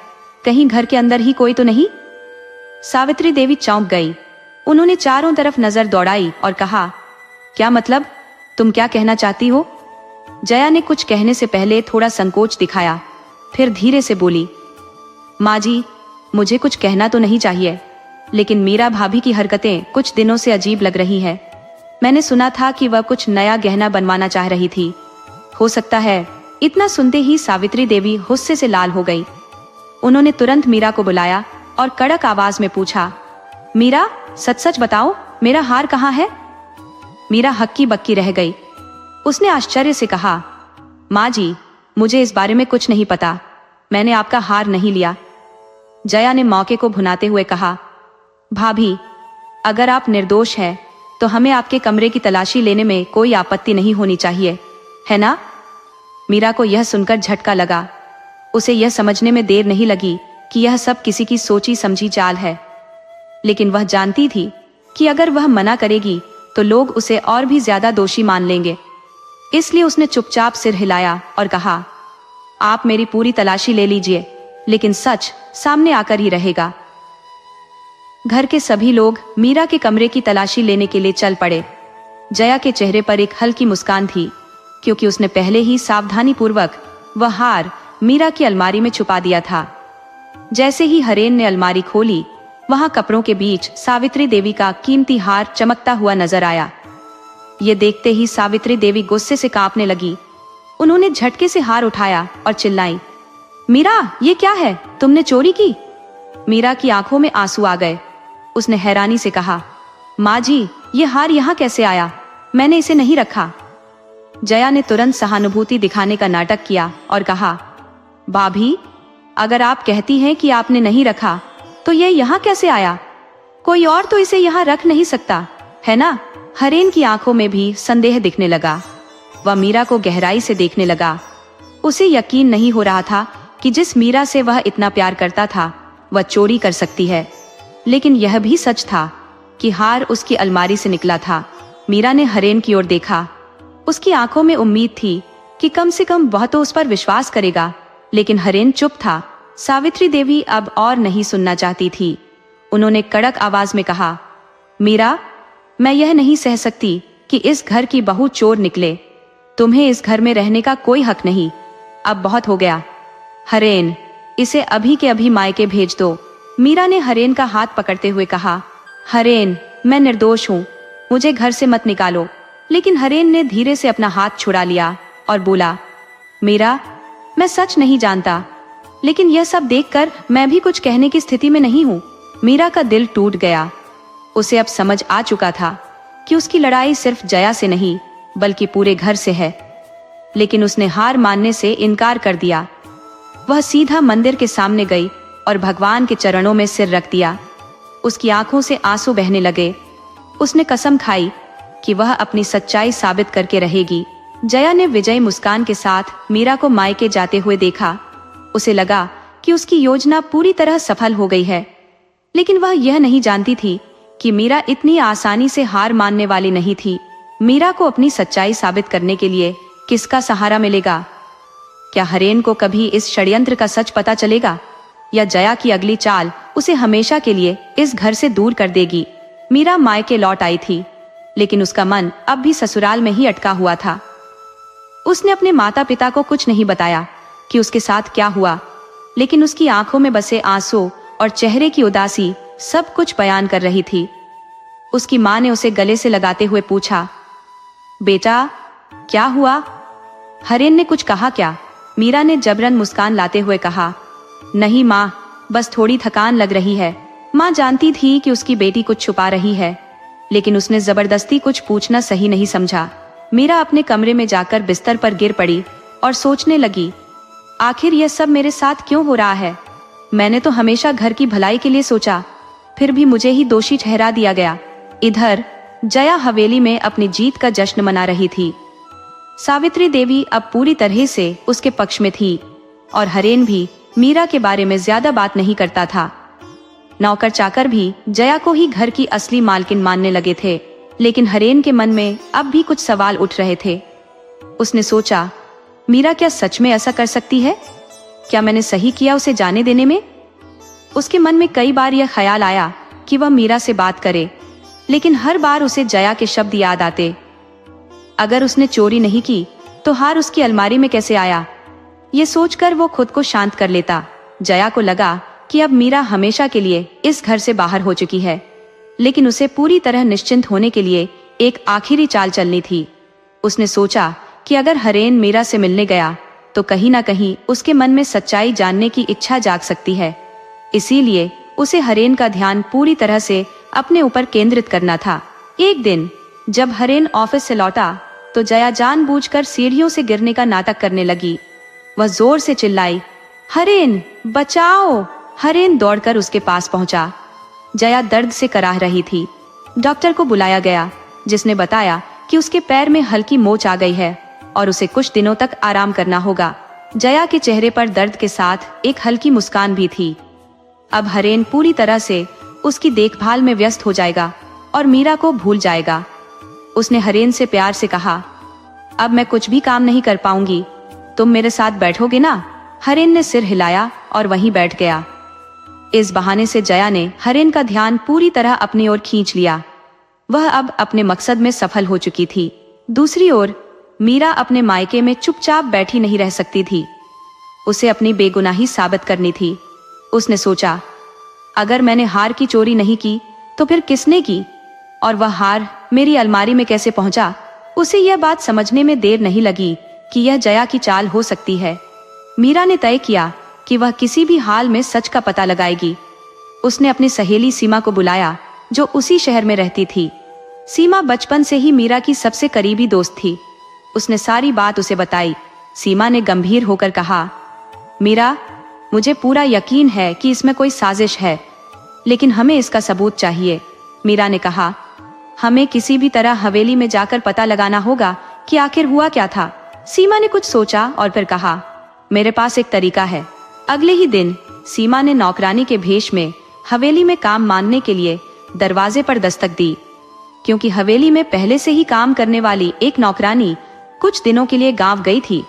कहीं घर के अंदर ही कोई तो नहीं? सावित्री देवी चौंक गई। उन्होंने चारों तरफ नजर दौड़ाई और कहा, क्या मतलब? तुम क्या कहना चाहती हो? जया ने कुछ कहने से पहले थोड़ा संकोच दिखाया, फिर धीरे से बोली, माँ जी, मुझे कुछ कहना तो नहीं चाहिए, लेकिन मीरा भाभी की हरकतें कुछ दिनों से अजीब लग रही है। मैंने सुना था कि वह कुछ नया गहना बनवाना चाह रही थी। हो सकता है। इतना सुनते ही सावित्री देवी गुस्से से लाल हो गई। उन्होंने तुरंत मीरा को बुलाया और कड़क आवाज में पूछा, मीरा, सच सच बताओ, मेरा हार कहाँ है? मीरा हक्की बक्की रह गई। उसने आश्चर्य से कहा, माँ जी, मुझे इस बारे में कुछ नहीं पता। मैंने आपका हार नहीं लिया। जया ने मौके को भुनाते हुए कहा, भाभी, अगर आप निर्दोष हैं तो हमें आपके कमरे की तलाशी लेने में कोई आपत्ति नहीं होनी चाहिए, है ना? मीरा को यह सुनकर झटका लगा। उसे यह समझने में देर नहीं लगी कि यह सब किसी की सोची समझी चाल है, लेकिन वह जानती थी कि अगर वह मना करेगी तो लोग उसे और भी ज्यादा दोषी मान लेंगे। इसलिए उसने चुपचाप सिर हिलाया और कहा, आप मेरी पूरी तलाशी ले लीजिए, लेकिन सच सामने आकर ही रहेगा। घर के सभी लोग मीरा के कमरे की तलाशी लेने के लिए चल पड़े। जया के चेहरे पर एक हल्की मुस्कान थी, क्योंकि उसने पहले ही सावधानी पूर्वक वह हार मीरा की अलमारी में छुपा दिया था। जैसे ही हरेन ने अलमारी खोली, वहां कपड़ों के बीच सावित्री देवी का कीमती हार चमकता हुआ नजर आया। ये देखते ही सावित्री देवी गुस्से से कांपने लगी। उन्होंने झटके से हार उठाया और चिल्लाई, मीरा, ये क्या है? तुमने चोरी की? मीरा की आंखों में आंसू आ गए। उसने हैरानी से कहा, माँ जी, ये हार यहाँ कैसे आया? मैंने इसे नहीं रखा। जया ने तुरंत सहानुभूति दिखाने का नाटक किया और कहा, भाभी, अगर आप कहती हैं कि आपने नहीं रखा, तो ये यहाँ कैसे आया? कोई और तो इसे यहाँ रख नहीं सकता, है ना? हरेन की आंखों में भी संदेह दिखने लगा। वह मीरा को गहराई से देखने लगा। उसे यकीन नहीं हो रहा था कि जिस मीरा से वह इतना प्यार करता था, वह चोरी कर सकती है। लेकिन यह भी सच था कि हार उसकी अलमारी से निकला था। मीरा ने हरेन की ओर देखा। उसकी आंखों में उम्मीद थी कि कम से कम वह तो उस पर विश्वास करेगा, लेकिन हरेन चुप था। सावित्री देवी अब और नहीं सुनना चाहती थी। उन्होंने कड़क आवाज में कहा, मीरा, मैं यह नहीं सह सकती कि इस घर की बहू चोर निकले। तुम्हें इस घर में रहने का कोई हक नहीं। अब बहुत हो गया। हरेन, इसे अभी के अभी मायके भेज दो। मीरा ने हरेन का हाथ पकड़ते हुए कहा, हरेन, मैं निर्दोष हूँ, मुझे घर से मत निकालो। लेकिन हरेन ने धीरे से अपना हाथ छुड़ा लिया और बोला, मीरा, मैं सच नहीं जानता, लेकिन यह सब देखकर मैं भी कुछ कहने की स्थिति में नहीं हूँ। मीरा का दिल टूट गया। उसे अब समझ आ चुका था कि उसकी लड़ाई सिर्फ जया से नहीं, बल्कि पूरे घर से है। लेकिन उसने हार मानने से इनकार कर दिया। वह सीधा मंदिर के सामने गई और भगवान के चरणों में सिर रख दिया। उसकी आंखों से आंसू बहने लगे। उसने कसम खाई कि वह अपनी सच्चाई साबित करके रहेगी। जया ने विजयी मुस्कान के साथ मीरा को मायके जाते हुए देखा। उसे लगा कि उसकी योजना पूरी तरह सफल हो गई है, लेकिन वह यह नहीं जानती थी कि मीरा इतनी आसानी से हार मानने वाली नहीं थी। मीरा को अपनी सच्चाई साबित करने के लिए किसका सहारा मिलेगा? क्या हरेन को कभी इस षड्यंत्र का सच पता चलेगा, या जया की अगली चाल उसे हमेशा के लिए इस घर से दूर कर देगी? मीरा मायके लौट आई थी, लेकिन उसका मन अब भी ससुराल में ही अटका हुआ था। उसने अपने माता पिता को कुछ नहीं बताया कि उसके साथ क्या हुआ, लेकिन उसकी आंखों में बसे आंसू और चेहरे की उदासी सब कुछ बयान कर रही थी। उसकी माँ ने उसे गले से लगाते हुए पूछा, बेटा, क्या हुआ? हरेन ने कुछ कहा क्या? मीरा ने जबरन मुस्कान लाते हुए कहा, नहीं माँ, बस थोड़ी थकान लग रही है। माँ जानती थी कि उसकी बेटी कुछ छुपा रही है, लेकिन उसने जबरदस्ती कुछ पूछना सही नहीं समझा। मीरा अपने कमरे में जाकर बिस्तर पर गिर पड़ी और सोचने लगी, आखिर यह सब मेरे साथ क्यों हो रहा है? मैंने तो हमेशा घर की भलाई के लिए सोचा, फिर भी मुझे ही दोषी ठहरा दिया गया। इधर जया हवेली में अपनी जीत का जश्न मना रही थी। सावित्री देवी अब पूरी तरह से उसके पक्ष में थी और हरेन भी मीरा के बारे में ज्यादा बात नहीं करता था। नौकर चाकर भी जया को ही घर की असली मालकिन मानने लगे थे। लेकिन हरेन के मन में अब भी कुछ सवाल उठ रहे थे। उसने सोचा, मीरा क्या सच में ऐसा कर सकती है? क्या मैंने सही किया उसे जाने देने में? उसके मन में कई बार यह ख्याल आया कि वह मीरा से बात करे, लेकिन हर बार उसे जया के शब्द याद आते। अगर उसने चोरी नहीं की तो हार उसकी अलमारी में कैसे आया? ये सोचकर वो खुद को शांत कर लेता। जया को लगा कि अब मीरा हमेशा के लिए इस घर से बाहर हो चुकी है, लेकिन उसे पूरी तरह निश्चिंत होने के लिए एक आखिरी चाल चलनी थी। उसने सोचा कि अगर हरेन मीरा से मिलने गया तो कहीं ना कहीं उसके मन में सच्चाई जानने की इच्छा जाग सकती है। इसीलिए उसे हरेन का ध्यान पूरी तरह से अपने ऊपर केंद्रित करना था। एक दिन जब हरेन ऑफिस से लौटा तो जया जानबूझकर सीढ़ियों से गिरने का नाटक करने लगी। वह जोर से चिल्लाई, हरेन बचाओ! हरेन दौड़कर उसके पास पहुंचा। जया दर्द से कराह रही थी। डॉक्टर को बुलाया गया, जिसने बताया कि उसके पैर में हल्की मोच आ गई है और उसे कुछ दिनों तक आराम करना होगा। जया के चेहरे पर दर्द के साथ एक हल्की मुस्कान भी थी। अब हरेन पूरी तरह से उसकी देखभाल में व्यस्त हो जाएगा और मीरा को भूल जाएगा। उसने हरेन से प्यार से कहा, अब मैं कुछ भी काम नहीं कर पाऊंगी, तुम मेरे साथ बैठोगे ना? हरेन ने सिर हिलाया और वहीं बैठ गया। इस बहाने से जया ने हरेन का ध्यान पूरी तरह अपनी ओर खींच लिया। वह अब अपने मकसद में सफल हो चुकी थी। दूसरी ओर मीरा अपने मायके में चुपचाप बैठी नहीं रह सकती थी। उसे अपनी बेगुनाही साबित करनी थी। उसने सोचा, अगर मैंने हार की चोरी नहीं की तो फिर किसने की? और वह हार मेरी अलमारी में कैसे पहुंचा? उसे यह बात समझने में देर नहीं लगी कि यह जया की चाल हो सकती है। मीरा ने तय किया कि वह किसी भी हाल में सच का पता लगाएगी। उसने अपनी सहेली सीमा को बुलाया, जो उसी शहर में रहती थी। सीमा बचपन से ही मीरा की सबसे करीबी दोस्त थी। उसने सारी बात उसे बताई। सीमा ने गंभीर होकर कहा, मीरा, मुझे पूरा यकीन है कि इसमें कोई साजिश है, लेकिन हमें इसका सबूत चाहिए। मीरा ने कहा, हमें किसी भी तरह हवेली में जाकर पता लगाना होगा कि आखिर हुआ क्या था। सीमा ने कुछ सोचा और फिर कहा, मेरे पास एक तरीका है। अगले ही दिन सीमा ने नौकरानी के भेष में हवेली में काम मानने के लिए दरवाजे पर दस्तक दी। क्योंकि हवेली में पहले से ही काम करने वाली एक नौकरानी कुछ दिनों के लिए गांव गई थी,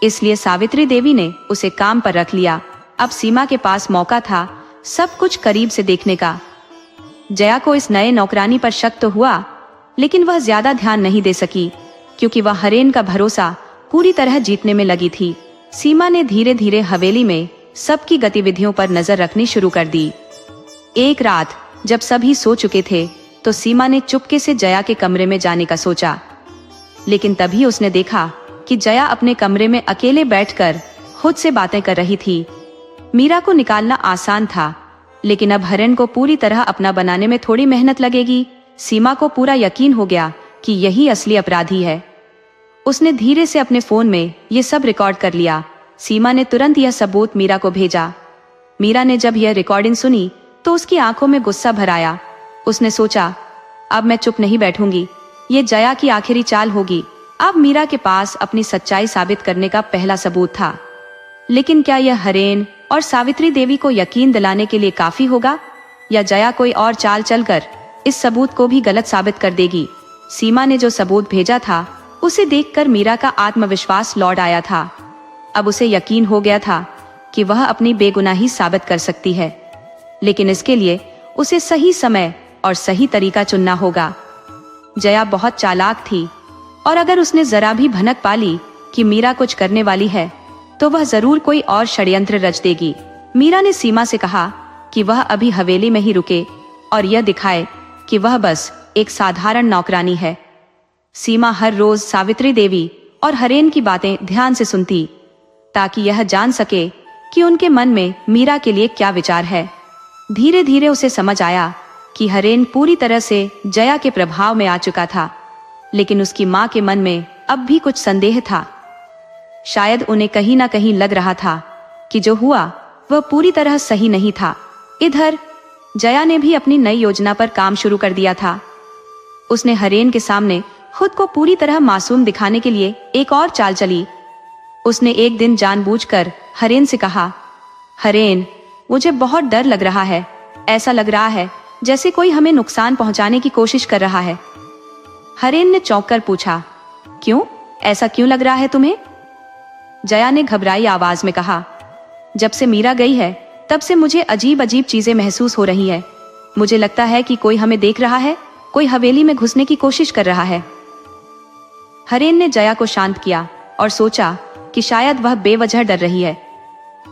इसलिए सावित्री देवी ने उसे काम पर रख लिया। अब सीमा के पास मौका था सब कुछ करीब से देखने का। जया को इस नए नौकरानी पर शक तो हुआ, लेकिन वह ज्यादा ध्यान नहीं दे सकी, क्योंकि वह हरेन का भरोसा पूरी तरह जीतने में लगी थी। सीमा ने धीरे धीरे हवेली में सबकी गतिविधियों पर नजर रखनी शुरू कर दी। एक रात जब सभी सो चुके थे तो सीमा ने चुपके से जया के कमरे में जाने का सोचा, लेकिन तभी उसने देखा कि जया अपने कमरे में अकेले बैठकर खुद से बातें कर रही थी। मीरा को निकालना आसान था, लेकिन अब हरेन को पूरी तरह अपना बनाने में थोड़ी मेहनत लगेगी। सीमा को पूरा यकीन हो गया कि यही असली अपराधी है। उसने धीरे से अपने फोन में ये सब रिकॉर्ड कर लिया। सीमा ने तुरंत यह सबूत मीरा को भेजा। मीरा ने जब यह रिकॉर्डिंग सुनी तो उसकी आंखों में गुस्सा भर आया। उसने सोचा, अब मैं चुप नहीं बैठूंगी, ये जया की आखिरी चाल होगी। अब मीरा के पास अपनी सच्चाई साबित करने का पहला सबूत था, लेकिन क्या यह हरेन और सावित्री देवी को यकीन दिलाने के लिए काफी होगा, या जया कोई और चाल चलकर इस सबूत को भी गलत साबित कर देगी? सीमा ने जो सबूत भेजा था उसे देखकर मीरा का आत्मविश्वास लौट आया था। अब उसे यकीन हो गया था कि वह अपनी बेगुनाही साबित कर सकती है, लेकिन इसके लिए उसे सही समय और सही तरीका चुनना होगा। जया बहुत चालाक थी और अगर उसने जरा भी भनक पाली कि मीरा कुछ करने वाली है तो वह जरूर कोई और षड्यंत्र रच देगी। मीरा ने सीमा से कहा कि वह अभी हवेली में ही रुके और यह दिखाए कि वह बस एक साधारण नौकरानी है। सीमा हर रोज सावित्री देवी और हरेन की बातें ध्यान से सुनती, ताकि यह जान सके कि उनके मन में मीरा के लिए क्या विचार है। धीरे धीरे उसे समझ आया कि हरेन पूरी तरह से जया के प्रभाव में आ चुका था, लेकिन उसकी माँ के मन में अब भी कुछ संदेह था। शायद उन्हें कहीं ना कहीं लग रहा था कि जो हुआ वह पूरी तरह सही नहीं था। इधर जया ने भी अपनी नई योजना पर काम शुरू कर दिया था। उसने हरेन के सामने खुद को पूरी तरह मासूम दिखाने के लिए एक और चाल चली। उसने एक दिन जानबूझकर हरेन से कहा, हरेन, मुझे बहुत डर लग रहा है। ऐसा लग रहा है जैसे कोई हमें नुकसान पहुंचाने की कोशिश कर रहा है। हरेन ने चौंक कर पूछा, क्यों? ऐसा क्यों लग रहा है तुम्हें? जया ने घबराई आवाज में कहा, जब से मीरा गई है तब से मुझे अजीब अजीब चीजें महसूस हो रही है। मुझे लगता है कि कोई हमें देख रहा है, कोई हवेली में घुसने की कोशिश कर रहा है। हरेन ने जया को शांत किया और सोचा कि शायद वह बेवजह डर रही है,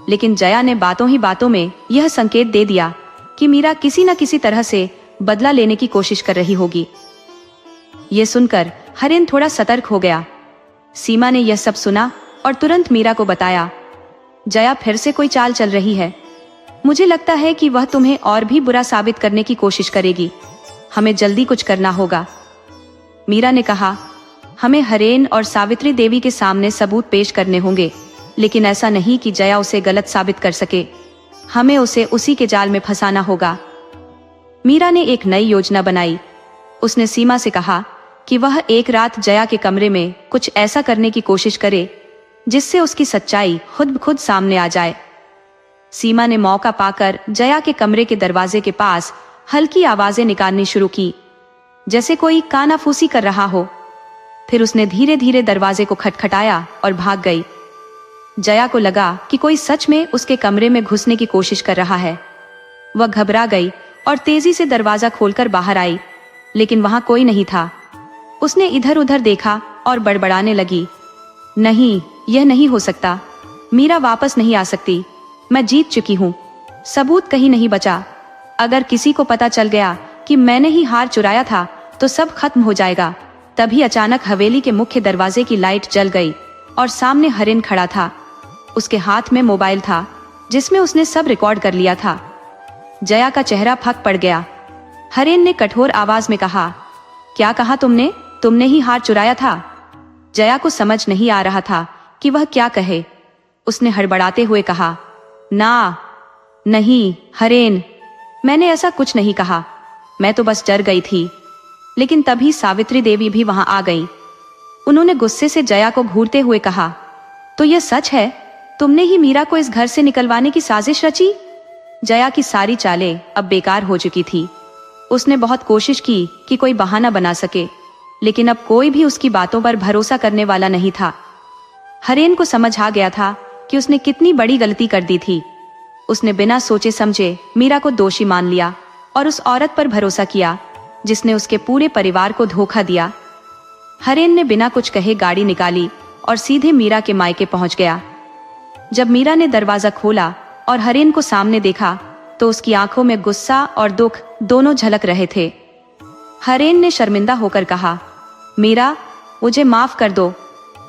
लेकिन जया ने बातों ही बातों में यह संकेत दे दिया कि मीरा किसी न किसी तरह से बदला लेने की कोशिश कर रही होगी। ये सुनकर हरेन थोड़ा सतर्क हो गया। सीमा ने यह सब सुना और तुरंत मीरा को बताया, जया फिर से कोई चाल चल रही है। मुझे लगता है कि वह तुम्हें और भी बुरा साबित करने की कोशिश करेगी। हमें जल्दी कुछ करना होगा। मीरा ने कहा, हमें हरेन और सावित्री देवी के सामने सबूत पेश करने होंगे, लेकिन ऐसा नहीं कि जया उसे गलत साबित कर सके। हमें उसे उसी के जाल में फंसाना होगा। मीरा ने एक नई योजना बनाई। उसने सीमा से कहा कि वह एक रात जया के कमरे में कुछ ऐसा करने की कोशिश करे जिससे उसकी सच्चाई खुद ब खुद सामने आ जाए। सीमा ने मौका पाकर जया के कमरे के दरवाजे के पास हल्की आवाजें निकालनी शुरू की, जैसे कोई कानाफूसी कर रहा हो। फिर उसने धीरे धीरे दरवाजे को खटखटाया और भाग गई। जया को लगा कि कोई सच में उसके कमरे में घुसने की कोशिश कर रहा है। वह घबरा गई और तेजी से दरवाजा खोलकर बाहर आई, लेकिन वहां कोई नहीं था। उसने इधर उधर देखा और बड़बड़ाने लगी, नहीं, यह नहीं हो सकता। मीरा वापस नहीं आ सकती। मैं जीत चुकी हूँ। सबूत कहीं नहीं बचा। अगर किसी को पता चल गया कि मैंने ही हार चुराया था तो सब खत्म हो जाएगा। तभी अचानक हवेली के मुख्य दरवाजे की लाइट जल गई और सामने हरेन खड़ा था। उसके हाथ में मोबाइल था जिसमें उसने सब रिकॉर्ड कर लिया था। जया का चेहरा फक पड़ गया। हरेन ने कठोर आवाज में कहा, क्या कहा तुमने? तुमने ही हार चुराया था? जया को समझ नहीं आ रहा था कि वह क्या कहे। उसने हड़बड़ाते हुए कहा, ना, नहीं हरेन, मैंने ऐसा कुछ नहीं कहा। मैं तो बस डर गई थी। लेकिन तभी सावित्री देवी भी वहां आ गई। उन्होंने गुस्से से जया को घूरते हुए कहा, तो यह सच है? तुमने ही मीरा को इस घर से निकलवाने की साजिश रची? जया की सारी चालें अब बेकार हो चुकी थी। उसने बहुत कोशिश की कि कोई बहाना बना सके, लेकिन अब कोई भी उसकी बातों पर भरोसा करने वाला नहीं था। हरेन को समझ आ गया था कि उसने कितनी बड़ी गलती कर दी थी। उसने बिना सोचे समझे मीरा को दोषी मान लिया और उस औरत पर भरोसा किया जिसने उसके पूरे परिवार को धोखा दिया। हरेन ने बिना कुछ कहे गाड़ी निकाली और सीधे मीरा के मायके पहुंच गया। जब मीरा ने दरवाजा खोला और हरेन को सामने देखा तो उसकी आंखों में गुस्सा और दुख दोनों झलक रहे थे। हरेन ने शर्मिंदा होकर कहा, मीरा, मुझे माफ कर दो।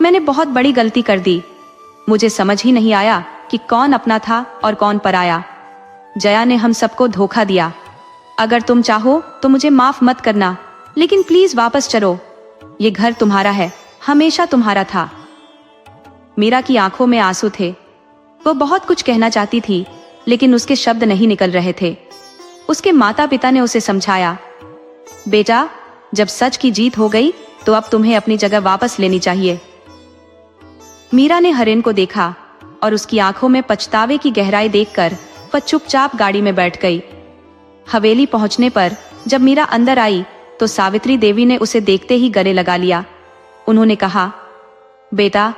मैंने बहुत बड़ी गलती कर दी। मुझे समझ ही नहीं आया कि कौन अपना था और कौन पराया। जया ने हम सबको धोखा दिया। अगर तुम चाहो तो मुझे माफ मत करना, लेकिन प्लीज वापस चलो। ये घर तुम्हारा है, हमेशा तुम्हारा था। मीरा की आंखों में आंसू थे। वो बहुत कुछ कहना चाहती थी, लेकिन उसके शब्द नहीं निकल रहे थे। उसके माता पिता ने उसे समझाया, बेटा, जब सच की जीत हो गई तो अब तुम्हें अपनी जगह वापस लेनी चाहिए। मीरा ने हरेन को देखा और उसकी आंखों में पछतावे की गहराई देखकर वह चुपचाप गाड़ी में बैठ गई। हवेली पहुंचने पर जब मीरा अंदर आई तो सावित्री देवी ने उसे देखते ही गले लगा लिया। उन्होंने कहा, बेटा,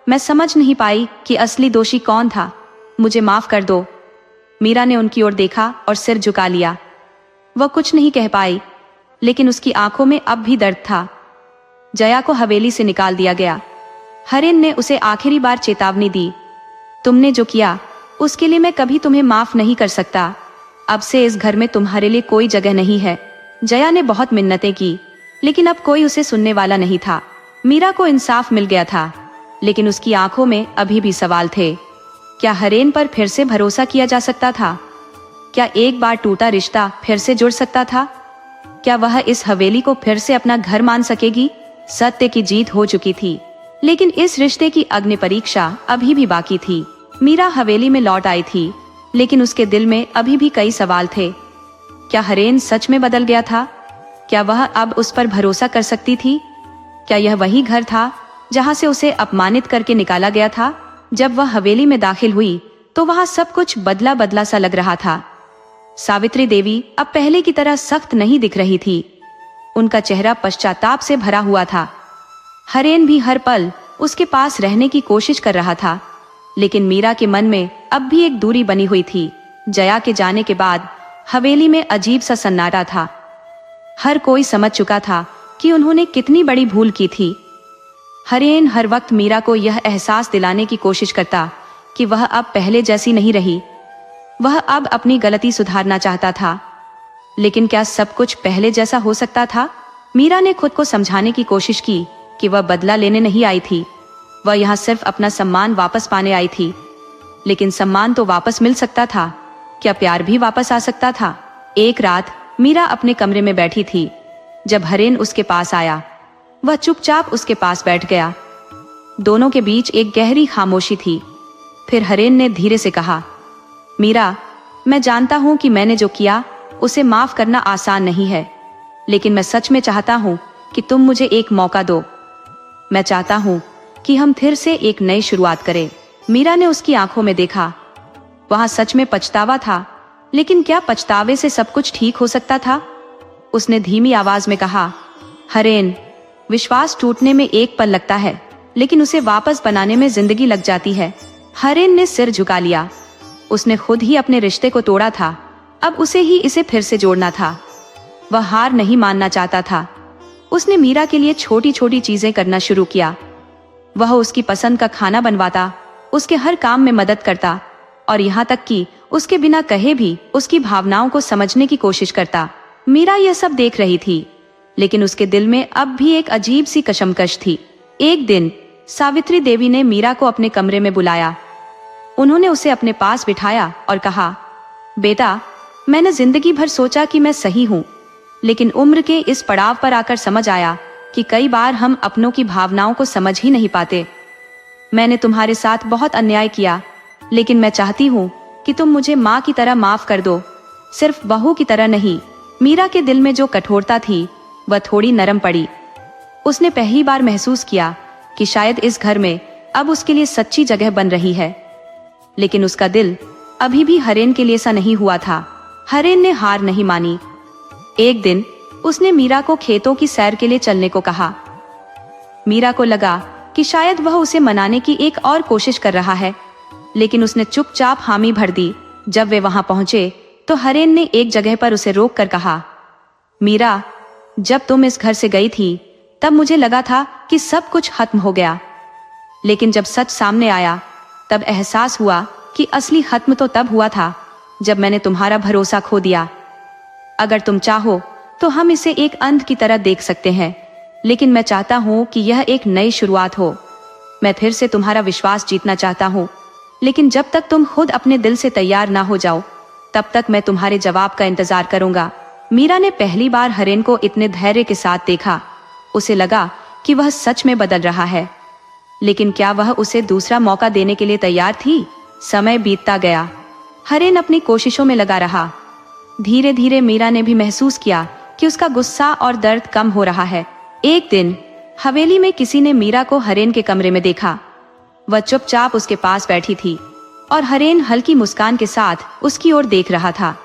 मैं समझ नहीं पाई कि असली दोषी कौन था। मुझे माफ कर दो। मीरा ने उनकी ओर देखा और सिर झुका लिया। वह कुछ नहीं कह पाई, लेकिन उसकी आंखों में अब भी दर्द था। जया को हवेली से निकाल दिया गया। हरेन ने उसे आखिरी बार चेतावनी दी, तुमने जो किया उसके लिए मैं कभी तुम्हें माफ नहीं कर सकता। अब से इस घर में तुम्हारे लिए कोई जगह नहीं है। जया ने बहुत मिन्नतें की, लेकिन अब कोई उसे सुनने वाला नहीं था। मीरा को इंसाफ मिल गया था, लेकिन उसकी आंखों में अभी भी सवाल थे। क्या हरेन पर फिर से भरोसा किया जा सकता था? क्या एक बार टूटा रिश्ता फिर से जुड़ सकता था? क्या वह इस हवेली को फिर से अपना घर मान सकेगी? सत्य की जीत हो चुकी थी, लेकिन इस रिश्ते की अग्नि परीक्षा अभी भी बाकी थी। मीरा हवेली में लौट आई थी, लेकिन उसके दिल में अभी भी कई सवाल थे। क्या हरेन सच में बदल गया था? क्या वह अब उस पर भरोसा कर सकती थी? क्या यह वही घर था जहां से उसे अपमानित करके निकाला गया था? जब वह हवेली में दाखिल हुई तो वहां सब कुछ बदला बदला सा लग रहा था। सावित्री देवी अब पहले की तरह सख्त नहीं दिख रही थी। उनका चेहरा पश्चाताप से भरा हुआ था। हरेन भी हर पल उसके पास रहने की कोशिश कर रहा था, लेकिन मीरा के मन में अब भी एक दूरी बनी हुई थी। जया के जाने के बाद हवेली में अजीब सा सन्नाटा था। हर कोई समझ चुका था कि उन्होंने कितनी बड़ी भूल की थी। हरेन हर वक्त मीरा को यह एहसास दिलाने की कोशिश करता कि वह अब पहले जैसी नहीं रही। वह अब अपनी गलती सुधारना चाहता था, लेकिन क्या सब कुछ पहले जैसा हो सकता था? मीरा ने खुद को समझाने की कोशिश की कि वह बदला लेने नहीं आई थी, वह यहाँ सिर्फ अपना सम्मान वापस पाने आई थी। लेकिन सम्मान तो वापस मिल सकता था, क्या प्यार भी वापस आ सकता था? एक रात मीरा अपने कमरे में बैठी थी। जब हरेन उसके पास आया, वह चुपचाप उसके पास बैठ गया। दोनों के बीच एक गहरी खामोशी थी। फिर हरेन ने धीरे से कहा, मीरा, मैं जानता हूं कि मैंने जो किया उसे माफ करना आसान नहीं है, लेकिन मैं सच में चाहता हूं कि तुम मुझे एक मौका दो। मैं चाहता हूं कि हम फिर से एक नई शुरुआत करें। मीरा ने उसकी आंखों में देखा। वहां सच में पछतावा था, लेकिन क्या पछतावे से सब कुछ ठीक हो सकता था? उसने धीमी आवाज में कहा, हरेन, विश्वास टूटने में एक पल लगता है, लेकिन उसे वापस बनाने में जिंदगी लग जाती है। हरेन ने सिर झुका लिया। उसने खुद ही अपने रिश्ते को तोड़ा था, अब उसे ही इसे फिर से जोड़ना था। वह हार नहीं मानना चाहता था। उसने मीरा के लिए छोटी छोटी चीजें करना शुरू किया। वह उसकी पसंद का खाना बनवाता, उसके हर काम में मदद करता और यहाँ तक कि उसके बिना कहे भी उसकी भावनाओं को समझने की कोशिश करता। मीरा यह सब देख रही थी, लेकिन उसके दिल में अब भी एक अजीब सी कशमकश थी। एक दिन सावित्री देवी ने मीरा को अपने कमरे में बुलाया। उन्होंने उसे अपने पास बिठाया और कहा, बेटा, मैंने जिंदगी भर सोचा कि मैं सही हूँ, लेकिन उम्र के इस पड़ाव पर आकर समझ आया कि कई बार हम अपनों की भावनाओं को समझ ही नहीं पाते। मैंने तुम्हारे साथ बहुत अन्याय किया, लेकिन मैं चाहती हूँ कि तुम मुझे माँ की तरह माफ कर दो, सिर्फ बहू की तरह नहीं। मीरा के दिल में जो कठोरता थी वह थोड़ी नरम पड़ी। उसने पहली बार महसूस किया कि शायद इस घर में अब उसके लिए सच्ची जगह बन रही है। लेकिन उसका दिल अभी भी हरेन के लिए सा नहीं हुआ था। हरेन ने हार नहीं मानी। एक दिन उसने मीरा को खेतों की सैर के लिए चलने को कहा। मीरा को लगा कि शायद वह उसे मनाने की एक और कोशिश कर रहा है, लेकिन उसने चुपचाप हामी भर दी। जब वे वहां पहुंचे तो हरेन ने एक जगह पर उसे रोक कर कहा, मीरा, जब तुम इस घर से गई थी तब मुझे लगा था कि सब कुछ खत्म हो गया, लेकिन जब सच सामने आया तब एहसास हुआ कि असली खत्म तो तब हुआ था जब मैंने तुम्हारा भरोसा खो दिया। अगर तुम चाहो तो हम इसे एक अंध की तरह देख सकते हैं, लेकिन मैं चाहता हूं कि यह एक नई शुरुआत हो। मैं फिर से तुम्हारा विश्वास जीतना चाहता हूं, लेकिन जब तक तुम खुद अपने दिल से तैयार ना हो जाओ तब तक मैं तुम्हारे जवाब का इंतजार करूंगा। मीरा ने पहली बार हरेन को इतने धैर्य के साथ देखा। उसे लगा कि वह सच में बदल रहा है, लेकिन क्या वह उसे दूसरा मौका देने के लिए तैयार थी? समय बीतता गया। हरेन अपनी कोशिशों में लगा रहा। धीरे धीरे मीरा ने भी महसूस किया कि उसका गुस्सा और दर्द कम हो रहा है। एक दिन हवेली में किसी ने मीरा को हरेन के कमरे में देखा। वह चुपचाप उसके पास बैठी थी और हरेन हल्की मुस्कान के साथ उसकी ओर देख रहा था।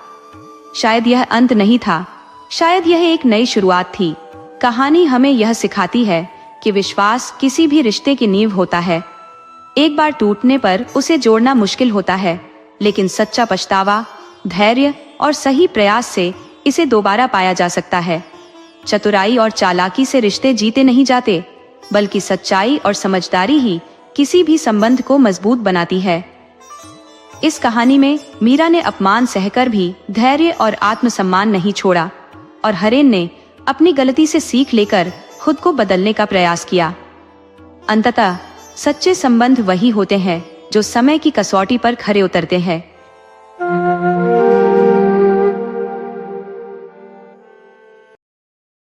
शायद यह अंत नहीं था, शायद यह एक नई शुरुआत थी। कहानी हमें यह सिखाती है कि विश्वास किसी भी रिश्ते की नींव होता है। एक बार टूटने पर उसे जोड़ना मुश्किल होता है, लेकिन सच्चा पछतावा, धैर्य और सही प्रयास से इसे दोबारा पाया जा सकता है। चतुराई और चालाकी से रिश्ते जीते नहीं जाते, बल्कि सच्चाई और समझदारी ही किसी भी संबंध को मजबूत बनाती है। इस कहानी में मीरा ने अपमान सहकर भी धैर्य और आत्मसम्मान नहीं छोड़ा और हरेन ने अपनी गलती से सीख लेकर खुद को बदलने का प्रयास किया। अंततः सच्चे संबंध वही होते हैं जो समय की कसौटी पर खरे उतरते हैं।